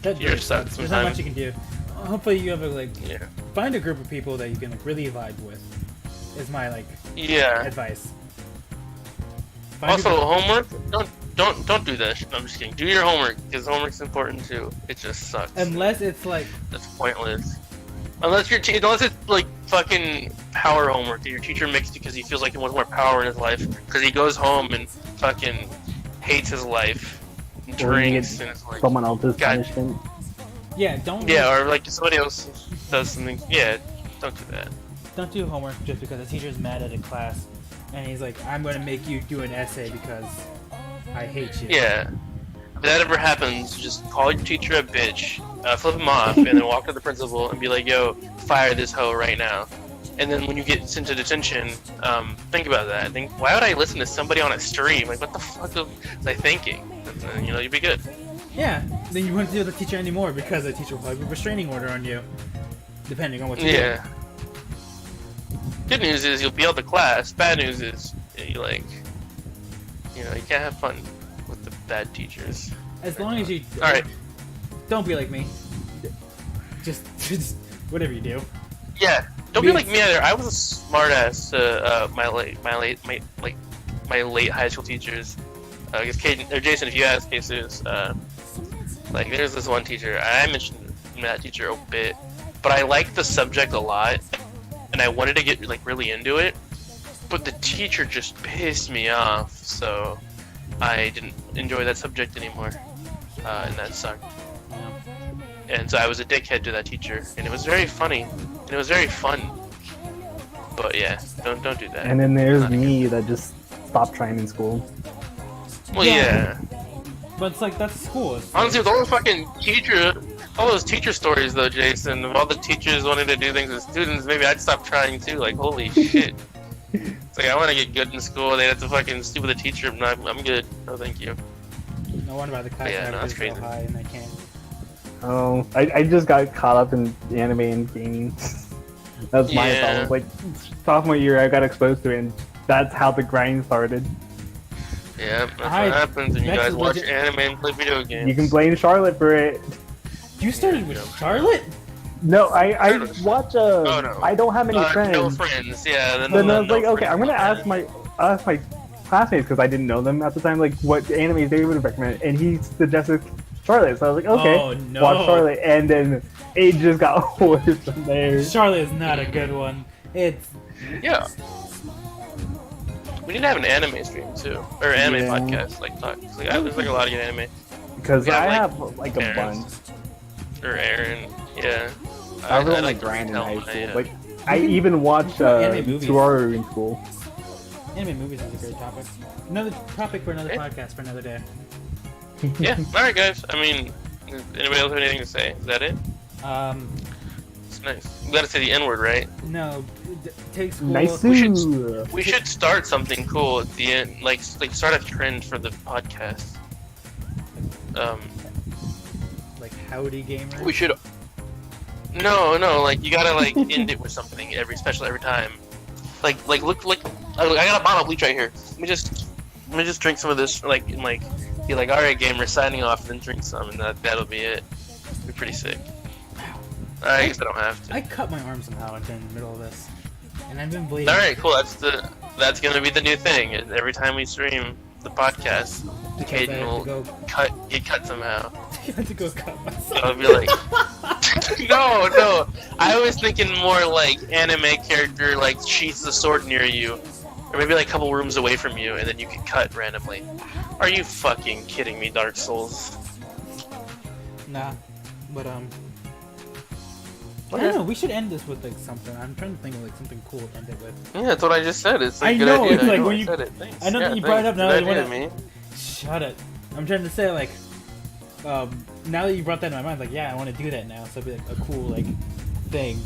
That You're really stuck sucks. There's not much sometimes. you can do. Hopefully you have Yeah. find a group of people that you can really vibe with. Is my Yeah. advice. Find a Also, group- homework. Don't do that. I'm just kidding. Do your homework because homework's important too. It just sucks. unless it's like That's pointless. Unless unless it's like fucking power homework that your teacher makes because he feels like he wants more power in his life because he goes home and fucking hates his life, and Or you drinks, get and it's like someone else's God. punishment. yeah, don't or like somebody else does something. Yeah, don't do that. don't do homework just because the teacher's mad at a class and he's like, I'm gonna make you do an essay because I hate you. Yeah. If that ever happens, just call your teacher a bitch, flip him off, and then walk to the principal and be like, yo, fire this hoe right now. And then when you get sent to detention, think about that. Think, why would I listen to somebody on a stream? Like, what the fuck was I thinking? And then, you'd be good. Yeah, then you wouldn't deal with the teacher anymore because the teacher will have a restraining order on you, depending on what you do. Yeah. Good news is you'll be able to class. Bad news is, you can't have fun with the bad teachers. As long as you Alright. don't be like me. Just whatever you do. Yeah, don't be Yes. like me either. I was a smart ass to my late high school teachers. I guess Caden or Jason, if you ask Jesus, there's this one teacher. I mentioned that teacher a bit, but I liked the subject a lot, and I wanted to get really into it. But the teacher just pissed me off, so I didn't enjoy that subject anymore, and that sucked. And so I was a dickhead to that teacher, and it was very funny, and it was very fun. But yeah, don't do that. And then there's Not a me that just stopped trying in school. Well, yeah. But it's like that's school. It's Honestly, with all those teacher stories though, Jason, of all the teachers wanting to do things with students, maybe I'd stop trying too. Like, holy shit. It's like, I want to get good in school, they have to fucking stupid the teacher, I'm good. No, thank you. no wonder why the class Yeah, no, average that's is so crazy. high and I can't. Oh, I just got caught up in anime and gaming. That's my Yeah. problem. Like, sophomore year, I got exposed to it, and that's how the grind started. Yeah, that's I- what happens when you that's guys watch legit- anime and play video games. You can blame Charlotte for it. You started with Yeah. Charlotte? No, I watch Oh, no. I don't have many friends. No friends, yeah. Then I was no like, okay, friends. I'm gonna ask my classmates because I didn't know them at the time, like what animes they would recommend, and he suggested Charlotte. So I was like, okay, Oh, no. watch Charlotte, and then it just got worse from there. Charlotte is not a good one. It's Yeah. We need to have an anime stream too, or anime Yeah. podcast. There's a lot of good anime. Because Yeah, I like, have like a parents. bunch. Or Aaron, yeah. I really like like to grind in retell high my, school. Like I even watched anime movies. Subaru in school. anime movies is a great topic. Another topic for another Okay. podcast for another day. Yeah. All right, guys. I mean, does anybody else have anything to say? Is that it? It's nice. We gotta say the N word, right? No, take school. Nice. We should start something cool at the end, like start a trend for the podcast. Like howdy gamer. We should. No, like you gotta end it with something every time. Like look, I got a bottle of bleach right here. Let me just drink some of this, be like, all right, gamer, signing off, then drink some, and that'll be it. It'll be pretty sick. I guess I don't have to. I cut my arm somehow in the middle of this, and I've been bleeding. All right, cool. That's gonna be the new thing. Is every time we stream the podcast, Because I Caden have will to go. get cut somehow. I have to go cut myself. I'll be like, no. I was thinking more like anime character, like sheaths the sword near you, or maybe like a couple rooms away from you, and then you get cut randomly. Are you fucking kidding me, Dark Souls? Nah, but I Okay. don't know. We should end this with something. I'm trying to think of something cool to end it with. Yeah, that's what I just said. It's a I good know, idea. it's like I when you- said it. Thanks. I know that Yeah, you brought it up, thanks. now I Good wanna- idea, man. Shut it. I'm trying to say like, now that you brought that to my mind, like yeah, I want to do that now. So it'd be like a cool like thing.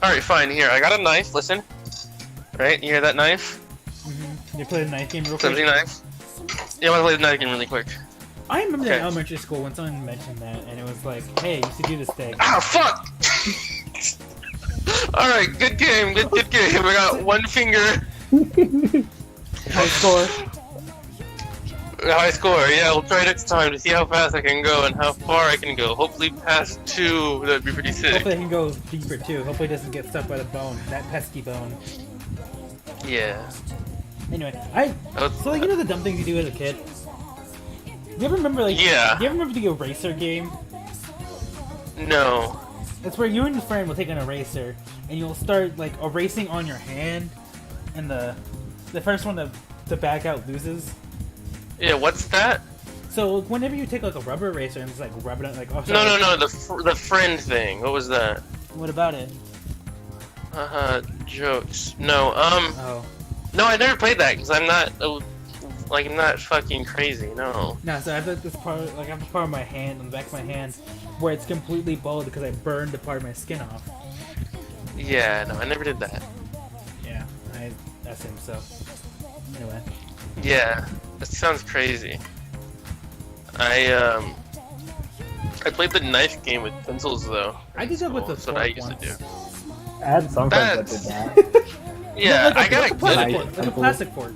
All right, fine. Here, I got a knife. Listen. Right, you hear that knife? Mm-hmm. You play the knife game real quick. Flimsy knife. Yeah, I want to play the knife game really quick. I remember Okay. in elementary school when someone mentioned that, and it was like, hey, you should do this thing. Ah, fuck! Alright, good game, good game. I got one finger. High score. High score, yeah, we'll try next time to see how fast I can go and how far I can go. Hopefully past 2, that'd be pretty sick. Hopefully I can go deeper too. Hopefully it doesn't get stuck by the bone, that pesky bone. Yeah. Anyway, Oh, so like, you know the dumb things you do as a kid? Do you ever remember like? Yeah. Do you ever remember the eraser game? No. It's where you and your friend will take an eraser and you'll start like erasing on your hand, and the first one to back out loses. Yeah, what's that? So whenever you take like a rubber eraser and just like rub it on, like, oh, No, sorry. the friend thing. What was that? What about it? Jokes. No, Oh. no, I never played that because I'm not, like, I'm not fucking crazy, no. No, so I have like, this part, like I have this part of my hand, on the back of my hand, where it's completely bald because I burned a part of my skin off. Yeah, no, I never did that. Yeah, that's him. So anyway, Yeah, that sounds crazy. I played the knife game with pencils though. I did that with the That's what I fork used once. to do. I had some friends that did that. Yeah, like I got a good plastic at fork, it. like a plastic fork.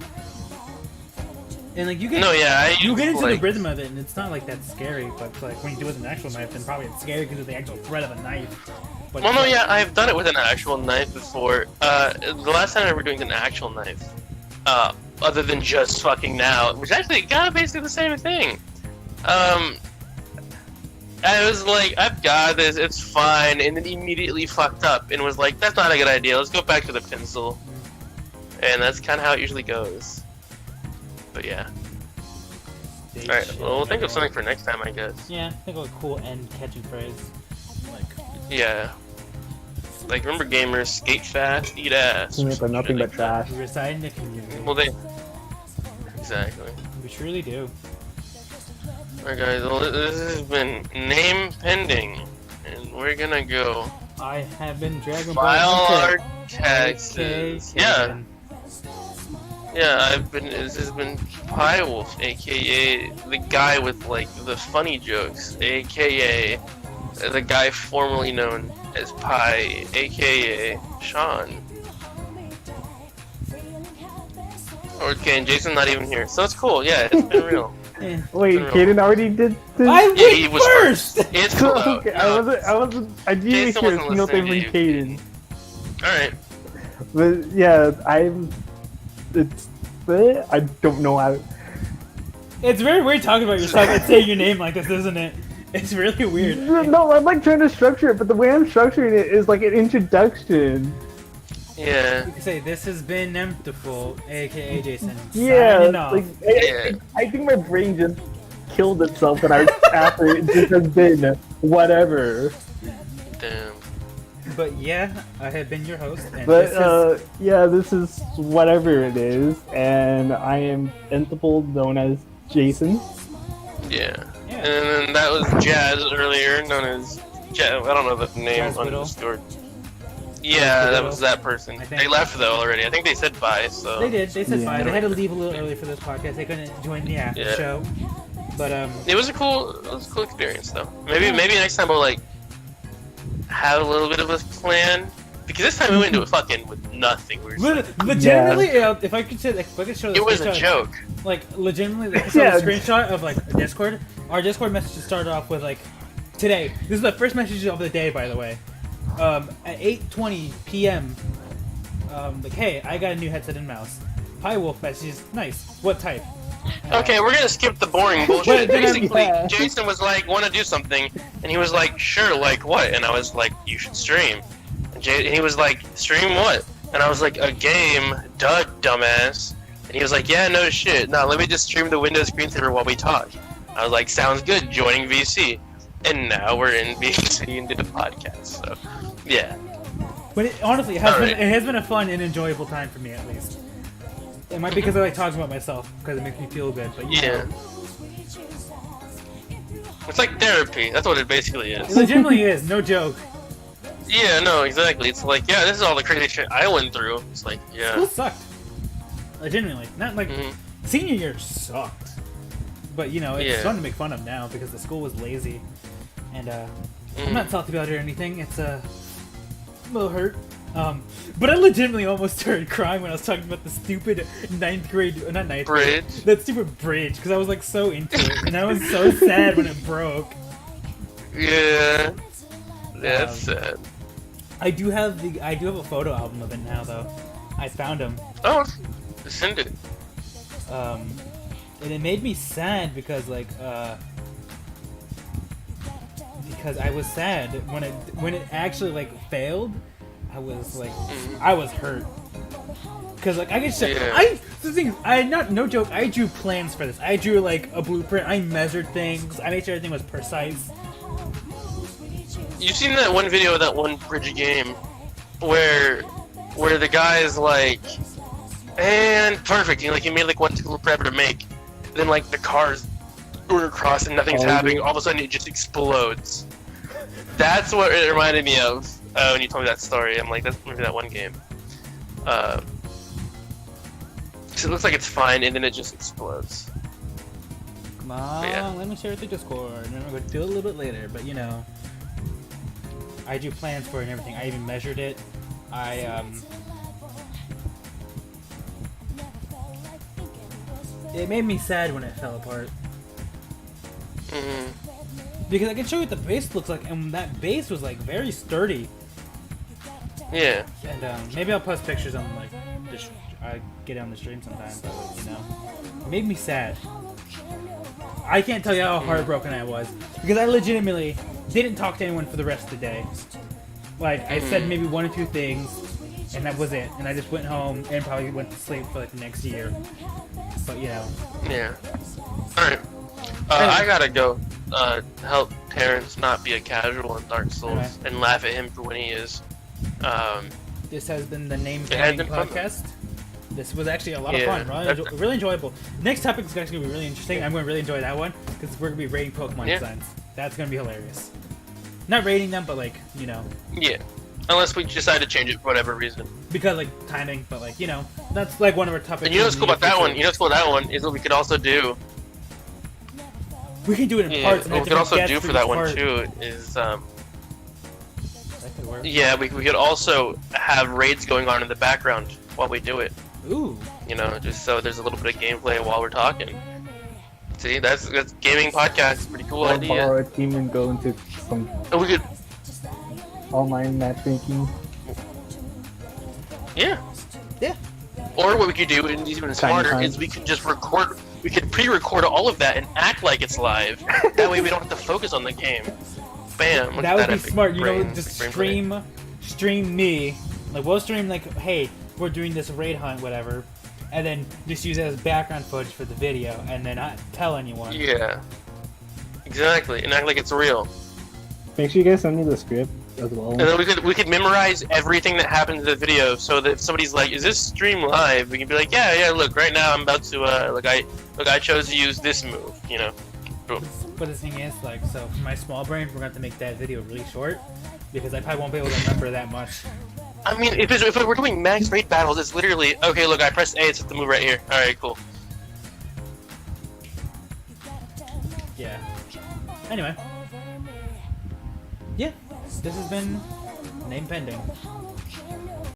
And like you get, No, yeah, you get into like, the rhythm of it, and it's not like that scary. But like when you do it with an actual knife, then probably it's scary because of the actual threat of a knife. But Well, no, yeah, I've done it with an actual knife before. The last time I ever doing an actual knife, other than just fucking now, which actually kind of basically the same thing. I was like, I've got this, it's fine, and then immediately fucked up and was like, that's not a good idea. Let's go back to the pencil, and that's kind of how it usually goes. But yeah. All right, well, we'll think of something for next time, I guess. Yeah, think of a cool end catchy phrase. Like, Yeah. Like, remember gamers, skate fast, eat ass. Singing for nothing but trash. we reside in the community. Well, they. Exactly. We truly do. Alright, guys, well, this has been name pending, and we're gonna go I have been Drgnbyhntr. file our Okay, taxes. Yeah, yeah, this has been Pie Wolf, aka the guy with, like, the funny jokes, aka the guy formerly known as Pie, aka Sean. Okay, and Jason's not even here, so it's cool, yeah, it's been real. Eh. Wait, Kaden already did this? I Yeah, he went was first! It's cool. Okay, I didn't Jason hear a wasn't single thing listening from to Kaden. Alright. But yeah, I don't know how. It's very weird talking about yourself and saying your name like this, isn't it? It's really weird. No, I'm like trying to structure it, but the way I'm structuring it is like an introduction. Yeah. You can say, this has been Emptiful, aka Jason. Yeah, Signing off. like Yeah. I think my brain just killed itself and after it just has been whatever. Damn. But yeah, I have been your host, and But this is... yeah, this is whatever it is, and I am Entipple, known as Jason. Yeah. Yeah. And then that was Jazz earlier, known as Jazz. I don't know the name Jazz on Whittle. Discord. Yeah, that was that person. I think. They left though already. I think they said bye. So They did, they said Yeah. bye. They had to leave a little early for this podcast. They couldn't join the after Yeah. show. But, it was a cool experience though. Maybe next time we'll like have a little bit of a plan. Because this time we went into it fucking with nothing. We were just legitimately, if I could show the it was a screenshot, joke. like legitimately, like, I saw Yeah. the screenshot of like a Discord. Our Discord message started off with like, today. This is the first message of the day, by the way. At 8:20 p.m. Like, hey, I got a new headset and mouse. Pie Wolf messages, nice. What type? Okay, we're gonna skip the boring bullshit. But then, Basically, yeah. Jason was like, "Want to do something?" And he was like, "Sure, like what?" And I was like, "You should stream." And he was like, "Stream what?" And I was like, "A game, duh, dumbass." And he was like, "Yeah, no shit. No, let me just stream the Windows screensaver while we talk." I was like, "Sounds good." Joining VC, and now we're in VC and did a podcast. So, yeah. But it, honestly, it has, Alright. been, it has been a fun and enjoyable time for me, at least. It might be because I like talking about myself, because it makes me feel good, but you Yeah. know. It's like therapy. That's what it basically It is. legitimately is, no joke. Yeah, no, exactly. It's like, yeah, this is all the crazy shit I went through. It's like, School yeah. sucked. Legitimately. Not like Mhm. senior year sucked. But you know, it's Yeah. fun to make fun of now because the school was lazy. And I'm Mhm. not salty about it or anything. It's a little hurt. But I legitimately almost started crying when I was talking about the stupid ninth grade, not ninth grade, Bridge. that stupid bridge, because I was like so into it, and I was so sad when it broke. Yeah. Yeah, that's sad. I do have a photo album of it now though. I found them. Oh, send it. And it made me sad because because I was sad when it actually like failed. I was like, I was hurt. Cause like I could say, Yeah. the thing is, I not no joke. I drew plans for this. I drew like a blueprint. I measured things. I made sure everything was precise. You've seen that one video of that one bridge game where the guy is like, and perfect. You know, like he made like one typical prepper to make. Then like the cars going across and nothing's happening. All of a sudden it just explodes. That's what it reminded me of when you told me that story. I'm like, that's maybe that one game. So it looks like it's fine, and then it just explodes. Come on, Yeah. let me share it to Discord, and then I'm gonna do it a little bit later. But you know, I drew plans for it and everything. I even measured it. It made me sad when it fell apart Hmm. because I can show you what the base looks like, and that base was like very sturdy. Yeah. And maybe I'll post pictures on like I get it on the stream sometime. But you know, it made me sad. I can't tell you how heartbroken I was because I legitimately didn't talk to anyone for the rest of the day. Like I said maybe one or two things, and that was it. And I just went home and probably went to sleep for like the next year. But you know, Yeah. Alright. I gotta go help Terrence not be a casual in Dark Souls Okay. and laugh at him for when he is. this has been the Name It has Pending been fun. podcast. This was actually a lot of Yeah, fun, really, that's- really enjoyable. Next topic is actually gonna be really interesting. I'm gonna really enjoy that one because we're gonna be rating Pokemon Yeah. designs. That's gonna be hilarious. Not rating them, but like you know, Yeah. Unless we decide to change it for whatever reason. because like timing, but like you know, that's like one of our topics. And you know what's in cool the about that future. one? You know what's cool about that one is what we could also do. We can do it in Yeah, parts. And what have we could also different do guests for that each one part. too is That could work. yeah, we could also have raids going on in the background while we do it. Ooh, You know, just so there's a little bit of gameplay while we're talking. See, that's gaming podcast. Pretty cool Or idea. borrow a team and go into some And we could, online matchmaking. yeah. yeah. Or what we could do, and even smarter, time. is we could just record. We could pre-record all of that and act like it's live. That way we don't have to focus on the game. Bam. Look That at would be epic smart. You know, brain- just brain play. stream me. Like we'll stream like, hey, we're doing this raid hunt, whatever, and then just use it as background footage for the video, and then not tell anyone. Yeah. Exactly, and act like it's real. Make sure you guys send me the script as well. And then we could memorize everything that happens in the video, so that if somebody's like, "Is this stream live?" We can be like, "Yeah. Look, right now I'm about to I chose to use this move." You know. Boom. But the thing is, like, so for my small brain, we're gonna have to make that video really short because I probably won't be able to remember that much. I mean, if we're doing max raid battles, it's literally okay. Look, I pressed A. It's the move right here. All right, cool. Yeah. Anyway. Yeah, this has been Name Pending.